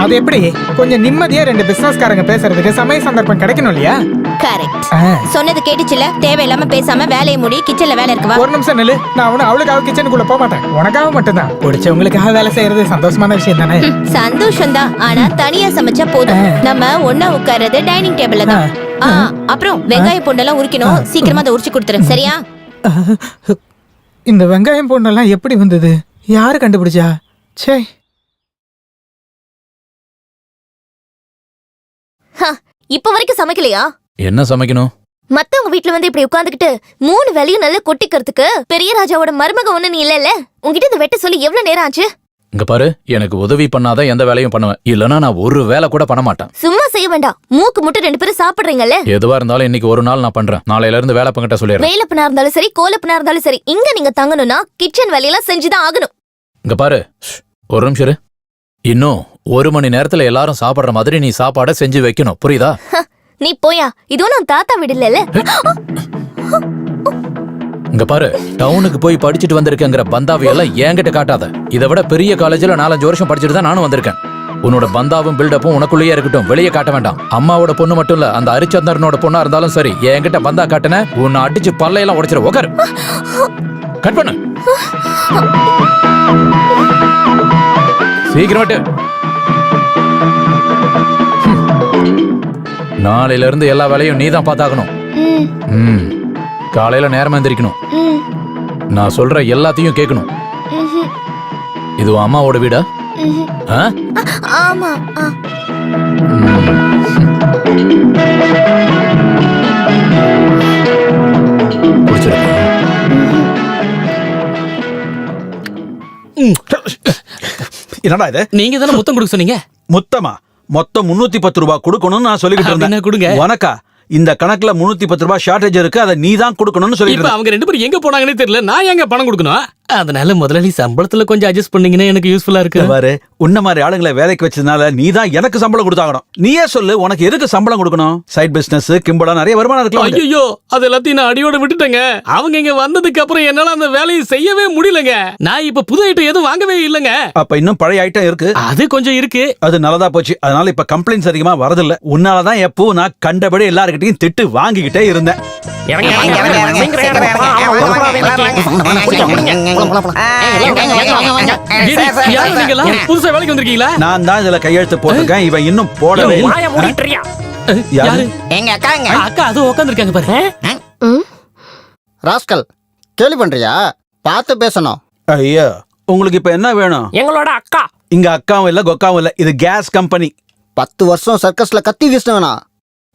Speaker 8: அது எப்படி? கொஞ்சம் நிம்மதியா 2 பிசினஸ்காரங்க பேசுறதுக்கு சமய சந்தர்ப்பம் கிடைக்கணும் இல்லையா?
Speaker 12: கரெக்ட். சொன்னது கேட்டுச்சுல. தேவையில்லாம பேசாம வேலையை முடி. கிச்சன்ல வேலை இருக்குவா?
Speaker 8: ஒரு நிமிஷம் நில்லு. நான் ஒண்ணு அவளுக்காக கிச்சனுக்குள்ள போக மாட்டேன். உனக்காக மட்டும்தான். பிடிச்சவங்களுக்காக வேலை செய்யறது சந்தோஷமான விஷயம் தானே?
Speaker 12: சந்தோஷம் தான். ஆனா தனியா சமைச்சா போதும். நம்ம ஒண்ணா உட்கார்றது டைனிங் டேபிள்ல தான். அப்புறம் வெங்காயம் பூண்டெல்லாம் உரிக்கணும். சீக்கிரமா அதை உரிச்சு கொடுத்துரு, சரியா?
Speaker 8: இந்த வெங்காயம் பூண்டெல்லாம் எப்படி வந்தது? யாரு கண்டுபிடிச்சா? சே,
Speaker 12: இப்ப வரைக்கும் சமைக்கலையா?
Speaker 14: என்ன சமைக்கணும்?
Speaker 12: மத்தவங்க வீட்டுல வந்து இப்படி உட்கார்ந்துகிட்டு 3 வேலையும் நல்லா கொட்டிக்கிறதுக்கு பெரிய ராஜாவோட மருமக ஒண்ணு நீ இல்ல. உங்ககிட்ட இந்த வெட்ட சொல்லி எவ்வளவு நேரம் ஆச்சு?
Speaker 14: இங்க பாரு, எனக்கு உதவி பண்ணாதான் எந்த வேலையும் பண்ணுவேன். இல்லனா நான் ஒரு வேலை கூட பண்ண மாட்டேன்.
Speaker 12: சும்மா செய்ய வேண்டாம். மூக்கு முட்டை 2 பேரும் சாப்பிடுறீங்கல்ல.
Speaker 14: எதுவா இருந்தாலும் இன்னைக்கு ஒரு நாள் நான் பண்றேன். நாளையில இருந்து வேலை பங்கிட்ட சொல்லிடுறேன்.
Speaker 12: வேலைப்பனா இருந்தாலும் சரி, கோலப்பனா இருந்தாலும் சரி, இங்க நீங்க தங்கணும்னா கிச்சன் வேலையெல்லாம் செஞ்சுதான் ஆகணும்.
Speaker 14: இங்க பாரு, ஒரு நிமிஷம் இரு. இன்னும் 1 மணி நேரத்துல எல்லாரும் சாப்பிடுற மாதிரி நீ சாப்பாடை செஞ்சு வைக்கணும், புரியுதா?
Speaker 12: நீ போயா, இது ஒன்னும் தாத்தா வீடு இல்ல.
Speaker 14: இங்க பாரு, டவுனுக்கு போய் படிச்சுட்டு வந்திருக்கேங்கிற பந்தாவையெல்லாம் என்கிட்ட காட்டாத. இதை விட பெரிய காலேஜ்ல 4-5 வருஷம் படிச்சுட்டு தான் நானும் வந்திருக்கேன். உன்னோட பந்தாவும் பில்டப்பும் உனக்குள்ளேயே இருக்கட்டும், வெளியே காட்ட வேண்டாம். அம்மாவோட பொண்ணு மட்டும் இல்ல, அந்த ஹரிச்சந்திரனோட பொண்ணா இருந்தாலும் சரி, என்கிட்ட பந்தா காட்டுன உன்னை அடிச்சு பல்லையெல்லாம் உடைச்சிரு. உட்காரு, கட் பண்ணு, சீக்கிரமாட்டு. நாளையில இருந்து எல்லா வேலையும் நீ தான் பார்த்தாகணும். காலையில நேரமா எந்திரிக்கணும். நான் சொல்ற எல்லாத்தையும் கேட்கணும். இது அம்மாவோட வீடா?
Speaker 12: ஆமா.
Speaker 3: என்னடா இது?
Speaker 11: நீங்க தானே முத்தம் கொடுக்க சொன்னீங்க.
Speaker 3: மொத்தமா மொத்தம் 310 ரூபாய் கொடுக்கணும்னு நான் சொல்லிக்கிட்டு
Speaker 11: அப்படின்னா கொடுங்க.
Speaker 3: இருந்தேன். உனக்கா இந்த கணக்குல 310 ரூபாய் ஷார்டேஜ் இருக்கு, அதை நீ தான் கொடுக்கணும்னு சொல்லிட்டு
Speaker 11: இப்ப
Speaker 3: இருந்தேன்.
Speaker 11: அவங்க 2 பேரும் எங்க போனாங்கன்னே தெரியல. நான் எங்க பணம் கொடுக்கணும்? அதனால முதலாளி சம்பளத்துல கொஞ்சம் அட்ஜஸ்ட் பண்ணீங்கன்னா எனக்கு யூஸ்ஃபுல்லா இருக்கு.
Speaker 3: பாரு, உன்ன மாதிரி ஆளுங்களை வேலைக்கு வச்சதுனால நீ தான் எனக்கு சம்பளம் கொடுத்தாகணும். நீயே சொல்லு, உனக்கு எதுக்கு சம்பளம் கொடுக்கணும்? சைட் பிசினஸ், கிம்பளா நிறைய வருமானம் இருக்கலாம்.
Speaker 11: ஐயோ, அது எல்லாத்தையும் நான் அடியோட விட்டுட்டேங்க. அவங்க இங்க வந்ததுக்கு அப்புறம் என்னால அந்த வேலையை செய்யவே முடியலங்க. நான் இப்ப புது ஐட்டம் எதுவும் வாங்கவே இல்லங்க.
Speaker 3: அப்ப இன்னும் பழைய ஐட்டம் இருக்கு.
Speaker 11: அது கொஞ்சம் இருக்கு.
Speaker 3: அது நல்லதா போச்சு. அதனால இப்ப கம்ப்ளைண்ட்ஸ் அதிகமா வரதில்ல. உன்னாலதான் எப்போ நான் கண்டபடி எல்லார்கிட்டயும் திட்டு வாங்கிக்கிட்டே இருந்தேன்.
Speaker 11: புதுசா வேலைக்கு வந்திருக்கீங்களா?
Speaker 3: நான் தான் இதுல கையெழுத்து போட்டிருக்கேன். இவன் இன்னும் போடவே இல்லை. யாரு?
Speaker 11: எங்க அக்கா அது உட்காந்துருக்காங்க பாரு.
Speaker 5: ராஸ்கல், கேள்வி பண்றியா? பார்த்து பேசணும்.
Speaker 3: ஐயா, உங்களுக்கு இப்ப என்ன வேணும்?
Speaker 8: எங்களோட அக்கா.
Speaker 3: இங்க அக்காவும் இல்ல கொக்காவும் இல்ல, இது கேஸ் கம்பெனி.
Speaker 5: 10 வருஷம் சர்க்கஸ்ல கத்தி வீசினவனா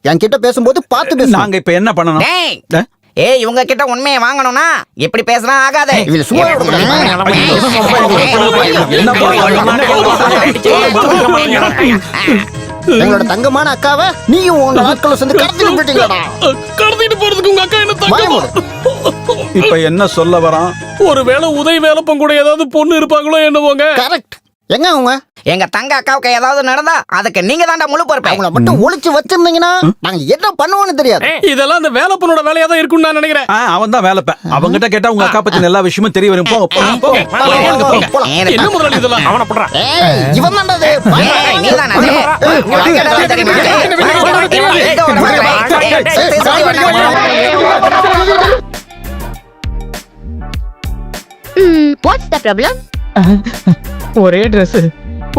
Speaker 5: என்கிட்ட பேசும்போது பார்த்து பேசு.
Speaker 3: நாங்க இப்ப என்ன பண்ணணும்?
Speaker 2: ஏய், இவங்க கிட்ட உண்மையை வாங்கணும்னா இப்படி பேசினா ஆகாதே.
Speaker 5: இவள சும்மா எங்களோட தங்கமான அக்காவை நீயும் உங்க ஆட்களும் சேர்ந்து கடத்திட்டு போயிட்டீங்களா?
Speaker 11: கடத்திட்டு போறதுக்கு உங்க அக்கா என்ன தங்கமா?
Speaker 3: இப்ப என்ன சொல்ல வரான்?
Speaker 11: ஒருவேளை உதவி வேலைப்பம் கூட ஏதாவது பொண்ணு இருப்பாங்களோ என்னவோங்க?
Speaker 5: கரெக்ட். எங்க அவங்க?
Speaker 2: எங்க தங்க அக்காவுக்கு ஏதாவது நடந்தா அதுக்கு நீங்க தான்டா முழு பொறுப்பு.
Speaker 5: அவங்கள மட்டும் ஒளிச்சு வச்சிருந்தீங்கன்னா நாங்க என்ன பண்ணுவோம்னு தெரியாது.
Speaker 11: இதெல்லாம் அந்த வேலைப்பனோட வேலையா தான் இருக்கும்னு நான் நினைக்கிறேன்.
Speaker 3: அவன் தான் வேலைப்ப. அவங்கிட்ட கேட்டா உங்க அக்கா பத்தி எல்லா விஷயமும் தெரிய வரும்.
Speaker 11: என்ன முதலாளி இதெல்லாம்? அவன பண்றா.
Speaker 5: இவன் தான்டா அது.
Speaker 2: நீதான்
Speaker 12: What's the problem?
Speaker 8: ஒரே Dress,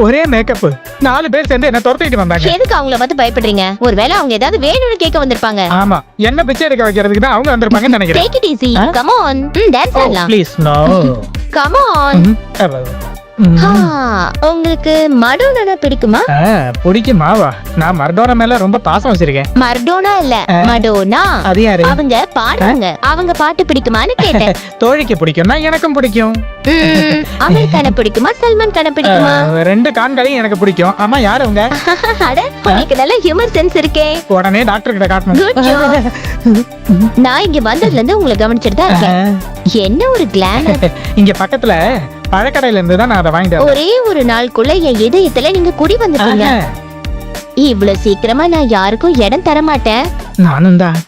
Speaker 8: ஒரே மேக்கப், 4 பேர் சேர்ந்து என்ன துரத்திட்டு வந்தாங்க.
Speaker 12: எதுக்கு அவங்கள பார்த்து பயப்படுறீங்க? ஒருவேளை அவங்க ஏதாவது வேணும்னு கேட்க வந்திருப்பாங்க.
Speaker 8: ஆமா, என்ன பிச்சை எடுக்க வைக்கிறதுக்கு தான் அவங்க வந்திருப்பாங்கன்னு நினைக்கிறேன்.
Speaker 12: Take it easy. Come on. Dance பண்ணலாம்.
Speaker 8: Please no.
Speaker 12: Come on. உங்களுக்கு மடோனா பிடிக்குமா?
Speaker 8: பிடிக்குமாவா? நான் மர்டோனா மேல ரொம்ப பாசம் வச்சிருக்கேன்.
Speaker 12: மர்டோனா இல்ல, மடோனா.
Speaker 8: அது யாரு?
Speaker 12: அவங்க பாடுறாங்க. அவங்க பாட்டு பிடிக்குமான்னு கேட்டேன்.
Speaker 8: தோழிக்கு பிடிக்கும்னா எனக்கும் பிடிக்கும்.
Speaker 12: அமீர் கான பிடிக்குமா, சல்மான் கான பிடிக்குமா?
Speaker 8: 2 கான்களையும் எனக்கு பிடிக்கும். ஆமா, யார் அவங்க?
Speaker 12: அட, உங்களுக்கு நல்ல ஹியூமர் சென்ஸ் இருக்கே.
Speaker 8: உடனே டாக்டர் கிட்ட காட்டணும்.
Speaker 12: Good job. நான் இங்க வந்ததுல இருந்து உங்களை கவனிச்சிட்டு தான் இருக்கேன். என்ன ஒரு கிளாமர்.
Speaker 8: இங்க பக்கத்துல பழக்கடையில இருந்து தான் நான் அதை வாங்கிட்டேன்.
Speaker 12: ஒரே ஒரு நாளுக்குள்ள என் இதயத்துல நீங்க குடி வந்துட்டீங்க. இவ்வளவு சீக்கிரமா நான் யாருக்கும் இடம் தர மாட்டேன்.
Speaker 8: நானும் தான்.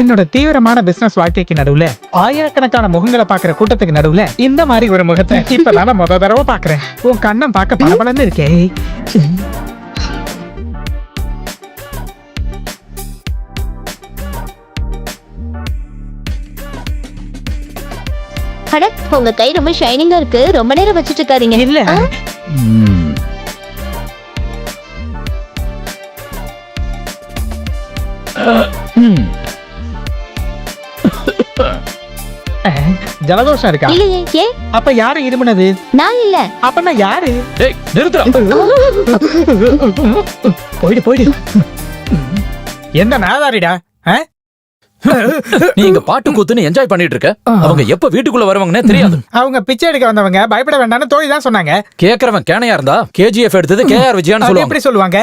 Speaker 8: என்னோட தீவிரமான பிசினஸ் வாழ்க்கைக்கு நடுவுல ஆயிரக்கணக்கான முகங்களை பாக்குற கூட்டத்துக்கு நடுவுல இந்த மாதிரி ஒரு முகத்தை இப்பதான் முத தடவை பாக்குறேன். உன் கண்ணம் பார்க்க பளபளன்னு இருக்கே.
Speaker 12: அட, உங்க கை ரொம்ப ஷைனிங்கா இருக்கு. ரொம்ப நேரம் வச்சிட்டு இருக்காதீங்க.
Speaker 8: இல்ல. ஜலதோஷம் இருக்கா?
Speaker 12: இல்லையே. ஏ,
Speaker 8: அப்ப யாரு இருமுனது?
Speaker 12: நான் இல்ல.
Speaker 8: அப்பனா யாரு?
Speaker 14: டேய், நிறுத்துடா.
Speaker 8: போயிடு. எந்த நாதாரிடா?
Speaker 14: நீ இங்க பாட்டு கூத்துன்னு என்ஜாய் பண்ணிட்டு இருக்க. அவங்க எப்ப வீட்டுக்குள்ள வருவாங்கன்னே தெரியாது.
Speaker 8: அவங்க பிச்சை எடுக்க வந்தவங்க, பயப்பட வேண்டாம்னு தோழி தான் சொன்னாங்க.
Speaker 14: கேக்குறவன் கேனையா இருந்தா KGF எடுத்தது KR விஜயான்னு சொல்லுவாங்க.
Speaker 8: எப்படி சொல்லுவாங்க?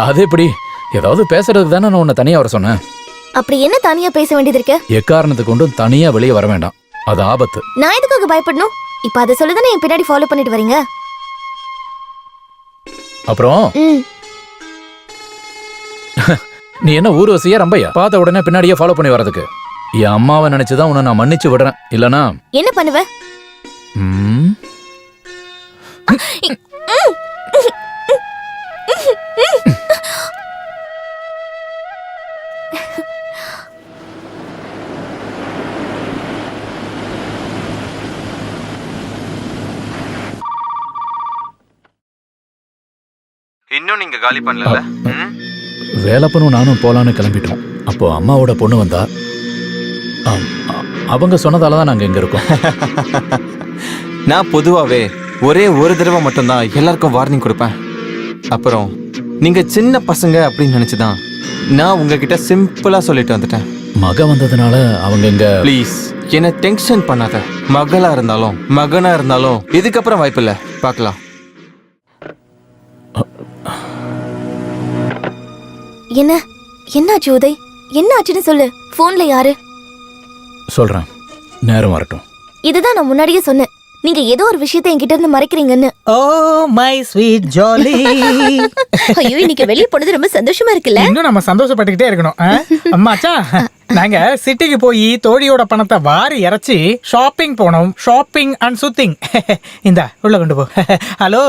Speaker 14: அது எப்படி? ஏதாவது பேசுறதுக்கு தானே நான் உன்னை தனியா வர சொன்னேன்.
Speaker 12: அப்படி என்ன தனியா பேச வேண்டியது இருக்கு?
Speaker 14: எக்காரணத்துக்கு கொண்டும் தனியா வெளியே வர வேண்டாம். அது ஆபத்து.
Speaker 12: நான் எதுக்காக பயப்படணும்? இப்ப அதை சொல்லுதானே என் பின்னாடி ஃபாலோ பண்ணிட்டு வரீங்க.
Speaker 14: அப்புறம் நீ என்ன ஊர்வசியா ரம்பையா? பார்த்த உடனே பின்னாடியே ஃபாலோ பண்ணி வரதுக்கு? என் அம்மாவை நினைச்சுதான் உன்னை நான் மன்னிச்சு விடுறேன். இல்லனா
Speaker 12: என்ன பண்ணுவ?
Speaker 10: இன்னும் நீங்க காலி பண்ணல.
Speaker 14: வேலைப்பனும் நானும் போலான்னு கிளம்பிட்டோம். அப்போ அம்மாவோட பொண்ணு வந்தா. அவங்க சொன்னதாலதான் நாங்க இங்க இருக்கோம்.
Speaker 10: நான் பொதுவாவே ஒரே ஒரு தடவை மட்டும்தான் எல்லாருக்கும் வார்னிங் கொடுப்பேன். அப்புறம் நீங்க சின்ன பசங்க அப்படின்னு நினைச்சுதான் நான் உங்ககிட்ட சிம்பிளா சொல்லிட்டு வந்துட்டேன்.
Speaker 14: மக வந்ததுனால அவங்க இங்க.
Speaker 10: ப்ளீஸ் என்ன டென்ஷன் பண்ணாத. மகளா இருந்தாலும் மகனா இருந்தாலும் இதுக்கப்புறம் வாய்ப்பில்ல. பார்க்கலாம்.
Speaker 12: என்னாச்சு உதய்? என்ன ஆச்சுன்னு சொல்லு. போன்ல யாரு?
Speaker 14: சொல்றேன், நேரம் வரட்டும்.
Speaker 12: இதுதான் நான் முன்னாடியே சொன்னேன். நீங்க ஏதோ ஒரு விஷயத்தை என்கிட்ட இருந்து மறைக்கிறீங்கன்னு.
Speaker 8: Oh my sweet jolly.
Speaker 12: ஐயோ, இன்னைக்கு வெளிய போனது ரொம்ப சந்தோஷமா இருக்குல்ல?
Speaker 8: இன்னும் நம்ம சந்தோஷப்பட்டுக்கிட்டே இருக்கணும். அம்மாச்சா, நாங்க சிட்டிக்கு போய் தோழியோட பணத்தை வாரி இறைச்சி ஷாப்பிங் போனோம். ஷாப்பிங் அண்ட் சுத்திங். இந்தா உள்ள கொண்டு போ. ஹலோ.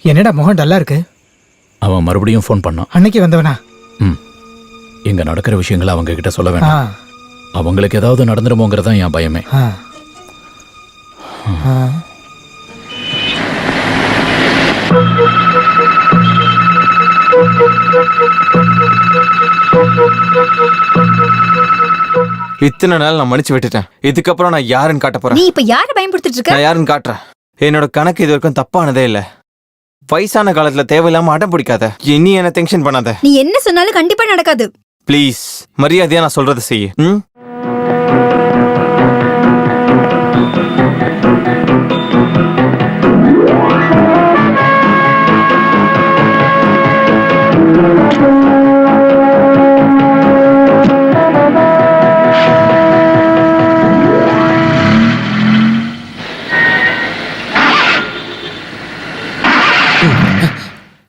Speaker 8: என்னடா முகம் டல்லா இருக்கு?
Speaker 14: அவன் மறுபடியும் ஃபோன் பண்ணான்.
Speaker 8: அன்னைக்கு வந்தவனா?
Speaker 14: இங்க நடக்கிற விஷயங்களை அவங்க கிட்ட சொல்ல வேண்டாம். அவங்களுக்கு ஏதாவது நடந்துருமோங்கிறதா என் பயமே.
Speaker 10: இத்தனை நாள் நான் மன்னிச்சு விட்டுட்டேன். இதுக்கப்புறம் நான் யாருன்னு காட்ட போறேன்.
Speaker 2: நீ இப்ப யாரை பயன்படுத்திட்டு இருக்க?
Speaker 10: நான் யாருன்னு காட்டுறேன். என்னோட கணக்கு இது வரைக்கும் தப்பானதே இல்ல. வயசான காலத்துல தேவையில்லாம அடம் பிடிக்காத. இனி என்ன டென்ஷன் பண்ணாத.
Speaker 2: நீ என்ன சொன்னாலும் கண்டிப்பா நடக்காது.
Speaker 10: ப்ளீஸ், மரியாதையா நான் சொல்றதை செய்ய.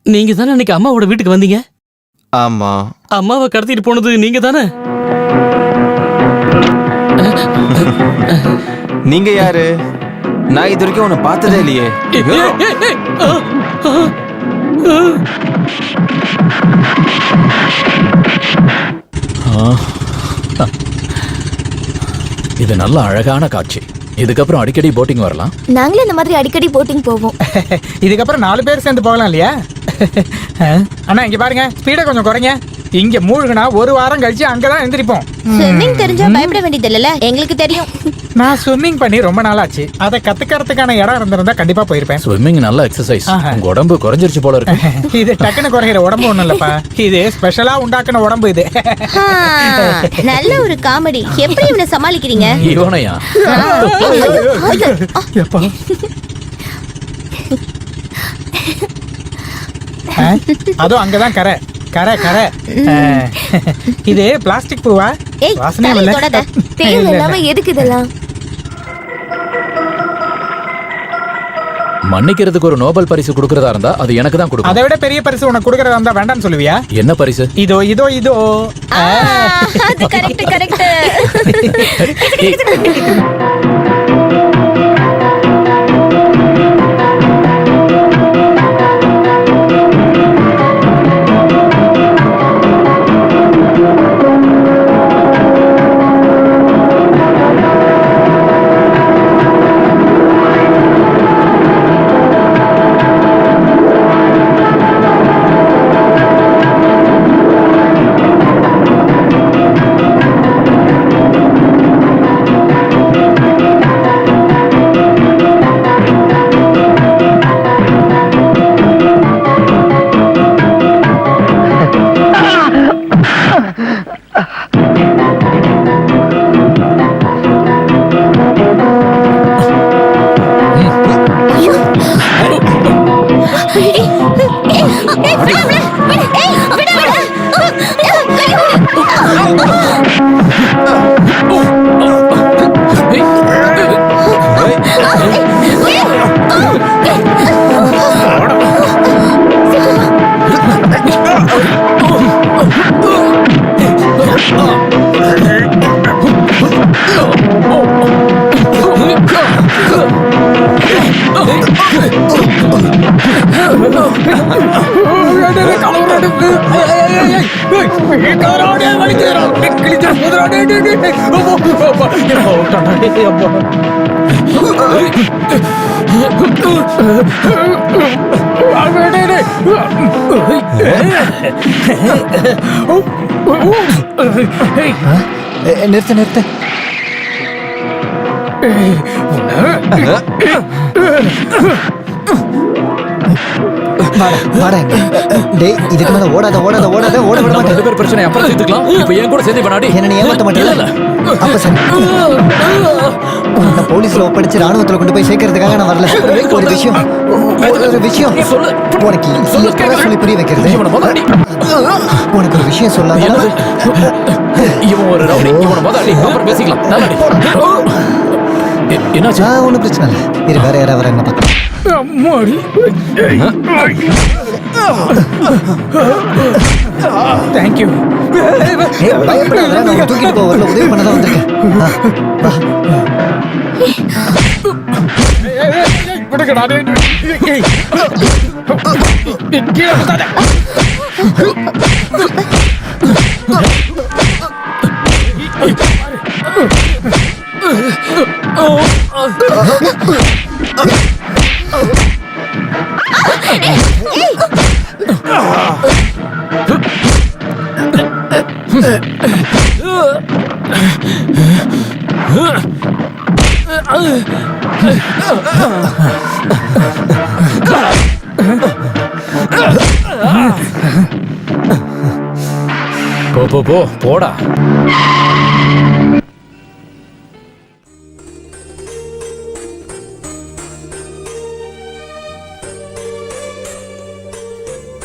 Speaker 11: நீங்க தானே அன்னைக்கு அம்மாவோட வீட்டுக்கு வந்தீங்க?
Speaker 10: ஆமா.
Speaker 11: அம்மாவை கடத்திட்டு போனது நீங்க தானே?
Speaker 10: நீங்க யாரு? நான் இது வரைக்கும் உன்னை பார்த்ததே இல்லையே.
Speaker 14: இது நல்ல அழகான காட்சி. இதுக்கப்புறம் அடிக்கடி போட்டிங் வரலாம்.
Speaker 12: நாங்களே இந்த மாதிரி அடிக்கடி போட்டிங் போவோம்.
Speaker 8: இதுக்கப்புறம் 4 பேர் சேர்ந்து போகலாம் இல்லையா? அண்ணா இங்க பாருங்க, ஸ்பீடை கொஞ்சம் குறைங்க. இங்க மூழ்கினா 1 வாரம் கழிச்சு அங்கதான் எந்திரிப்போம்.
Speaker 12: ஸ்விம்மிங் தெரிஞ்சா பயப்பட வேண்டியது இல்லல? எங்களுக்கு தெரியும்.
Speaker 8: நான் ஸ்விம்மிங் பண்ணி ரொம்ப நாள் ஆச்சு. அதை கத்துக்கிறதுக்கான இடம் இருந்திருந்தா கண்டிப்பா போயிருப்பேன்.
Speaker 14: ஸ்விம்மிங் நல்ல எக்ஸசைஸ். உங்க உடம்பு குறைஞ்சிருச்சு போல இருக்கு.
Speaker 8: இது டக்குன்னு குறைகிற உடம்பு ஒண்ணும் இல்லப்பா. இது ஸ்பெஷலா உண்டாக்குன உடம்பு இது.
Speaker 12: நல்ல ஒரு காமெடி. எப்படி இவனை சமாளிக்கிறீங்க?
Speaker 14: இவனையா?
Speaker 8: அதோ அங்கதான் கரை கரை கரை. இது பிளாஸ்டிக் பூவா? வாசனை இல்ல.
Speaker 12: தேவையில்லாம எதுக்கு இதெல்லாம்?
Speaker 14: மன்னிக்கிறதுக்கு ஒரு நோபல் பரிசு கொடுக்கறதா இருந்தா அது எனக்கு தான் கொடுக்கும்.
Speaker 8: அதை விட பெரிய பரிசு உனக்கு கொடுக்கறதா இருந்தா வேண்டாம்னு சொல்லுவியா?
Speaker 14: என்ன பரிசு?
Speaker 8: இதோ இதோ இதோ.
Speaker 12: அது கரெக்ட் கரெக்ட்.
Speaker 5: நிறுத்து நிறுத்து. வாடா இங்க. டேய் இதுக்கு மேல ஓடாத ஓட விட
Speaker 14: நம்ம
Speaker 5: மாட்டேன்.
Speaker 14: 2 பேர் பிரச்சனை அப்புறம் தீர்த்துக்கலாம். இப்போ என் கூட சேர்ந்து பண்ணாடி.
Speaker 5: என்ன நீ ஏமாத்த மாட்டேல? அப்ப சரி. உன்னை போலீஸ்ல ஒப்படைச்சு ராணுவத்துல கொண்டு போய் சேர்க்கறதுக்காக நான் வரல. ஒரு விஷயம்
Speaker 14: சொல்லு.
Speaker 5: உனக்கு எப்பதான் சொல்லி புரிய வைக்கிறது?
Speaker 14: இவனை முதல்ல அடி.
Speaker 5: உனக்கு ஒரு விஷயம் சொல்லாத.
Speaker 14: இவன் ஒரு ரவுடி. இவனை முதல்ல அடி. அப்புறம் பேசிக்கலாம். நல்லா அடி. என்னாச்சு?
Speaker 5: ஒன்றும் பிரச்சனை இல்லை. இரு வேற யாராவது வர என்ன பார்க்கலாம்.
Speaker 8: தேங்க்யூ.
Speaker 5: பயப்படாத, நான் உன்னை தூக்கிட்டு போக வரல, உதவி பண்ண தான் வந்திருக்கேன். வா.
Speaker 14: போடா.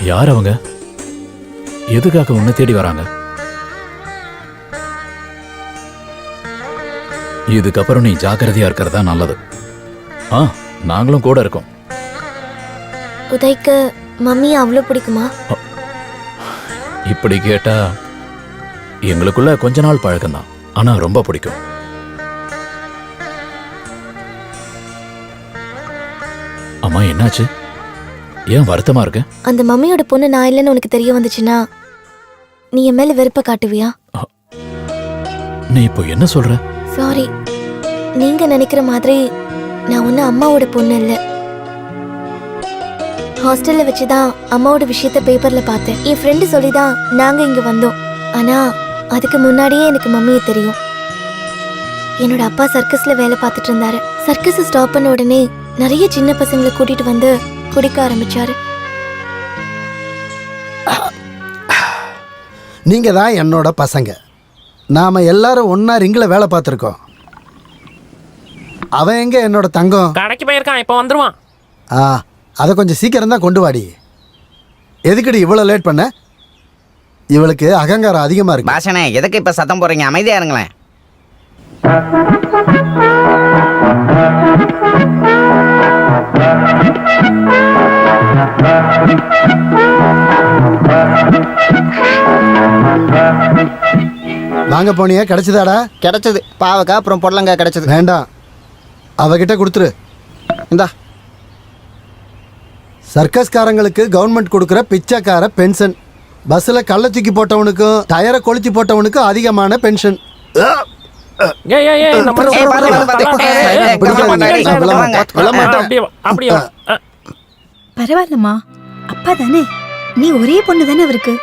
Speaker 14: யார் அவங்க? எதுக்காக உன்னை தேடி வராங்க? இதுக்கப்புறம் நீ ஜாக்கிரதையா இருக்கிறதா நல்லது. நாங்களும் கூட இருக்கோம்.
Speaker 12: உதய்க்கு மம்மி அவ்வளோ பிடிக்குமா?
Speaker 14: இப்படி கேட்டா எங்களுக்குள்ள கொஞ்ச நாள் பழக்கம்தான், ஆனா ரொம்ப பிடிக்கும். அம்மா என்னாச்சு? ஏன் வருத்தமா இருக்க?
Speaker 12: அந்த மம்மியோட பொண்ணு நான் இல்லைன்னு உனக்கு தெரிய வந்துச்சுன்னா நீ என் மேல வெறுப்ப காட்டுவியா?
Speaker 14: நீ இப்போ என்ன சொல்ற?
Speaker 12: சாரி, நீங்க நினைக்கிற மாதிரி நான் ஒன்னும் அம்மாவோட பொண்ணு இல்லை. ஹாஸ்டல்ல வச்சுதான் அம்மாவோட விஷயத்த பேப்பர்ல பார்த்தேன். என் ஃப்ரெண்டு சொல்லிதான் நாங்க இங்க வந்தோம். ஆனா அதுக்கு முன்னாடியே எனக்கு மம்மியை தெரியும். என்னோட அப்பா சர்க்கஸ்ல வேலை பார்த்துட்டு இருந்தாரு. சர்க்கஸ் ஸ்டாப் பண்ண உடனே நிறைய சின்ன பசங்களை கூட்டிட்டு வந்து குடிக்க ஆரம்பிச்சாரு.
Speaker 1: நீங்க தான் என்னோட பசங்க. நாம எல்லாரும் ஒன்னா ரிங்கில் வேலை பார்த்துருக்கோம். அவன் எங்க என்னோட தங்கம்?
Speaker 8: கடைக்கு போயிருக்கான், இப்போ வந்துருவான்.
Speaker 1: அதை கொஞ்சம் சீக்கிரம் தான் கொண்டு வாடி. எதுக்குடி இவ்வளோ லேட் பண்ண? இவளுக்கு அகங்காரம் அதிகமா இருக்கு.
Speaker 15: பாஷனே, எதுக்கு இப்ப சத்தம் போடுறீங்க? அமைதியா இருங்களேன்.
Speaker 1: வாங்க போனியா? கிடைச்சதாடா?
Speaker 5: கிடைச்சது. பாவக்கா அப்புறம் பொடலங்காய் கிடைச்சது.
Speaker 1: வேண்டாம், அவகிட்ட கொடுத்துரு.
Speaker 5: இந்தா.
Speaker 1: சர்க்கஸ்காரங்களுக்கு கவர்மெண்ட் கொடுக்குற பிச்சைக்கார பென்ஷன். பஸ்ல கள்ள தூக்கி போட்டவனுக்கும் டயரை கொளுத்தி போட்டவனுக்கும் அதிகமான பென்ஷன்.
Speaker 4: பரவாயில்லம்மா, அப்பா தானே, நீ ஒரே பொண்ணு தானே அவருக்கு,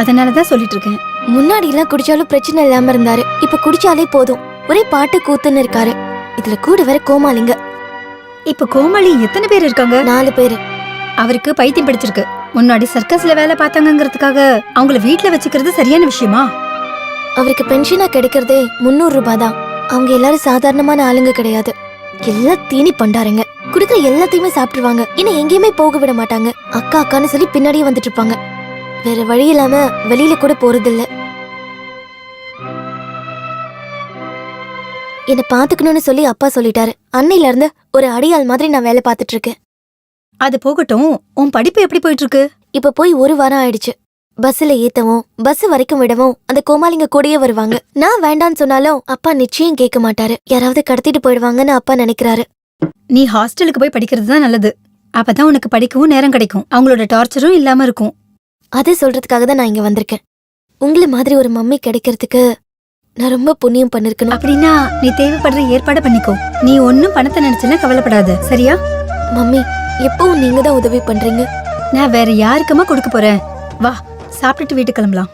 Speaker 4: அதனாலதான் சொல்லிட்டு இருக்கேன்.
Speaker 12: முன்னாடி எல்லாம் குடிச்சாலும் பிரச்சனை இல்லாம இருந்தாரு. இப்ப குடிச்சாலே போதும் ஒரே பாட்டு கூத்துன்னு இருக்காரு. இதுல கூட வேற கோமாளிங்க.
Speaker 4: இப்ப கோமாளி எத்தனை பேர் இருக்காங்க?
Speaker 12: 4 பேரு.
Speaker 4: அவருக்கு பைத்தியம் பிடிச்சிருக்கு. முன்னாடி சர்க்கஸ்ல வேலை பார்த்தாங்கிறதுக்காக அவங்கள வீட்டுல வச்சுக்கிறது சரியான விஷயமா?
Speaker 12: அவருக்கு பென்ஷனா கிடைக்கிறதே 300 ரூபாய் தான். அவங்க எல்லாரும் சாதாரணமான ஆளுங்க கிடையாது. எல்லாம் தீனி பண்டாருங்க. குடுக்கிற எல்லாத்தையுமே சாப்பிட்டுருவாங்க. இன்னும் எங்கேயுமே போக விட மாட்டாங்க. அக்கா அக்கான்னு சொல்லி பின்னாடியே வந்துட்டு இருப்பாங்க. வேற வழி இல்லாம வெளியில கூட போறது இல்ல. என்ன பாத்துக்கணும்னு சொல்லி அப்பா சொல்லிட்டாரு. அன்னையில இருந்து ஒரு அடியாள் மாதிரி நான் வேலை பார்த்துட்டு இருக்கேன்.
Speaker 4: அது போகட்டும், உன் படிப்பு எப்படி போயிட்டு இருக்கு?
Speaker 12: இப்ப போய் 1 வாரம் ஆயிடுச்சு. பஸ்ல ஏத்தவும் பஸ் வரைக்கும் விடவும் அந்த கோமாளிங்க கூடயே வருவாங்க. நான் வேண்டான்னு சொன்னாலும் அப்பா நிச்சயம் கேட்க மாட்டாரு. யாராவது கடத்திட்டு போயிடுவாங்கன்னு அப்பா நினைக்கிறாரு.
Speaker 4: நீ ஹாஸ்டலுக்கு போய் படிக்கிறது தான் நல்லது. அப்பதான் உனக்கு படிக்கவும் நேரம் கிடைக்கும். அவங்களோட டார்ச்சரும் இல்லாம இருக்கும்.
Speaker 12: அதே சொல்றதுக்காக தான் நான் இங்க வந்திருக்கேன். உங்களை மாதிரி ஒரு மம்மி கிடைக்கிறதுக்கு நான் ரொம்ப புண்ணியம் பண்ணிருக்கணும்.
Speaker 4: அப்படின்னா நீ தேவைப்படுற ஏற்பாடு பண்ணிக்கோ. நீ ஒன்னும் பணத்தை நினைச்சுன்னா கவலைப்படாத, சரியா?
Speaker 12: மம்மி, எப்பவும் நீங்க தான் உதவி பண்றீங்க.
Speaker 4: நான் வேற யாருக்குமா கொடுக்க போறேன்? வா, சாப்பிட்டுட்டு வீட்டுக்கு கிளம்பலாம்.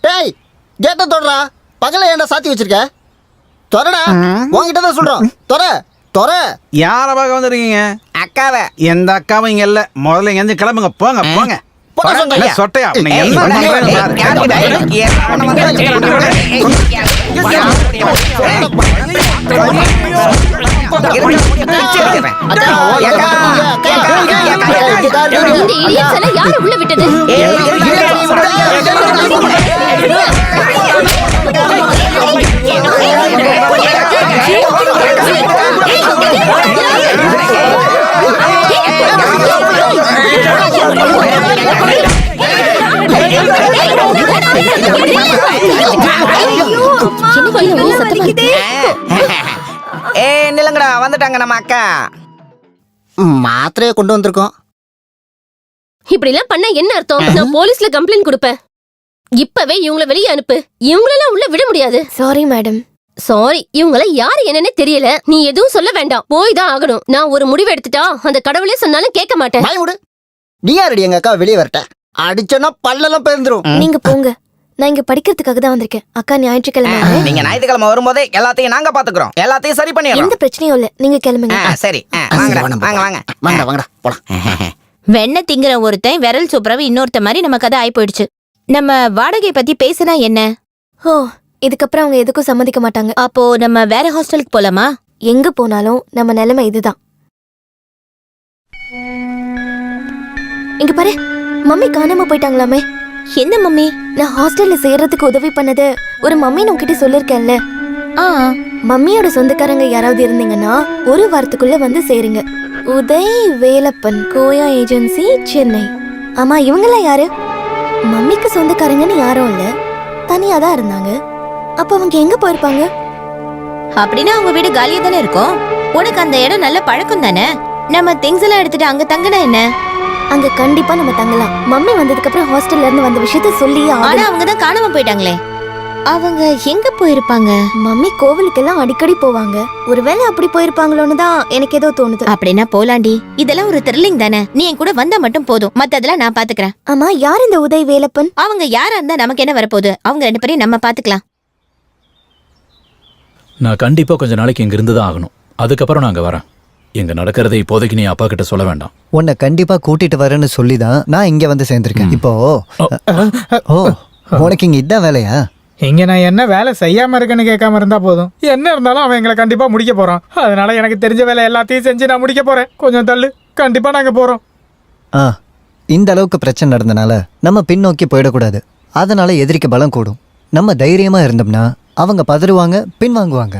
Speaker 5: டேய், கேட்ட தொடரா. பகல ஏன்டா சாத்தி வச்சிருக்க? தொடடா, உன்கிட்ட தான் சொல்றோம். தொற. தொற
Speaker 3: யார பார்க்க வந்திருக்கீங்க?
Speaker 15: அக்காவை.
Speaker 3: எந்த அக்காவும் இங்க இல்ல. முதல்ல இங்க இருந்து கிளம்புங்க. போங்க போங்க. என்ன சொட்டையா? நீங்க என்ன பண்றீங்கன்னு
Speaker 12: யாரு உள்ள விட்டது?
Speaker 15: நிலங்கடா வந்துட்டாங்க நம்ம அக்கா.
Speaker 5: மாத்திரையை கொண்டு வந்திருக்கோம்.
Speaker 12: இப்படி எல்லாம் பண்ண என்ன அர்த்தம்? நான் போலீஸ்ல கம்ப்ளைண்ட் கொடுப்பேன். இப்பவே இவங்களை வெளியே அனுப்பு. இவங்களெல்லாம் உள்ள விட முடியாது. Sorry madam. சாரி, இவங்கள யாரு என்னன்னு தெரியல. நீ எதுவும் சொல்ல வேண்டாம். போய் தான் ஆகணும். நான் ஒரு முடிவு எடுத்துட்டா அந்த கடவுளே சொன்னாலும் கேட்க மாட்டேன்.
Speaker 5: நீ யாரடி எங்க அக்கா வெளியே வரட்ட? அடிச்சோன்னா பல்லெல்லாம் பேர்ந்துரும்.
Speaker 4: நீங்க போங்க. நான் இங்க படிக்கிறதுக்காக தான் வந்திருக்கேன். அக்கா ஞாயிற்றுக்கிழமை.
Speaker 15: நீங்க ஞாயிற்றுக்கிழமை வரும்போதே எல்லாத்தையும் நாங்க பாத்துக்கிறோம். எல்லாத்தையும் சரி பண்ணிடலாம்.
Speaker 4: எந்த பிரச்சனையும் இல்ல. நீங்க கிளம்புங்க.
Speaker 15: சரி வாங்கடா வாங்க வாங்க
Speaker 5: வாங்கடா வாங்கடா போலாம்.
Speaker 12: வெண்ண திங்கிற ஒருத்தன் விரல் சூப்பரவு இன்னொருத்த மாதிரி நம்ம கதை ஆயி போயிடுச்சு. நம்ம வாடகை பத்தி பேசினா என்ன?
Speaker 4: ஓ, இதுக்கப்புறம் அவங்க எதுக்கும் சம்மதிக்க மாட்டாங்க.
Speaker 12: அப்போ நம்ம வேற ஹாஸ்டலுக்கு போலாமா?
Speaker 4: எங்க போனாலும் நம்ம நிலைமை இதுதான். இங்க பாரு, மம்மி காணாம போயிட்டாங்களாமே.
Speaker 12: என்ன மம்மி?
Speaker 4: நான் ஹாஸ்டல்ல சேர்றதுக்கு உதவி பண்ணது ஒரு மம்மி உங்ககிட்ட சொல்லிருக்கேன்ல. மம்மியோட சொந்தக்காரங்க யாராவது இருந்தீங்கன்னா ஒரு வாரத்துக்குள்ள வந்து சேருங்க. உதய் வேலப்பன், கோயா ஏஜென்சி, சென்னை. ஆமா, இவங்கெல்லாம் யாரு? மம்மிக்கு சொந்தக்காரங்கன்னு யாரும் இல்ல, தனியா தான் இருந்தாங்க. அப்ப அவங்க எங்க போயிருப்பாங்க?
Speaker 12: அப்படின்னா அவங்க வீடு காலியா தானே இருக்கும். உனக்கு அந்த இடம் நல்ல பழக்கம் தானே. நம்ம திங்ஸ் எல்லாம் எடுத்துட்டு அங்க தங்கினா என்ன?
Speaker 4: அங்க கண்டிப்பா நம்ம தங்கலாம். மம்மி வந்ததுக்கு அப்புறம் ஹாஸ்டல்ல இருந்து வந்த விஷயத்த சொல்லி.
Speaker 12: ஆனா அவங்க தான் காணாம போயிட்டாங்களே. அவங்க எங்க போயிருப்பாங்க?
Speaker 4: மம்மி கோவிலுக்கெல்லாம் அடிக்கடி போவாங்க. ஒருவேளை அப்படி போயிருப்பாங்களோன்னு தான் எனக்கு ஏதோ தோணுது.
Speaker 12: அப்படின்னா போலாண்டி. இதெல்லாம் ஒரு த்ரில்லிங் தானே. நீ என் கூட வந்தா மட்டும் போதும். மத்ததெல்லாம் நான் பாத்துக்கிறேன்.
Speaker 4: ஆமா, யார் இந்த உதய் வேலப்பன்?
Speaker 12: அவங்க யாரா இருந்தா நமக்கு என்ன வரப்போகுது? அவங்க 2 பேரையும் நம்ம பாத்துக்கலாம்.
Speaker 14: நான் கண்டிப்பா கொஞ்ச நாளைக்கு இங்க இருந்து தான் ஆகணும். அதுக்கப்புறம் நாங்க வரேன். இங்க நடக்கிறதை இப்போதைக்கு நீ அப்பா கிட்ட சொல்ல வேண்டாம்.
Speaker 5: உன்னை கண்டிப்பா கூட்டிட்டு வரேன்னு சொல்லிதான் நான் இங்க வந்து சேர்ந்திருக்கேன். இப்போ ஓ, உனக்கு இங்க இதான் வேலையா?
Speaker 8: இங்க நான் என்ன வேலை செய்யாம இருக்கேன்னு கேட்காம இருந்தா போதும். என்ன இருந்தாலும் அவன் எங்களை கண்டிப்பா முடிக்க போறான். அதனால எனக்கு தெரிஞ்ச வேலை எல்லாத்தையும் செஞ்சு நான் முடிக்க போறேன். கொஞ்சம் தள்ளு, கண்டிப்பா நாங்க போறோம்.
Speaker 5: இந்த அளவுக்கு பிரச்சனை நடந்தனால நம்ம பின்னோக்கி போயிடக்கூடாது. அதனால எதிரிக்கு பலம் கூடும். நம்ம தைரியமா இருந்தோம்னா அவங்க பதறுவாங்க, பின்வாங்குவாங்க.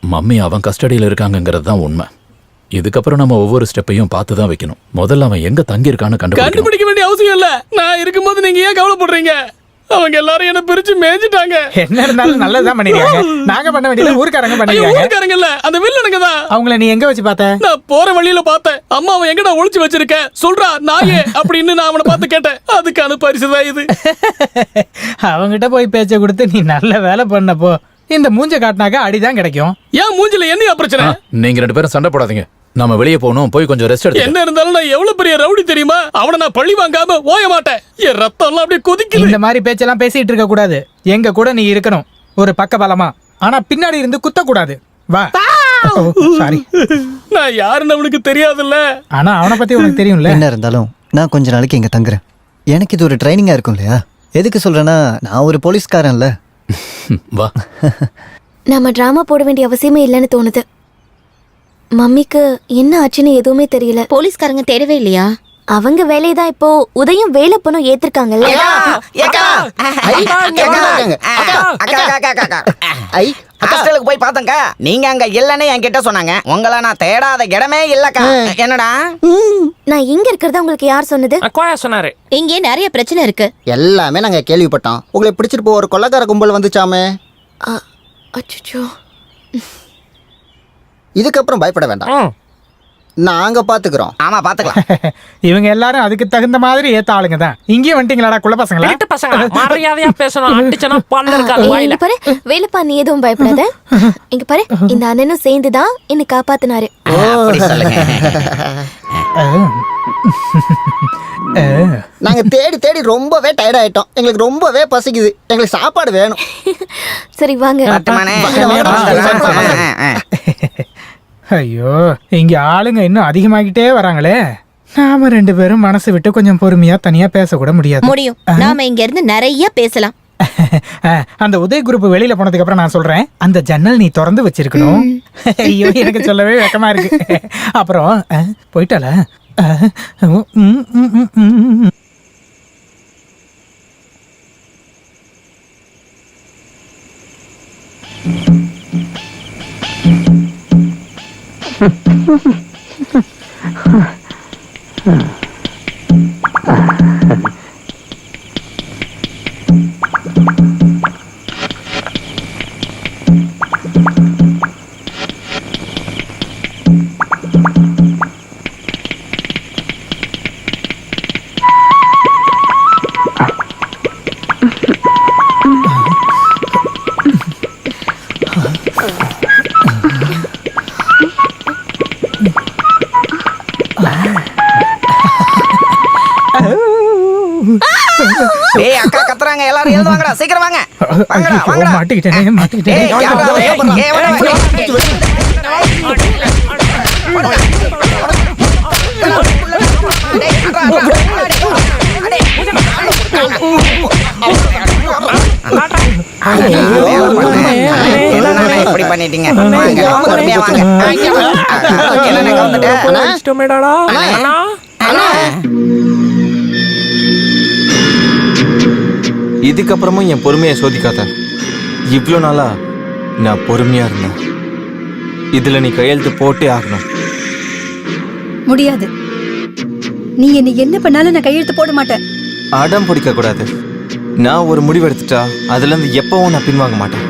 Speaker 14: மம்மி அவன் கஸ்டடியில் இருக்காங்கிறது தான் உண்மை. இதுக்கப்புறம் நம்ம ஒவ்வொரு ஸ்டெப்பையும் பார்த்து தான் வைக்கணும். முதல்ல அவன் எங்க தங்கி இருக்கான்னு
Speaker 11: கண்டுபிடிக்க வேண்டிய அவசியம் இல்ல. நான் இருக்கும்போது நீங்க ஏன் கவலைப்படுறீங்க? அவங்க எல்லாரும் என்ன பிரிச்சு மேய்ஞ்சிட்டாங்க.
Speaker 8: என்ன இருந்தாலும் நல்லதுதான் பண்ணிருக்காங்க. நாங்க பண்ண வேண்டியது ஊர்க்காரங்க பண்ணிருக்காங்க.
Speaker 11: ஊர்க்காரங்க இல்ல, அந்த வில்லனுங்க தான்.
Speaker 8: அவங்கள நீ எங்க வச்சு பார்த்த?
Speaker 11: நான் போற வழியில பார்த்தேன். அம்மா அவன் எங்கடா ஒளிச்சு வச்சிருக்க சொல்றா நாயே அப்படின்னு நான் அவனை பார்த்து கேட்டேன். அதுக்கான பரிசுதான் இது.
Speaker 8: அவங்கிட்ட போய் பேச்ச கொடுத்து நீ நல்ல வேலை பண்ணப்போ இந்த மூஞ்ச காட்டினாக்க அடிதான் கிடைக்கும்.
Speaker 11: ஏன் மூஞ்சில என்ன பிரச்சனை?
Speaker 14: நீங்க 2 பேரும் சண்டை போடாதீங்க. நம்ம வெளியே போகணும். போய் கொஞ்சம் ரெஸ்ட் எடுத்து.
Speaker 11: என்ன இருந்தாலும் நான் எவ்வளவு பெரிய ரவுடி தெரியுமா? அவனை நான் பழி வாங்காம ஓய மாட்டேன். என் ரத்தம் எல்லாம் அப்படியே கொதிக்குது.
Speaker 8: இந்த மாதிரி பேச்செல்லாம் பேசிட்டு இருக்க கூடாது. எங்க கூட நீ இருக்கணும் ஒரு பக்க பலமா. ஆனா பின்னாடி இருந்து குத்த கூடாது. வா. சாரி,
Speaker 11: நான் யாருன்னு அவனுக்கு தெரியாதுல்ல.
Speaker 8: ஆனா அவனை பத்தி உனக்கு தெரியும்ல.
Speaker 5: என்ன இருந்தாலும் நான் கொஞ்ச நாளைக்கு இங்க தங்குறேன். எனக்கு இது ஒரு ட்ரைனிங்கா இருக்கும் இல்லையா? எதுக்கு சொல்றேன்னா, நான் ஒரு போலீஸ்காரன்ல.
Speaker 14: வா.
Speaker 4: நாம டிராமா போட வேண்டிய அவசியமே இல்லைன்னு தோணுது. மம்மிக்கு என்ன ஆச்சுன்னு எதுவுமே தெரியல.
Speaker 12: போலீஸ்காரங்க தேடவே இல்லையா?
Speaker 4: அவங்க வேலையதான் இப்போ உதயம் வேலப்பனும் ஏத்திருக்காங்கல்ல.
Speaker 15: ஹாஸ்டலுக்கு போய் பார்த்தங்க. நீங்க அங்க இல்லன்னு என்கிட்ட சொன்னாங்க. உங்களை நான் தேடாத இடமே இல்லக்கா. என்னடா?
Speaker 4: நான் இங்க இருக்கிறதா உங்களுக்கு யார் சொன்னது?
Speaker 11: சொன்னாரு.
Speaker 12: இங்கே நிறைய பிரச்சனை இருக்கு.
Speaker 5: எல்லாமே நாங்க கேள்விப்பட்டோம். உங்களை பிடிச்சிட்டு போ ஒரு கொள்ளக்கார கும்பல் வந்துச்சாமே.
Speaker 4: அச்சச்சோ.
Speaker 5: இதுக்கப்புறம் பயப்பட வேண்டாம், நாங்க பாத்துக்கிறோம்.
Speaker 15: ஆமா பாத்துக்கலாம்.
Speaker 8: இவங்க எல்லாரும் அதுக்கு தகுந்த மாதிரி ஏத்த ஆளுங்க தான். இங்கேயும் வந்துட்டீங்களாடா குள்ள பசங்களா?
Speaker 11: மரியாதையா பேசணும். அடிச்சனா பல்ல இருக்காது வாயில.
Speaker 4: இங்க பாரு வேலப்பா, நீ எதுவும் பயப்படாத. இங்க பாரு, இந்த அண்ணனும் சேர்ந்துதான் என்ன காப்பாத்தினாரு.
Speaker 5: நாங்க தேடி தேடி ரொம்பவே டயர்ட் ஆயிட்டோம். எங்களுக்கு ரொம்பவே பசிக்குது. எங்களுக்கு சாப்பாடு வேணும்.
Speaker 4: சரி வாங்க.
Speaker 8: ஐயோ இங்க ஆளுங்க இன்னும் அதிகமாகிட்டே வராங்களே. நாம 2 பேரும் மனசு விட்டு கொஞ்சம் பொறுமையா தனியா பேசக்கூட முடியாது.
Speaker 12: முடியும். நாம இங்க இருந்து நிறைய பேசலாம்.
Speaker 8: அந்த உதய் குரூப் வெளியில போனதுக்கு அப்புறம் நான் சொல்றேன், அந்த ஜன்னல் நீ திறந்து வச்சிருக்கணும். ஐயோ எனக்கு சொல்லவே வெக்கமா இருக்கு. அப்புறம் போயிட்டால.
Speaker 15: டேய் அக்கா கத்துறாங்க, எல்லாரும் எழுந்து வாங்கடா, சீக்கிரம் வாங்க. வாங்கடா வாங்கடா.
Speaker 8: மாட்டிக்கிட்டேன்.
Speaker 15: டேய் யாரா ஓபன் ஏய் இப்படி பண்ணிட்டீங்க. வாங்க பொறுமையா வாங்க. என்ன கவுந்துட்ட?
Speaker 10: இதுக்கப்புறமும் என் பொறுமையை சோதிக்காத. இவ்வளோ நாளா நான் பொறுமையா இருந்தேன். இதுல நீ கையெழுத்து போட்டே ஆகணும்.
Speaker 2: முடியாது. நீ என்ன பண்ணாலும் நான் கையெழுத்து போட மாட்டேன்.
Speaker 10: அடம் பிடிக்க கூடாது. நான் ஒரு முடிவு எடுத்துட்டா அதுல இருந்து எப்பவும் நான் பின்வாங்க மாட்டேன்.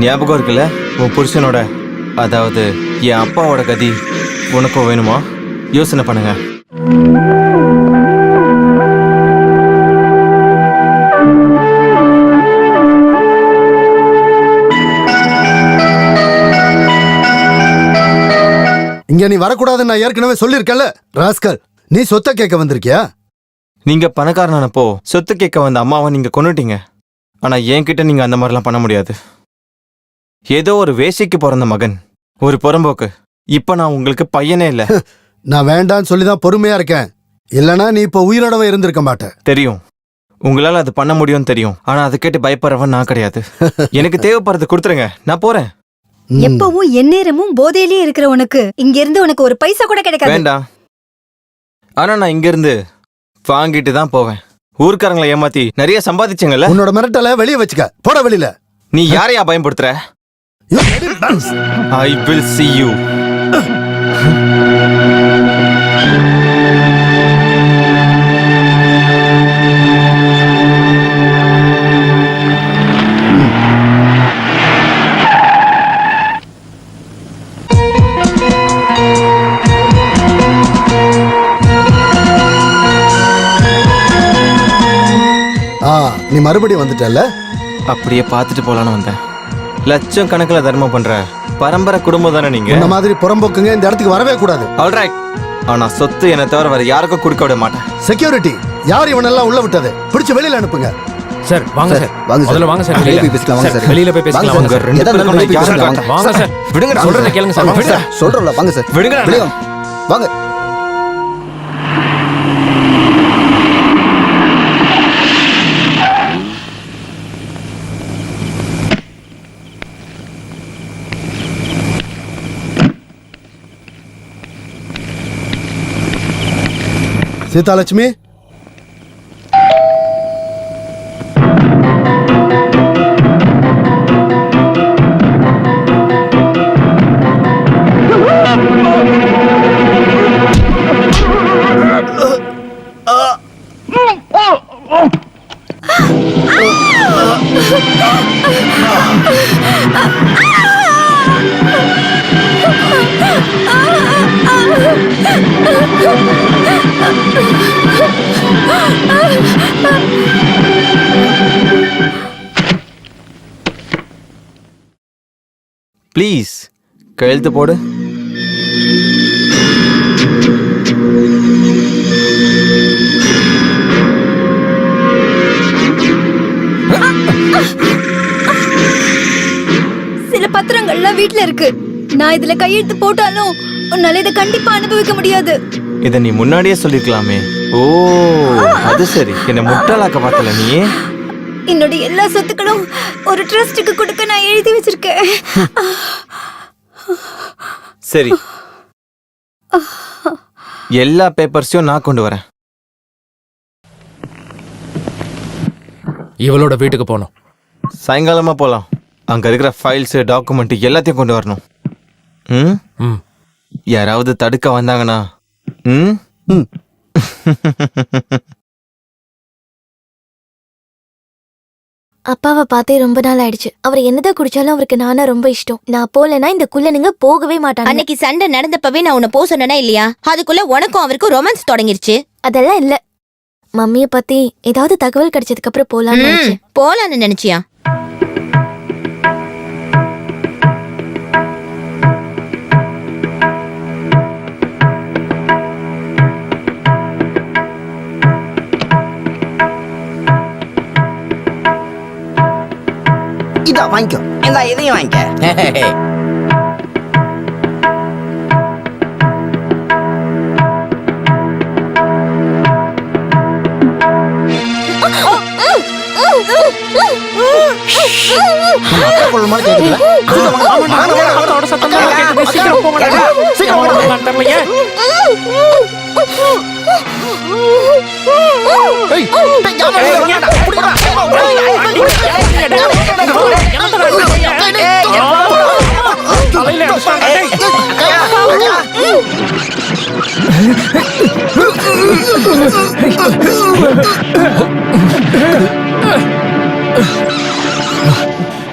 Speaker 10: ஞாபகம் இருக்குல்ல உன் புருஷனோட, அதாவது என் அப்பாவோட கதி உனக்கும் வேணுமா? யோசனை பண்ணுங்க.
Speaker 1: இங்க நீ வரக்கூடாதுன்னு நான் ஏற்கனவே சொல்லியிருக்கேன்ல ராஸ்கல். நீ சொத்தை கேட்க வந்திருக்கியா?
Speaker 10: நீங்க பணக்காரனானப்போ சொத்து கேட்க வந்த அம்மாவை நீங்க கொன்னுட்டீங்க. ஆனா என்கிட்ட நீங்க அந்த மாதிரிலாம் பண்ண முடியாது. ஏதோ ஒரு வேஷைக்கு பிறந்த மகன், ஒரு புறம்போக்கு. இப்ப நான் உங்களுக்கு பையனே இல்ல.
Speaker 1: நான் வேண்டான்னு சொல்லிதான் பொறுமையா இருக்கேன். இல்லனா நீ இப்ப உயிரோடவே இருந்திருக்க மாட்டேன்.
Speaker 10: தெரியும், உங்களால அது பண்ண முடியும்னு தெரியும். ஆனா அதை கேட்டு பயப்படுறவன் நான் கிடையாது. எனக்கு தேவைப்படுறது கொடுத்துருங்க, நான் போறேன்.
Speaker 2: எப்பவும் எந்நேரமும் போதையிலே இருக்கிற உனக்கு இங்க இருந்து உனக்கு ஒரு பைசா கூட கிடைக்காது.
Speaker 10: வேண்டாம். ஆனா நான் இங்க இருந்து வாங்கிட்டு தான் போவேன். ஊர்க்காரங்களை ஏமாத்தி நிறைய சம்பாதிச்சங்கல்ல.
Speaker 1: உன்னோட மிரட்டல வெளியே வச்சுக்க. போட வெளியில.
Speaker 10: நீ யாரையா பயன்படுத்துற? I will see you.
Speaker 1: நீ மறுபடியும் வந்துட்டல்ல?
Speaker 10: அப்படியே பார்த்துட்டு போலான்னு வந்தேன். லட்சம் கணக்குல தர்மம் பண்ற பரம்பரை குடும்பம் தானே நீங்க.
Speaker 1: இந்த மாதிரி புறம்போக்குங்க இந்த இடத்துக்கு வரவே கூடாது.
Speaker 10: ஆல்ரைட். ஆனா சொத்து என்ன தவிர வேற யாருக்கும் கொடுக்க விட மாட்டேன்.
Speaker 1: செக்யூரிட்டி, யார் இவனெல்லாம் உள்ள விட்டது? பிடிச்சு வெளியில அனுப்புங்க.
Speaker 7: சார் வாங்க சார். முதல்ல வாங்க சார். வெளியில போய் பேசலாம். வாங்க சார். வெளியில போய் பேசலாம். வாங்க சார்.
Speaker 10: ரெண்டு பேரும் யாரும்
Speaker 7: வாங்க சார்.
Speaker 10: விடுங்க,
Speaker 7: சொல்றத கேளுங்க சார். வாங்க சார்.
Speaker 5: சொல்றோம்ல, வாங்க சார்.
Speaker 10: விடுங்க.
Speaker 5: வாங்க.
Speaker 1: சீதாலட்சுமி,
Speaker 10: ப்ளீஸ் கையெழுத்து போடு.
Speaker 2: சில பத்திரங்கள்லாம் வீட்ல இருக்கு.
Speaker 4: நான் இதுல கையெழுத்து போட்டாலும் உன்னால இதை கண்டிப்பா அனுபவிக்க முடியாது.
Speaker 10: இத நீ முன்னாடியே சொல்லிருக்கலாமே. ஓ அது சரி, என்ன முட்டாளாக்க பார்த்தல நீ.
Speaker 4: என்னோட எல்லா சொத்துக்களும் ஒரு ட்ரஸ்டுக்கு கொடுக்க நான் எழுதி வச்சிருக்கேன்.
Speaker 10: சரி, எல்லா பேப்பர்ஸையும் நான் கொண்டு வரேன்.
Speaker 7: இவளோட வீட்டுக்கு போனோம்.
Speaker 10: சாயங்காலமா போலாம். அங்க இருக்கிற ஃபைல்ஸ் டாக்குமெண்ட் எல்லாத்தையும் கொண்டு வரணும். ம், யாராவது தடுக்க வந்தாங்கன்னா
Speaker 12: அப்பாவை பார்த்தே ரொம்ப நாள் ஆயிடுச்சு. அவர் என்னதான் குடிச்சாலும் அவருக்கு நானா ரொம்ப இஷ்டம். நான் போலனா இந்த குள்ளனுங்க போகவே மாட்டாங்க.
Speaker 2: அன்னைக்கு சண்டை நடந்தப்பவே நான் உன்னை போக சொன்னேனா இல்லையா? அதுக்குள்ள உனக்கும் அவருக்கும் ரொமான்ஸ் தொடங்கிருச்சு.
Speaker 12: அதெல்லாம் இல்ல. மம்மிய பத்தி ஏதாவது தகவல் கிடைச்சதுக்கு அப்புறம்
Speaker 2: போலான்னு நினைச்சியா?
Speaker 15: இதா வாங்கிக்கோ. இந்த இதையும் வாங்கிக்க.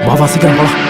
Speaker 7: வா சீக்கிரம் போலாம்.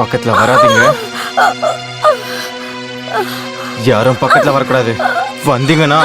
Speaker 10: பக்கத்துல வராதீங்க. யாரும் பக்கத்துல வரக்கூடாது. வந்தீங்கன்னா